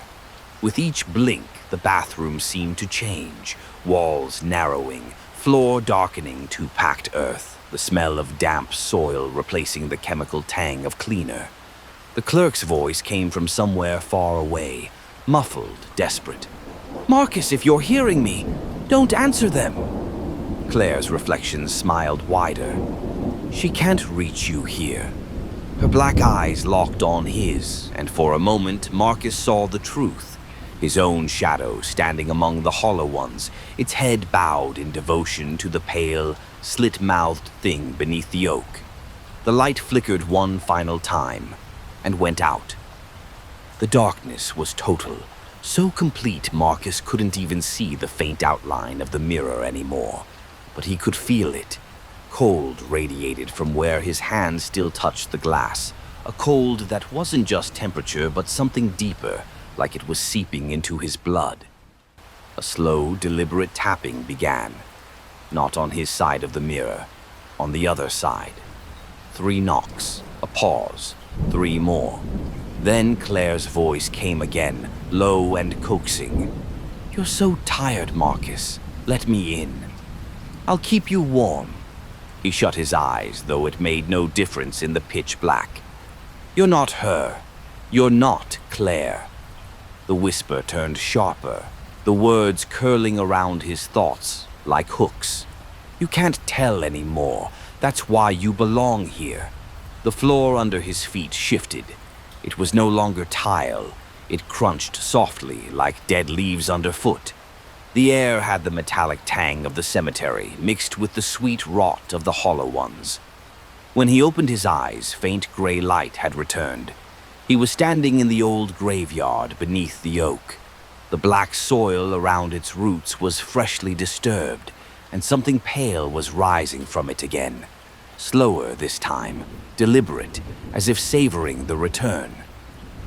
With each blink, the bathroom seemed to change, walls narrowing, floor darkening to packed earth, the smell of damp soil replacing the chemical tang of cleaner. The clerk's voice came from somewhere far away, muffled, desperate. "Marcus, if you're hearing me, don't answer them." Claire's reflection smiled wider. "She can't reach you here." Her black eyes locked on his, and for a moment Marcus saw the truth. His own shadow standing among the hollow ones, its head bowed in devotion to the pale, slit-mouthed thing beneath the oak. The light flickered one final time, and went out. The darkness was total, so complete Marcus couldn't even see the faint outline of the mirror anymore. But he could feel it. Cold radiated from where his hand still touched the glass, a cold that wasn't just temperature but something deeper, like it was seeping into his blood. A slow, deliberate tapping began. Not on his side of the mirror, on the other side. 3 knocks, a pause, 3 more. Then Claire's voice came again, low and coaxing. "You're so tired, Marcus. Let me in. I'll keep you warm." He shut his eyes, though it made no difference in the pitch black. "You're not her. You're not Claire." The whisper turned sharper, the words curling around his thoughts like hooks. "You can't tell anymore. That's why you belong here." The floor under his feet shifted. It was no longer tile. It crunched softly like dead leaves underfoot. The air had the metallic tang of the cemetery mixed with the sweet rot of the hollow ones. When he opened his eyes, faint gray light had returned. He was standing in the old graveyard beneath the oak. The black soil around its roots was freshly disturbed, and something pale was rising from it again. Slower this time, deliberate, as if savoring the return.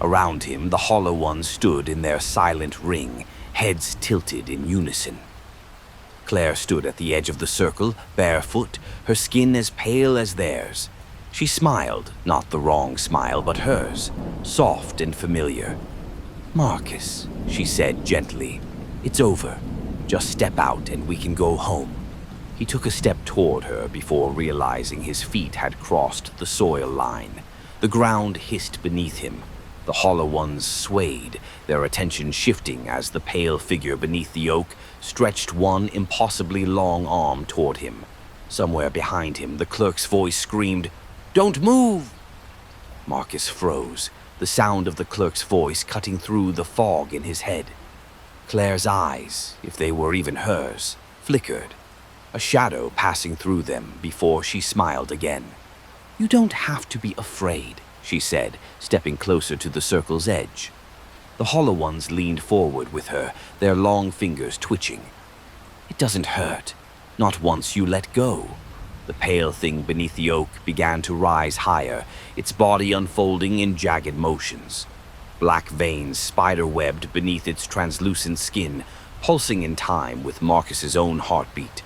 Around him, the hollow ones stood in their silent ring, heads tilted in unison. Claire stood at the edge of the circle, barefoot, her skin as pale as theirs. She smiled, not the wrong smile, but hers, soft and familiar. "Marcus," she said gently, "it's over. Just step out and we can go home." He took a step toward her before realizing his feet had crossed the soil line. The ground hissed beneath him. The hollow ones swayed, their attention shifting as the pale figure beneath the oak stretched one impossibly long arm toward him. Somewhere behind him, the clerk's voice screamed, "Don't move!" Marcus froze, the sound of the clerk's voice cutting through the fog in his head. Claire's eyes, if they were even hers, flickered, a shadow passing through them before she smiled again. "You don't have to be afraid," she said, stepping closer to the circle's edge. The hollow ones leaned forward with her, their long fingers twitching. "It doesn't hurt, not once you let go." The pale thing beneath the oak began to rise higher, its body unfolding in jagged motions. Black veins spider-webbed beneath its translucent skin, pulsing in time with Marcus's own heartbeat.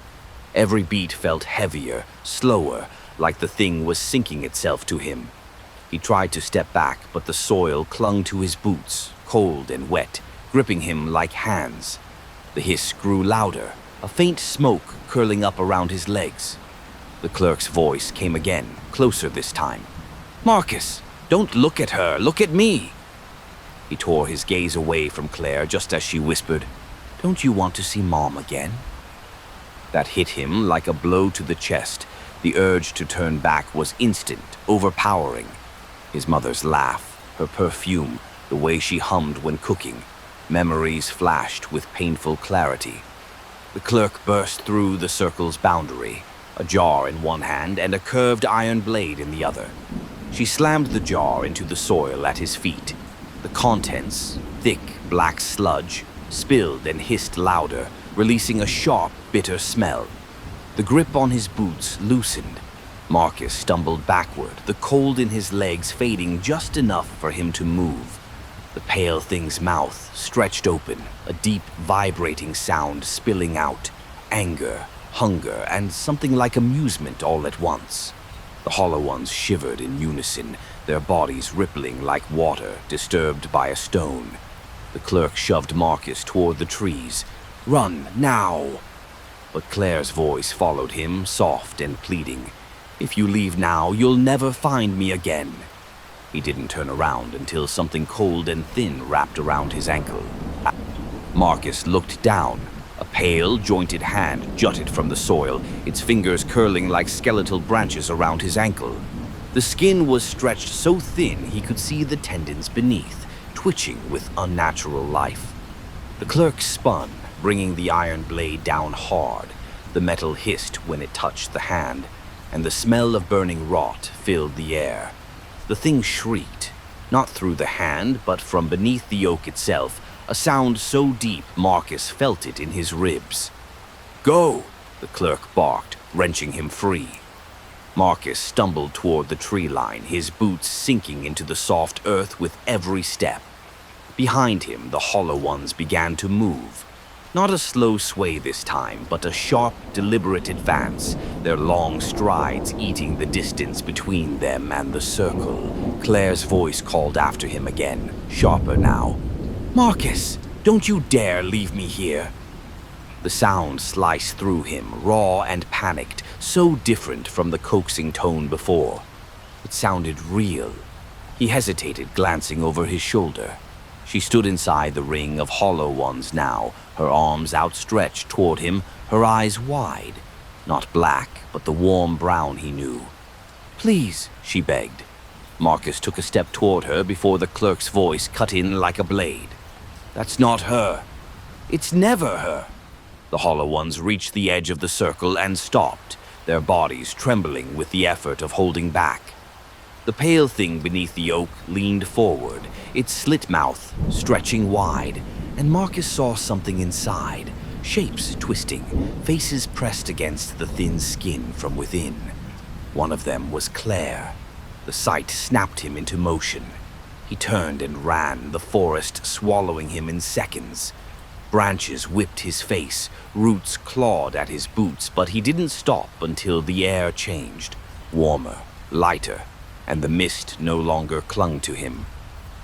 Every beat felt heavier, slower, like the thing was sinking itself to him. He tried to step back, but the soil clung to his boots, cold and wet, gripping him like hands. The hiss grew louder, a faint smoke curling up around his legs. The clerk's voice came again, closer this time. "Marcus, don't look at her, look at me!" He tore his gaze away from Claire just as she whispered, "Don't you want to see Mom again?" That hit him like a blow to the chest. The urge to turn back was instant, overpowering. His mother's laugh, her perfume, the way she hummed when cooking. Memories flashed with painful clarity. The clerk burst through the circle's boundary, a jar in one hand and a curved iron blade in the other. She slammed the jar into the soil at his feet. The contents, thick black sludge, spilled and hissed louder, releasing a sharp, bitter smell. The grip on his boots loosened. Marcus stumbled backward, the cold in his legs fading just enough for him to move. The pale thing's mouth stretched open, a deep, vibrating sound spilling out. Anger, hunger, and something like amusement all at once. The hollow ones shivered in unison, their bodies rippling like water disturbed by a stone. The clerk shoved Marcus toward the trees. "Run, now!" But Claire's voice followed him, soft and pleading. "If you leave now, you'll never find me again." He didn't turn around until something cold and thin wrapped around his ankle. Marcus looked down. A pale, jointed hand jutted from the soil, its fingers curling like skeletal branches around his ankle. The skin was stretched so thin he could see the tendons beneath, twitching with unnatural life. The clerk spun, bringing the iron blade down hard. The metal hissed when it touched the hand, and the smell of burning rot filled the air. The thing shrieked, not through the hand, but from beneath the oak itself, a sound so deep Marcus felt it in his ribs. "Go!" the clerk barked, wrenching him free. Marcus stumbled toward the tree line, his boots sinking into the soft earth with every step. Behind him, the hollow ones began to move. Not a slow sway this time, but a sharp, deliberate advance, their long strides eating the distance between them and the circle. Claire's voice called after him again, sharper now. "Marcus, don't you dare leave me here!" The sound sliced through him, raw and panicked, so different from the coaxing tone before. It sounded real. He hesitated, glancing over his shoulder. She stood inside the ring of hollow ones now, her arms outstretched toward him, her eyes wide. Not black, but the warm brown he knew. "Please," she begged. Marcus took a step toward her before the clerk's voice cut in like a blade. "That's not her. It's never her." The hollow ones reached the edge of the circle and stopped, their bodies trembling with the effort of holding back. The pale thing beneath the oak leaned forward, its slit mouth stretching wide, and Marcus saw something inside, shapes twisting, faces pressed against the thin skin from within. One of them was Claire. The sight snapped him into motion. He turned and ran, the forest swallowing him in seconds. Branches whipped his face, roots clawed at his boots, but he didn't stop until the air changed, warmer, lighter, and the mist no longer clung to him.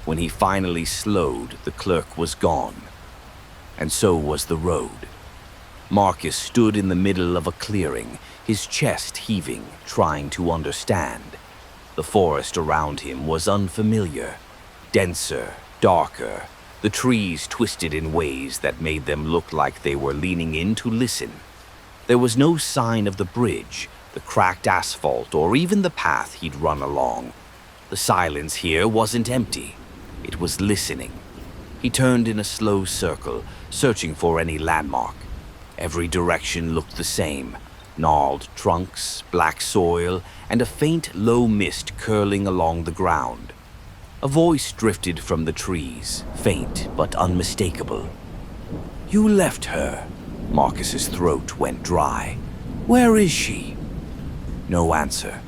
When he finally slowed, the clerk was gone. And so was the road. Marcus stood in the middle of a clearing, his chest heaving, trying to understand. The forest around him was unfamiliar, denser, darker, the trees twisted in ways that made them look like they were leaning in to listen. There was no sign of the bridge, the cracked asphalt, or even the path he'd run along. The silence here wasn't empty. It was listening. He turned in a slow circle, searching for any landmark. Every direction looked the same. Gnarled trunks, black soil, and a faint, low mist curling along the ground. A voice drifted from the trees, faint but unmistakable. "You left her." Marcus's throat went dry. "Where is she?" No answer.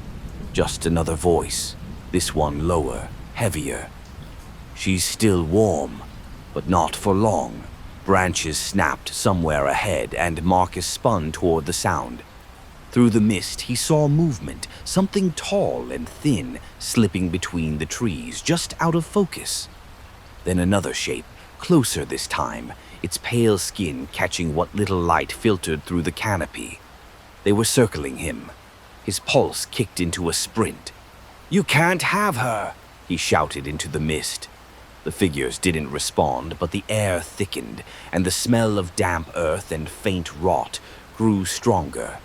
Just another voice, this one lower, heavier. "She's still warm, but not for long." Branches snapped somewhere ahead, and Marcus spun toward the sound. Through the mist, he saw movement, something tall and thin slipping between the trees, just out of focus. Then another shape, closer this time, its pale skin catching what little light filtered through the canopy. They were circling him. His pulse kicked into a sprint. "You can't have her!" he shouted into the mist. The figures didn't respond, but the air thickened, and the smell of damp earth and faint rot grew stronger.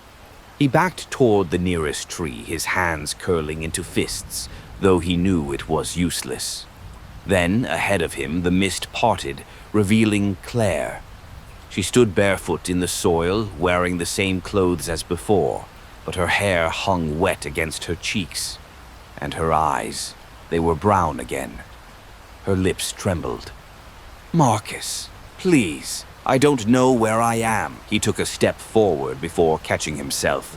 He backed toward the nearest tree, his hands curling into fists, though he knew it was useless. Then, ahead of him, the mist parted, revealing Claire. She stood barefoot in the soil, wearing the same clothes as before, but her hair hung wet against her cheeks. And her eyes, they were brown again. Her lips trembled. "Marcus, please, I don't know where I am." He took a step forward before catching himself.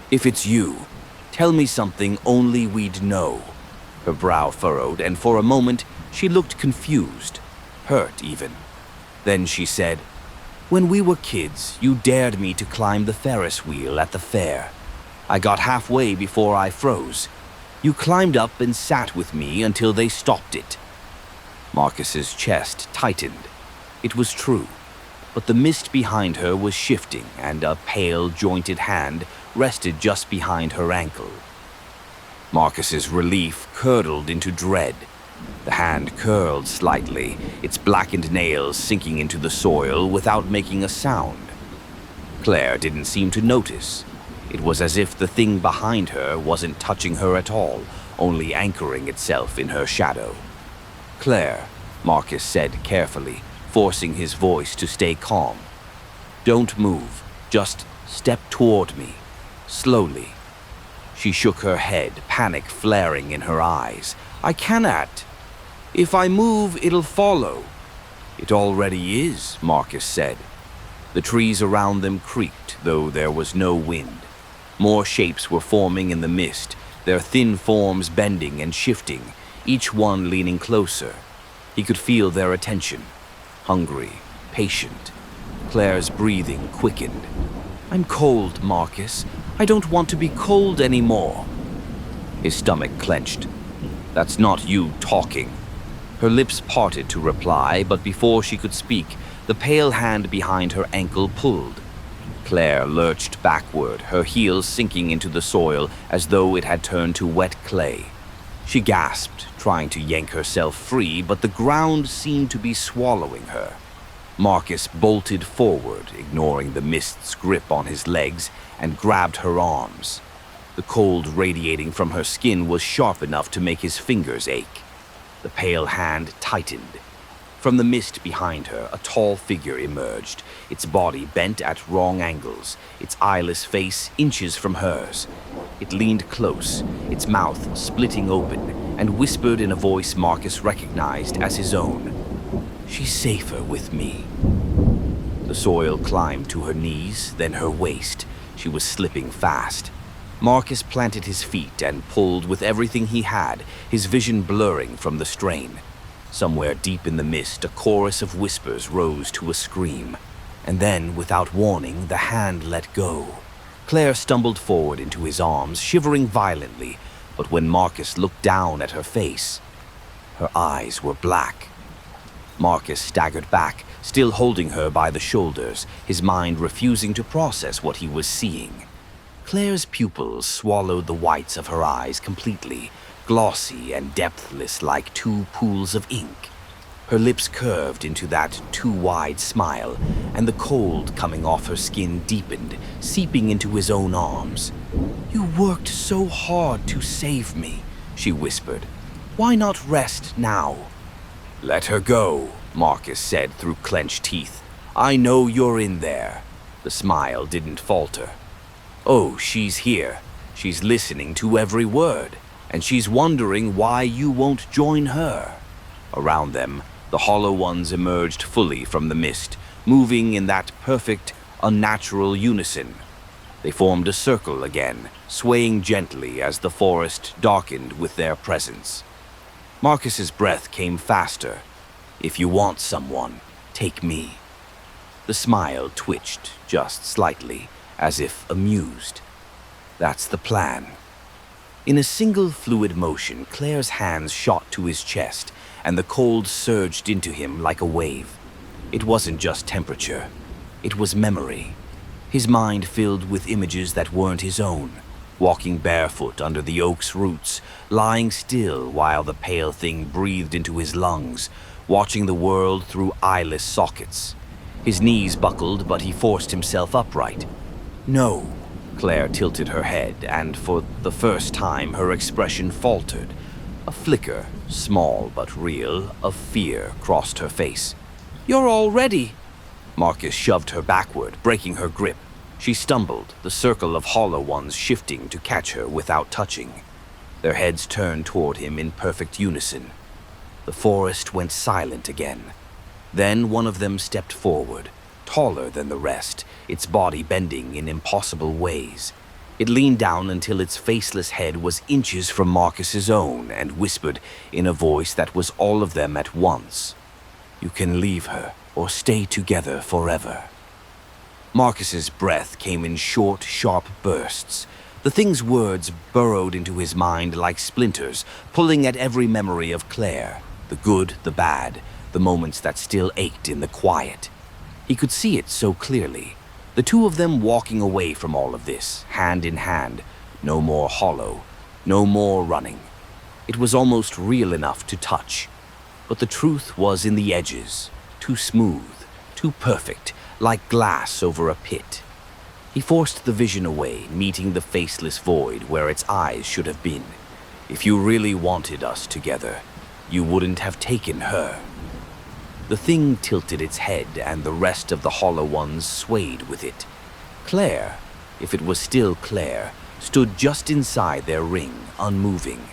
"If it's you, tell me something only we'd know." Her brow furrowed, and for a moment she looked confused, hurt even. Then she said, "When we were kids, you dared me to climb the Ferris wheel at the fair. I got halfway before I froze. You climbed up and sat with me until they stopped it." Marcus's chest tightened. It was true, but the mist behind her was shifting, and a pale, jointed hand rested just behind her ankle. Marcus's relief curdled into dread. The hand curled slightly, its blackened nails sinking into the soil without making a sound. Claire didn't seem to notice. It was as if the thing behind her wasn't touching her at all, only anchoring itself in her shadow. "Claire," Marcus said carefully, forcing his voice to stay calm. "Don't move. Just step toward me. Slowly." She shook her head, panic flaring in her eyes. "I cannot. If I move, it'll follow." "It already is," Marcus said. The trees around them creaked, though there was no wind. More shapes were forming in the mist, their thin forms bending and shifting, each one leaning closer. He could feel their attention. Hungry, patient. Claire's breathing quickened. "I'm cold, Marcus. I don't want to be cold anymore." His stomach clenched. "That's not you talking." Her lips parted to reply, but before she could speak, the pale hand behind her ankle pulled. Claire lurched backward, her heels sinking into the soil as though it had turned to wet clay. She gasped, trying to yank herself free, but the ground seemed to be swallowing her. Marcus bolted forward, ignoring the mist's grip on his legs, and grabbed her arms. The cold radiating from her skin was sharp enough to make his fingers ache. The pale hand tightened. From the mist behind her, a tall figure emerged, its body bent at wrong angles, its eyeless face inches from hers. It leaned close, its mouth splitting open, and whispered in a voice Marcus recognized as his own. "She's safer with me." The soil climbed to her knees, then her waist. She was slipping fast. Marcus planted his feet and pulled with everything he had, his vision blurring from the strain. Somewhere deep in the mist, a chorus of whispers rose to a scream. And then, without warning, the hand let go. Claire stumbled forward into his arms, shivering violently, but when Marcus looked down at her face, her eyes were black. Marcus staggered back, still holding her by the shoulders, his mind refusing to process what he was seeing. Claire's pupils swallowed the whites of her eyes completely, glossy and depthless like two pools of ink. Her lips curved into that too-wide smile, and the cold coming off her skin deepened, seeping into his own arms. "You worked so hard to save me," she whispered. "Why not rest now?" "Let her go," Marcus said through clenched teeth. "I know you're in there." The smile didn't falter. "Oh, she's here. She's listening to every word. And she's wondering why you won't join her." Around them, the hollow ones emerged fully from the mist, moving in that perfect, unnatural unison. They formed a circle again, swaying gently as the forest darkened with their presence. Marcus's breath came faster. "If you want someone, take me." The smile twitched just slightly, as if amused. That's the plan. In a single fluid motion, Claire's hands shot to his chest, and the cold surged into him like a wave. It wasn't just temperature. It was memory. His mind filled with images that weren't his own. Walking barefoot under the oak's roots, lying still while the pale thing breathed into his lungs, watching the world through eyeless sockets. His knees buckled, but he forced himself upright. No. Claire tilted her head, and for the first time her expression faltered. A flicker, small but real, of fear crossed her face. "You're all ready!" Marcus shoved her backward, breaking her grip. She stumbled, the circle of hollow ones shifting to catch her without touching. Their heads turned toward him in perfect unison. The forest went silent again. Then one of them stepped forward, taller than the rest, its body bending in impossible ways. It leaned down until its faceless head was inches from Marcus's own and whispered in a voice that was all of them at once. "You can leave her or stay together forever." Marcus's breath came in short, sharp bursts. The thing's words burrowed into his mind like splinters, pulling at every memory of Claire, the good, the bad, the moments that still ached in the quiet. He could see it so clearly. The two of them walking away from all of this, hand in hand. No more hollow, no more running. It was almost real enough to touch. But the truth was in the edges, too smooth, too perfect, like glass over a pit. He forced the vision away, meeting the faceless void where its eyes should have been. "If you really wanted us together, you wouldn't have taken her." The thing tilted its head, and the rest of the hollow ones swayed with it. Claire, if it was still Claire, stood just inside their ring, unmoving.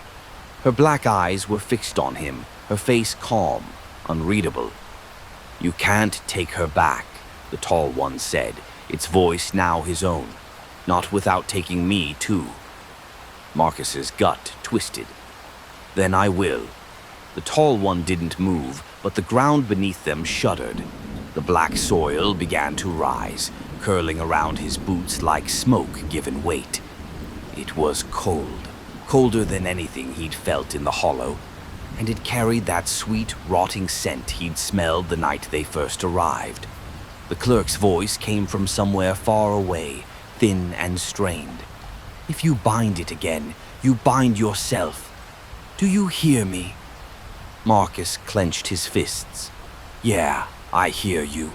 Her black eyes were fixed on him, her face calm, unreadable. "You can't take her back," the tall one said, its voice now his own. "Not without taking me, too." Marcus's gut twisted. "Then I will." The tall one didn't move, but the ground beneath them shuddered. The black soil began to rise, curling around his boots like smoke given weight. It was cold, colder than anything he'd felt in the hollow, and it carried that sweet, rotting scent he'd smelled the night they first arrived. The clerk's voice came from somewhere far away, thin and strained. "If you bind it again, you bind yourself. Do you hear me?" Marcus clenched his fists. "Yeah, I hear you."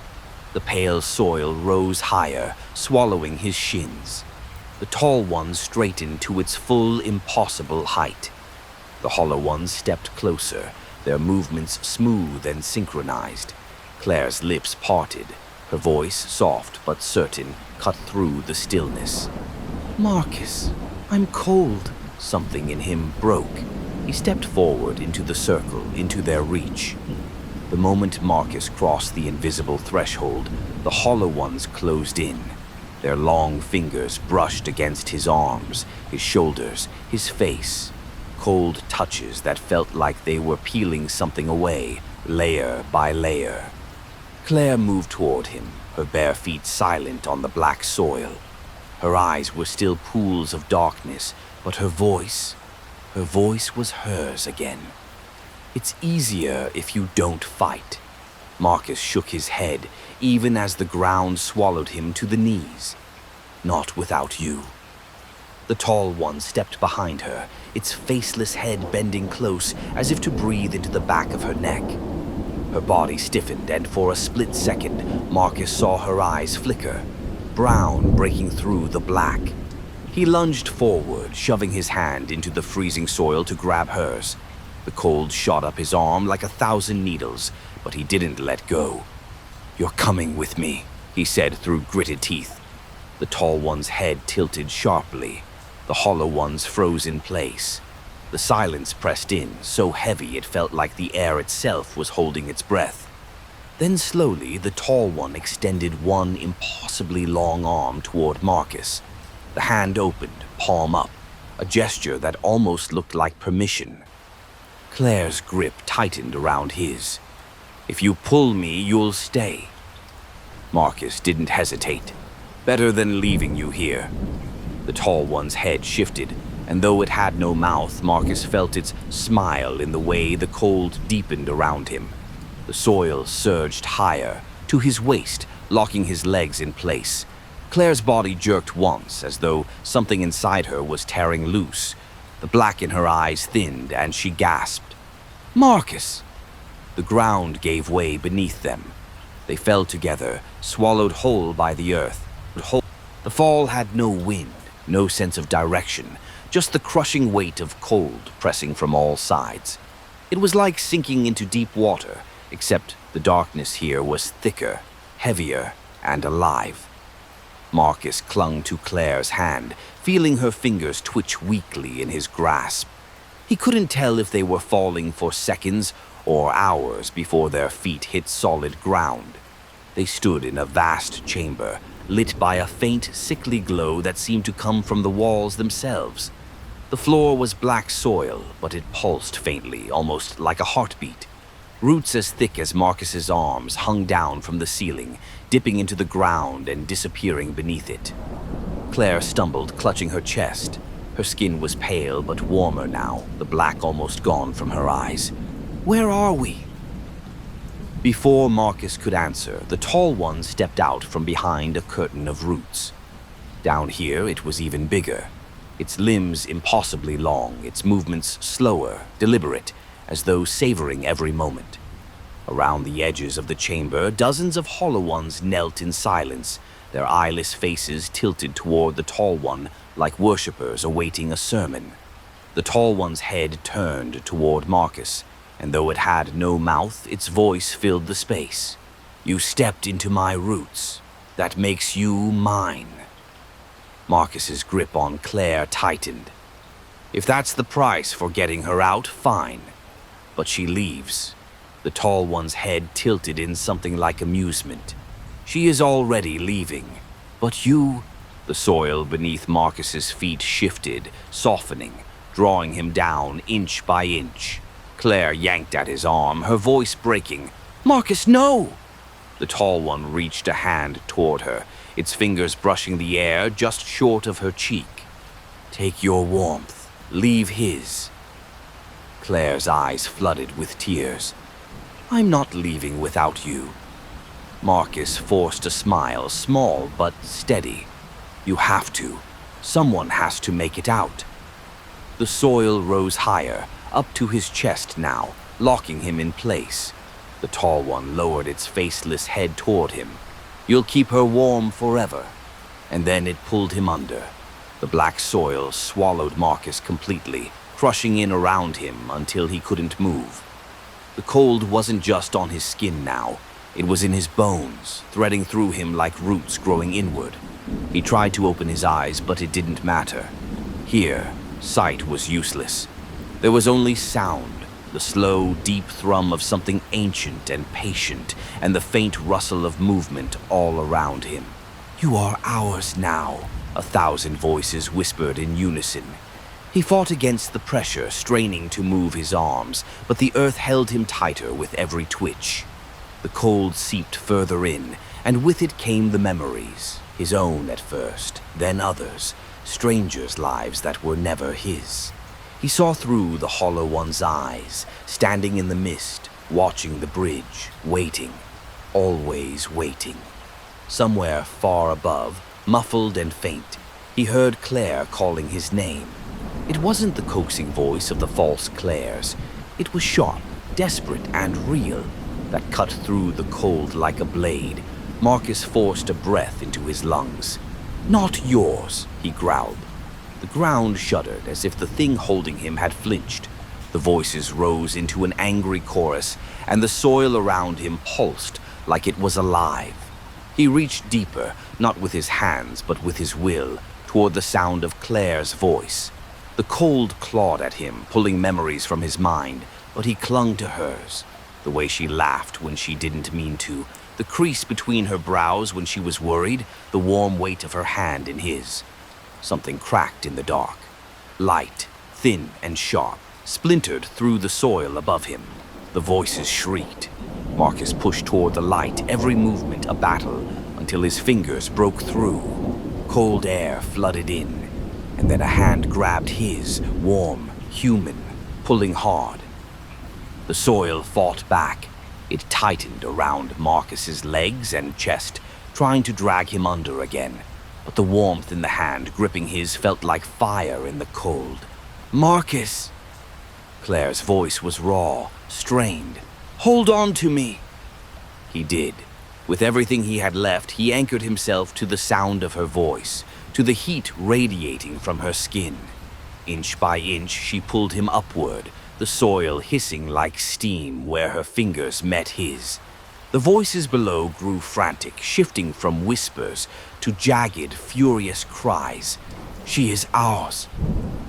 The pale soil rose higher, swallowing his shins. The tall one straightened to its full, impossible height. The hollow ones stepped closer, their movements smooth and synchronized. Claire's lips parted, her voice soft but certain, cut through the stillness. "Marcus, I'm cold." Something in him broke. He stepped forward into the circle, into their reach. The moment Marcus crossed the invisible threshold, the hollow ones closed in. Their long fingers brushed against his arms, his shoulders, his face. Cold touches that felt like they were peeling something away, layer by layer. Claire moved toward him, her bare feet silent on the black soil. Her eyes were still pools of darkness, but her voice was hers again. "It's easier if you don't fight." Marcus shook his head, even as the ground swallowed him to the knees. "Not without you." The tall one stepped behind her, its faceless head bending close as if to breathe into the back of her neck. Her body stiffened, and for a split second, Marcus saw her eyes flicker, brown breaking through the black. He lunged forward, shoving his hand into the freezing soil to grab hers. The cold shot up his arm like 1,000 needles, but he didn't let go. "You're coming with me," he said through gritted teeth. The tall one's head tilted sharply. The hollow ones froze in place. The silence pressed in, so heavy it felt like the air itself was holding its breath. Then slowly, the tall one extended one impossibly long arm toward Marcus. The hand opened, palm up, a gesture that almost looked like permission. Claire's grip tightened around his. "If you pull me, you'll stay." Marcus didn't hesitate. "Better than leaving you here." The tall one's head shifted, and though it had no mouth, Marcus felt its smile in the way the cold deepened around him. The soil surged higher, to his waist, locking his legs in place. Claire's body jerked once, as though something inside her was tearing loose. The black in her eyes thinned, and she gasped, "Marcus!" The ground gave way beneath them. They fell together, swallowed whole by the earth. The fall had no wind, no sense of direction, just the crushing weight of cold pressing from all sides. It was like sinking into deep water, except the darkness here was thicker, heavier, and alive. Marcus clung to Claire's hand, feeling her fingers twitch weakly in his grasp. He couldn't tell if they were falling for seconds or hours before their feet hit solid ground. They stood in a vast chamber, lit by a faint, sickly glow that seemed to come from the walls themselves. The floor was black soil, but it pulsed faintly, almost like a heartbeat. Roots as thick as Marcus's arms hung down from the ceiling, dipping into the ground and disappearing beneath it. Claire stumbled, clutching her chest. Her skin was pale but warmer now, the black almost gone from her eyes. "Where are we?" Before Marcus could answer, the tall one stepped out from behind a curtain of roots. Down here it was even bigger, its limbs impossibly long, its movements slower, deliberate, as though savoring every moment. Around the edges of the chamber, dozens of hollow ones knelt in silence, their eyeless faces tilted toward the tall one like worshippers awaiting a sermon. The tall one's head turned toward Marcus, and though it had no mouth, its voice filled the space. "You stepped into my roots. That makes you mine." Marcus's grip on Claire tightened. "If that's the price for getting her out, fine. But she leaves." The tall one's head tilted in something like amusement. "She is already leaving. But you—" The soil beneath Marcus's feet shifted, softening, drawing him down inch by inch. Claire yanked at his arm, her voice breaking. "Marcus, no!" The tall one reached a hand toward her, its fingers brushing the air just short of her cheek. "Take your warmth. Leave his." Claire's eyes flooded with tears. "I'm not leaving without you." Marcus forced a smile, small but steady. "You have to. Someone has to make it out." The soil rose higher, up to his chest now, locking him in place. The tall one lowered its faceless head toward him. "You'll keep her warm forever." And then it pulled him under. The black soil swallowed Marcus completely, crushing in around him until he couldn't move. The cold wasn't just on his skin now. It was in his bones, threading through him like roots growing inward. He tried to open his eyes, but it didn't matter. Here, sight was useless. There was only sound, the slow, deep thrum of something ancient and patient, and the faint rustle of movement all around him. "You are ours now," 1,000 voices whispered in unison. He fought against the pressure, straining to move his arms, but the earth held him tighter with every twitch. The cold seeped further in, and with it came the memories, his own at first, then others, strangers' lives that were never his. He saw through the hollow one's eyes, standing in the mist, watching the bridge, waiting, always waiting. Somewhere far above, muffled and faint, he heard Claire calling his name. It wasn't the coaxing voice of the false Claires. It was sharp, desperate, and real, that cut through the cold like a blade. Marcus forced a breath into his lungs. "Not yours," he growled. The ground shuddered as if the thing holding him had flinched. The voices rose into an angry chorus, and the soil around him pulsed like it was alive. He reached deeper, not with his hands but with his will, toward the sound of Claire's voice. The cold clawed at him, pulling memories from his mind, but he clung to hers. The way she laughed when she didn't mean to, the crease between her brows when she was worried, the warm weight of her hand in his. Something cracked in the dark. Light, thin and sharp, splintered through the soil above him. The voices shrieked. Marcus pushed toward the light, every movement a battle, until his fingers broke through. Cold air flooded in. and then a hand grabbed his, warm, human, pulling hard. The soil fought back. It tightened around Marcus's legs and chest, trying to drag him under again. But the warmth in the hand gripping his felt like fire in the cold. "Marcus!" Claire's voice was raw, strained. "Hold on to me!" He did. With everything he had left, he anchored himself to the sound of her voice, to the heat radiating from her skin. Inch by inch, she pulled him upward, the soil hissing like steam where her fingers met his. The voices below grew frantic, shifting from whispers to jagged, furious cries. "She is ours.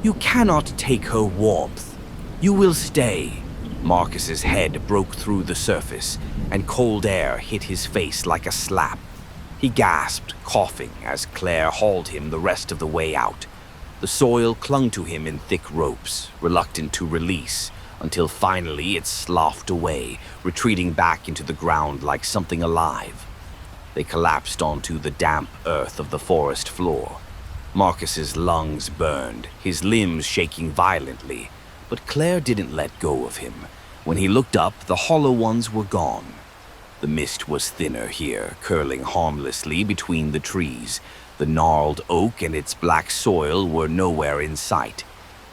You cannot take her warmth. You will stay." Marcus's head broke through the surface, and cold air hit his face like a slap. He gasped, coughing, as Claire hauled him the rest of the way out. The soil clung to him in thick ropes, reluctant to release, until finally it sloughed away, retreating back into the ground like something alive. They collapsed onto the damp earth of the forest floor. Marcus's lungs burned, his limbs shaking violently, but Claire didn't let go of him. When he looked up, the hollow ones were gone. The mist was thinner here, curling harmlessly between the trees. The gnarled oak and its black soil were nowhere in sight,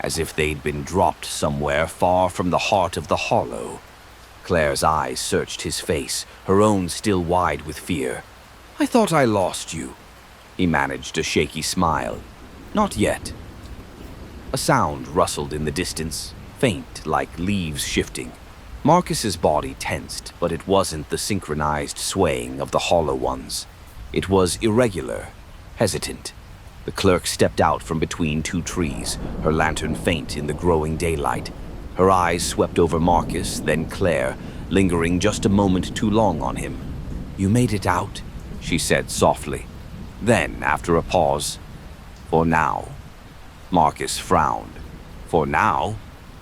as if they'd been dropped somewhere far from the heart of the hollow. Claire's eyes searched his face, her own still wide with fear. "I thought I lost you." He managed a shaky smile. "Not yet." A sound rustled in the distance, faint like leaves shifting. Marcus's body tensed, but it wasn't the synchronized swaying of the hollow ones. It was irregular, hesitant. The clerk stepped out from between two trees, her lantern faint in the growing daylight. Her eyes swept over Marcus, then Claire, lingering just a moment too long on him. "You made it out," she said softly. Then, after a pause, "For now." Marcus frowned. "For now?"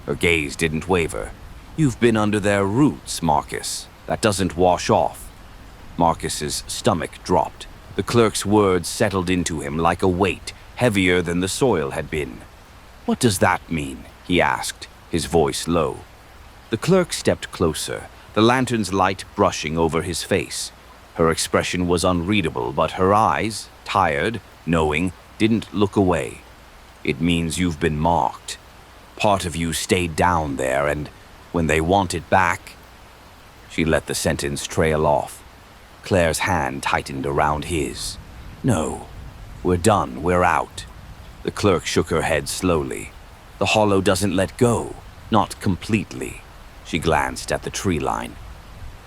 Her gaze didn't waver. "You've been under their roots, Marcus. That doesn't wash off." Marcus's stomach dropped. The clerk's words settled into him like a weight, heavier than the soil had been. "What does that mean?" he asked, his voice low. The clerk stepped closer, the lantern's light brushing over his face. Her expression was unreadable, but her eyes, tired, knowing, didn't look away. "It means you've been marked. Part of you stayed down there, and when they want it back..." She let the sentence trail off. Claire's hand tightened around his. "No, we're done, we're out." The clerk shook her head slowly. "The hollow doesn't let go, not completely." She glanced at the tree line.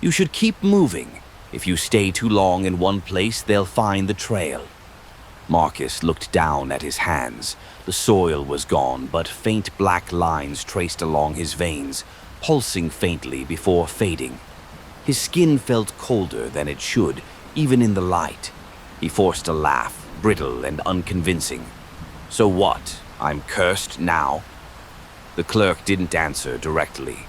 "You should keep moving. If you stay too long in one place, they'll find the trail." Marcus looked down at his hands. The soil was gone, but faint black lines traced along his veins, pulsing faintly before fading. His skin felt colder than it should, even in the light. He forced a laugh, brittle and unconvincing. "So what? I'm cursed now?" The clerk didn't answer directly.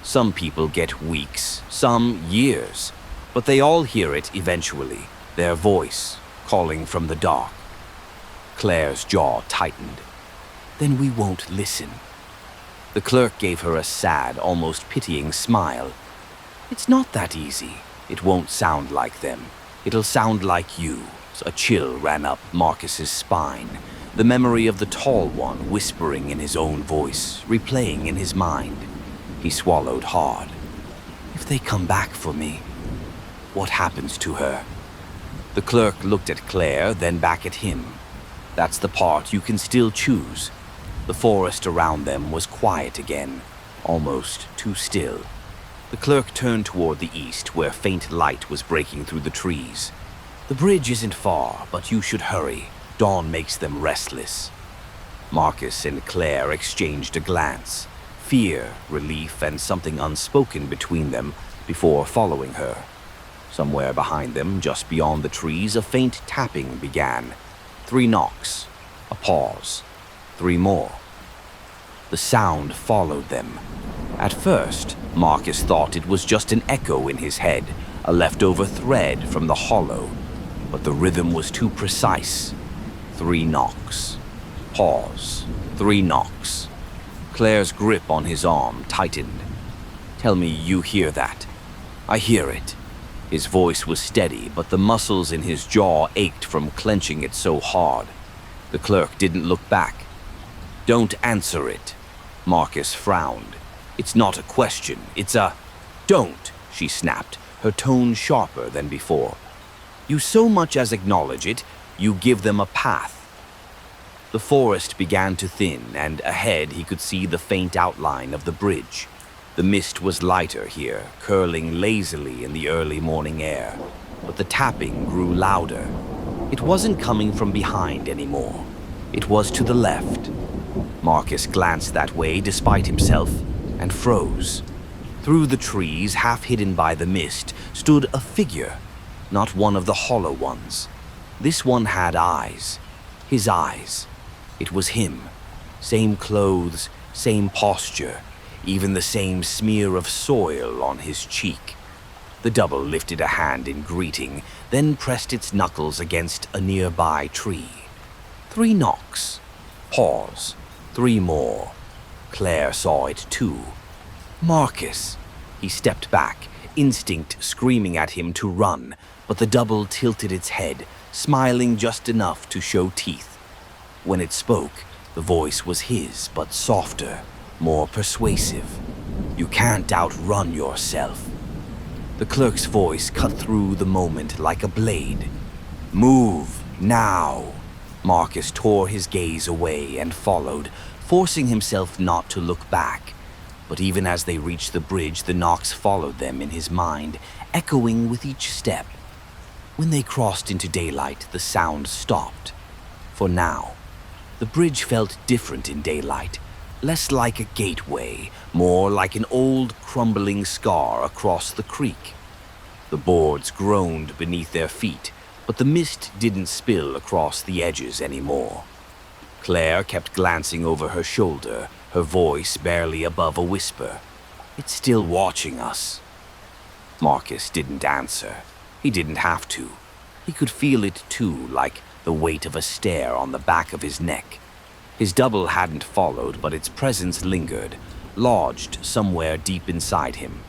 Some people get weeks, some years, but they all hear it eventually, their voice calling from the dark. Claire's jaw tightened. "Then we won't listen." The clerk gave her a sad, almost pitying smile. "It's not that easy. It won't sound like them. It'll sound like you." A chill ran up Marcus's spine, the memory of the tall one whispering in his own voice, replaying in his mind. He swallowed hard. "If they come back for me, what happens to her?" The clerk looked at Claire, then back at him. "That's the part you can still choose." The forest around them was quiet again, almost too still. The clerk turned toward the east, where faint light was breaking through the trees. "The bridge isn't far, but you should hurry. Dawn makes them restless." Marcus and Claire exchanged a glance, fear, relief, and something unspoken between them, before following her. Somewhere behind them, just beyond the trees, a faint tapping began. 3 knocks, a pause, 3 more. The sound followed them. At first, Marcus thought it was just an echo in his head, a leftover thread from the hollow, but the rhythm was too precise. 3 knocks. Pause. 3 knocks. Claire's grip on his arm tightened. "Tell me you hear that." "I hear it." His voice was steady, but the muscles in his jaw ached from clenching it so hard. The clerk didn't look back. "Don't answer it." Marcus frowned. "It's not a question, it's a—" "Don't," she snapped, her tone sharper than before. "You so much as acknowledge it, you give them a path." The forest began to thin, and ahead he could see the faint outline of the bridge. The mist was lighter here, curling lazily in the early morning air, but the tapping grew louder. It wasn't coming from behind anymore. It was to the left. Marcus glanced that way despite himself, and froze. Through the trees, half hidden by the mist, stood a figure, not one of the hollow ones. This one had eyes. His eyes. It was him. Same clothes, same posture, even the same smear of soil on his cheek. The double lifted a hand in greeting, then pressed its knuckles against a nearby tree. 3 knocks. Pause. 3 more. Claire saw it too. "Marcus!" He stepped back, instinct screaming at him to run, but the double tilted its head, smiling just enough to show teeth. When it spoke, the voice was his, but softer, more persuasive. "You can't outrun yourself." The clerk's voice cut through the moment like a blade. "Move, now!" Marcus tore his gaze away and followed, forcing himself not to look back. But even as they reached the bridge, the knocks followed them in his mind, echoing with each step. When they crossed into daylight, the sound stopped. For now, the bridge felt different in daylight, less like a gateway, more like an old crumbling scar across the creek. The boards groaned beneath their feet, but the mist didn't spill across the edges anymore. Claire kept glancing over her shoulder, her voice barely above a whisper. "It's still watching us." Marcus didn't answer. He didn't have to. He could feel it too, like the weight of a stare on the back of his neck. His double hadn't followed, but its presence lingered, lodged somewhere deep inside him.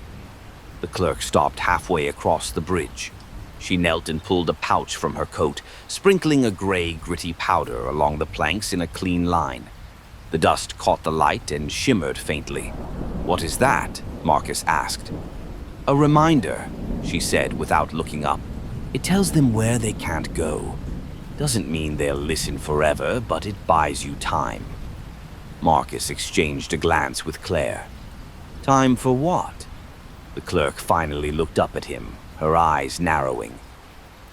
The clerk stopped halfway across the bridge. She knelt and pulled a pouch from her coat, sprinkling a gray, gritty powder along the planks in a clean line. The dust caught the light and shimmered faintly. "What is that?" Marcus asked. "A reminder," she said without looking up. "It tells them where they can't go. Doesn't mean they'll listen forever, but it buys you time." Marcus exchanged a glance with Claire. "Time for what?" The clerk finally looked up at him, her eyes narrowing.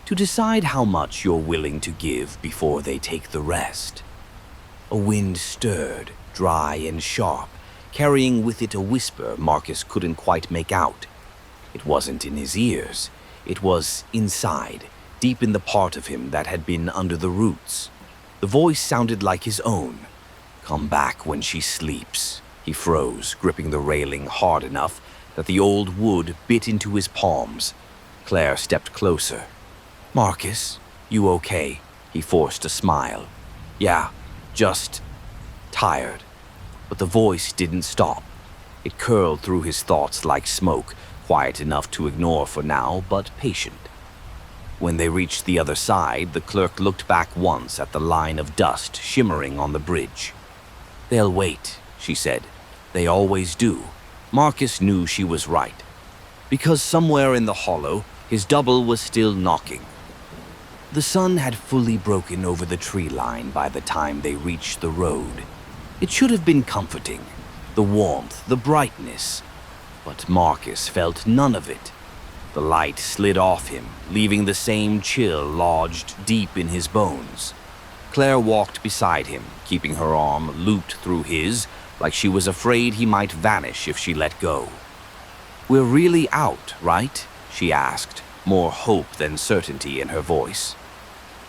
"To decide how much you're willing to give before they take the rest." A wind stirred, dry and sharp, carrying with it a whisper Marcus couldn't quite make out. It wasn't in his ears. It was inside, deep in the part of him that had been under the roots. The voice sounded like his own. "Come back when she sleeps." He froze, gripping the railing hard enough that the old wood bit into his palms. Claire stepped closer. "Marcus, you okay?" He forced a smile. "Yeah, just tired." But the voice didn't stop. It curled through his thoughts like smoke, quiet enough to ignore for now, but patient. When they reached the other side, the clerk looked back once at the line of dust shimmering on the bridge. "They'll wait," she said. "They always do." Marcus knew she was right, because somewhere in the hollow, his double was still knocking. The sun had fully broken over the tree line by the time they reached the road. It should have been comforting, the warmth, the brightness, but Marcus felt none of it. The light slid off him, leaving the same chill lodged deep in his bones. Claire walked beside him, keeping her arm looped through his, like she was afraid he might vanish if she let go. "We're really out, right?" she asked, more hope than certainty in her voice.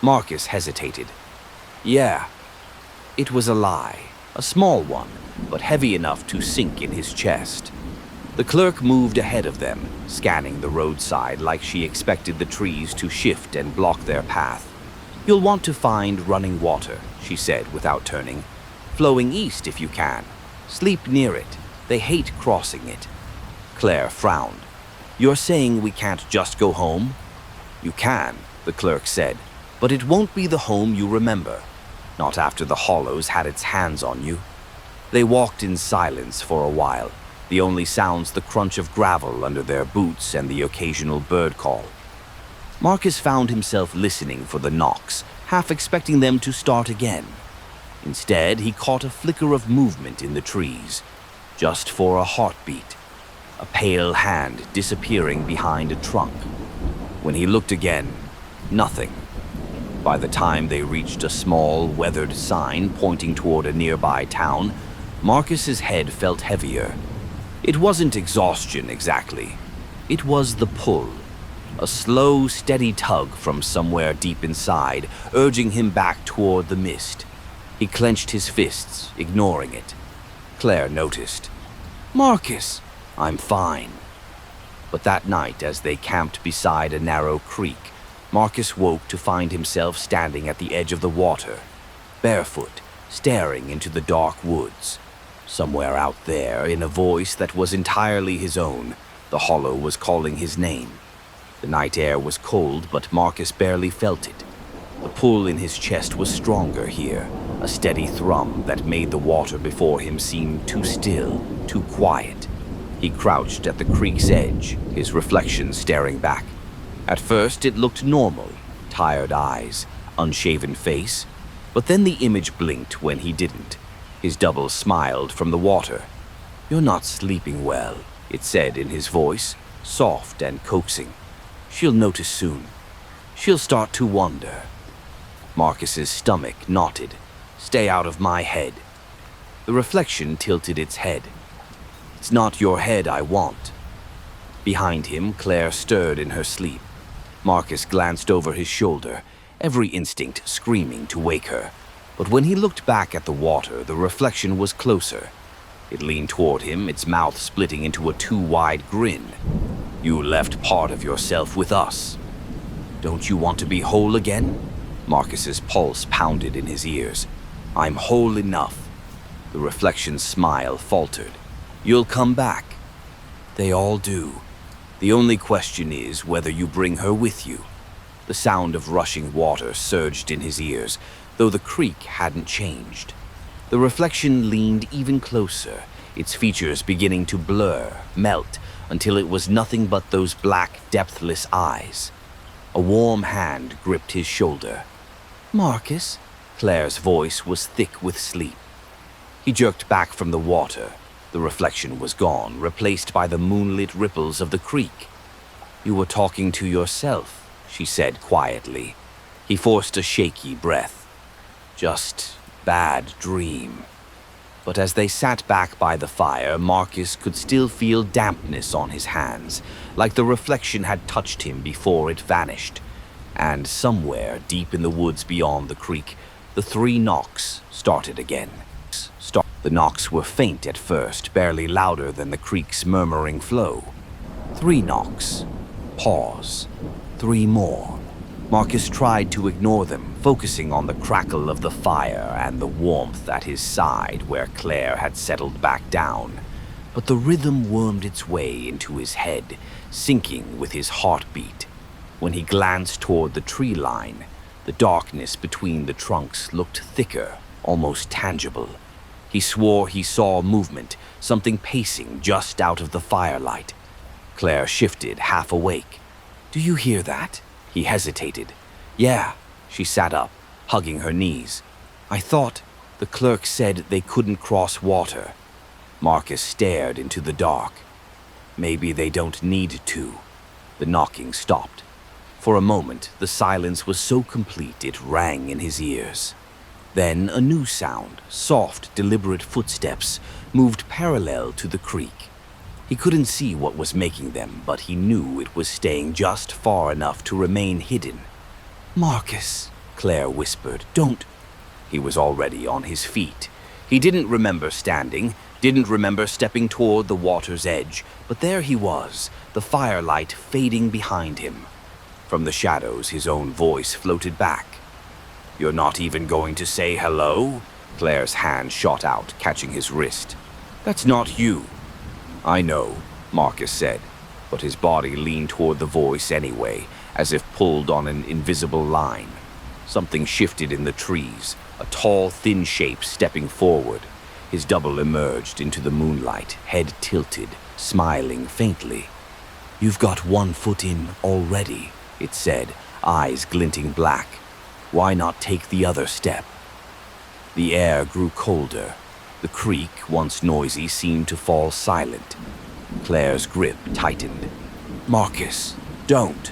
Marcus hesitated. "Yeah." It was a lie, a small one, but heavy enough to sink in his chest. The clerk moved ahead of them, scanning the roadside like she expected the trees to shift and block their path. You'll want to find running water, she said without turning. Flowing east if you can. Sleep near it. They hate crossing it. Claire frowned. You're saying we can't just go home? You can, the clerk said, but it won't be the home you remember. Not after the Hollows had its hands on you. They walked in silence for a while, the only sounds the crunch of gravel under their boots and the occasional bird call. Marcus found himself listening for the knocks, half expecting them to start again. Instead, he caught a flicker of movement in the trees, just for a heartbeat, a pale hand disappearing behind a trunk. When he looked again, nothing. By the time they reached a small, weathered sign pointing toward a nearby town, Marcus's head felt heavier. It wasn't exhaustion exactly. It was the pull. A slow, steady tug from somewhere deep inside, urging him back toward the mist. He clenched his fists, ignoring it. Claire noticed. "Marcus!" "I'm fine." But that night, as they camped beside a narrow creek, Marcus woke to find himself standing at the edge of the water, barefoot, staring into the dark woods. Somewhere out there, in a voice that was entirely his own, the Hollow was calling his name. The night air was cold, but Marcus barely felt it. The pull in his chest was stronger here, a steady thrum that made the water before him seem too still, too quiet. He crouched at the creek's edge, his reflection staring back. At first it looked normal, tired eyes, unshaven face, but then the image blinked when he didn't. His double smiled from the water. "You're not sleeping well," it said in his voice, soft and coaxing. "She'll notice soon. She'll start to wonder." Marcus's stomach knotted. "Stay out of my head." The reflection tilted its head. "It's not your head I want." Behind him, Claire stirred in her sleep. Marcus glanced over his shoulder, every instinct screaming to wake her. But when he looked back at the water, the reflection was closer. It leaned toward him, its mouth splitting into a too-wide grin. "You left part of yourself with us. Don't you want to be whole again?" Marcus's pulse pounded in his ears. "I'm whole enough." The reflection's smile faltered. "You'll come back." "They all do. The only question is whether you bring her with you." The sound of rushing water surged in his ears, though the creek hadn't changed. The reflection leaned even closer, its features beginning to blur, melt, until it was nothing but those black, depthless eyes. A warm hand gripped his shoulder. "Marcus?" Claire's voice was thick with sleep. He jerked back from the water. The reflection was gone, replaced by the moonlit ripples of the creek. "You were talking to yourself," she said quietly. He forced a shaky breath. "Just bad dream." But as they sat back by the fire, Marcus could still feel dampness on his hands, like the reflection had touched him before it vanished. And somewhere deep in the woods beyond the creek, the three knocks started again. The knocks were faint at first, barely louder than the creek's murmuring flow. 3 knocks. Pause. 3 more. Marcus tried to ignore them, focusing on the crackle of the fire and the warmth at his side where Claire had settled back down. But the rhythm wormed its way into his head, syncing with his heartbeat. When he glanced toward the tree line, the darkness between the trunks looked thicker, almost tangible. He swore he saw movement, something pacing just out of the firelight. Claire shifted, half awake. "Do you hear that?" He hesitated. "Yeah." She sat up, hugging her knees. "I thought the clerk said they couldn't cross water." Marcus stared into the dark. "Maybe they don't need to." The knocking stopped. For a moment, the silence was so complete it rang in his ears. Then a new sound, soft, deliberate footsteps, moved parallel to the creek. He couldn't see what was making them, but he knew it was staying just far enough to remain hidden. "Marcus," Claire whispered, "don't." He was already on his feet. He didn't remember standing, didn't remember stepping toward the water's edge, but there he was, the firelight fading behind him. From the shadows, his own voice floated back. You're not even going to say hello? Claire's hand shot out, catching his wrist. That's not you. I know, Marcus said, but his body leaned toward the voice anyway, as if pulled on an invisible line. Something shifted in the trees, a tall, thin shape stepping forward. His double emerged into the moonlight, head tilted, smiling faintly. You've got 1 foot in already, it said, eyes glinting black. Why not take the other step? The air grew colder. The creek, once noisy, seemed to fall silent. Claire's grip tightened. Marcus, don't.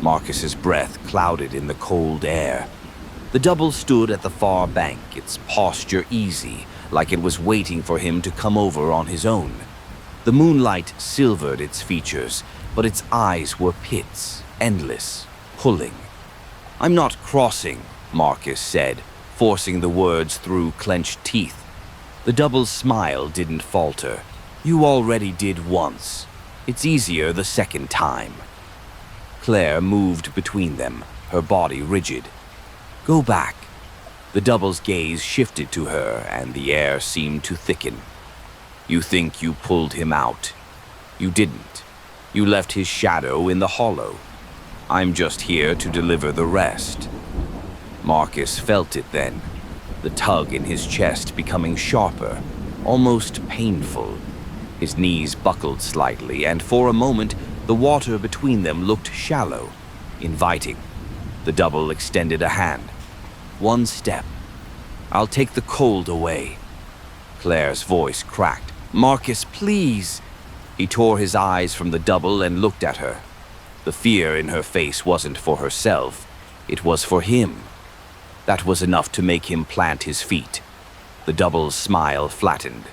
Marcus's breath clouded in the cold air. The double stood at the far bank, its posture easy, like it was waiting for him to come over on his own. The moonlight silvered its features, but its eyes were pits, endless, pulling. I'm not crossing, Marcus said, forcing the words through clenched teeth. The double's smile didn't falter. You already did once. It's easier the second time. Claire moved between them, her body rigid. Go back. The double's gaze shifted to her, and the air seemed to thicken. You think you pulled him out. You didn't. You left his shadow in the hollow. I'm just here to deliver the rest. Marcus felt it then, the tug in his chest becoming sharper, almost painful. His knees buckled slightly, and for a moment, the water between them looked shallow, inviting. The double extended a hand. 1 step. I'll take the cold away. Claire's voice cracked. Marcus, please. He tore his eyes from the double and looked at her. The fear in her face wasn't for herself. It was for him. That was enough to make him plant his feet. The double's smile flattened.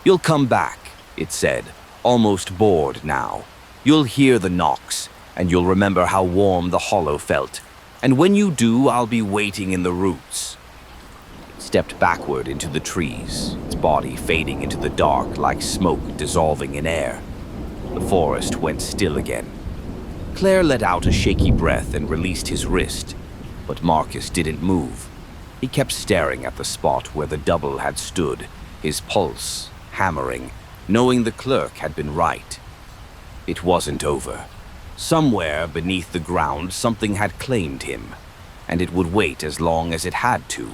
You'll come back, it said, almost bored now. You'll hear the knocks, and you'll remember how warm the hollow felt. And when you do, I'll be waiting in the roots. It stepped backward into the trees, its body fading into the dark like smoke dissolving in air. The forest went still again. Claire let out a shaky breath and released his wrist, but Marcus didn't move. He kept staring at the spot where the double had stood, his pulse hammering, knowing the clerk had been right. It wasn't over. Somewhere beneath the ground, something had claimed him, and it would wait as long as it had to.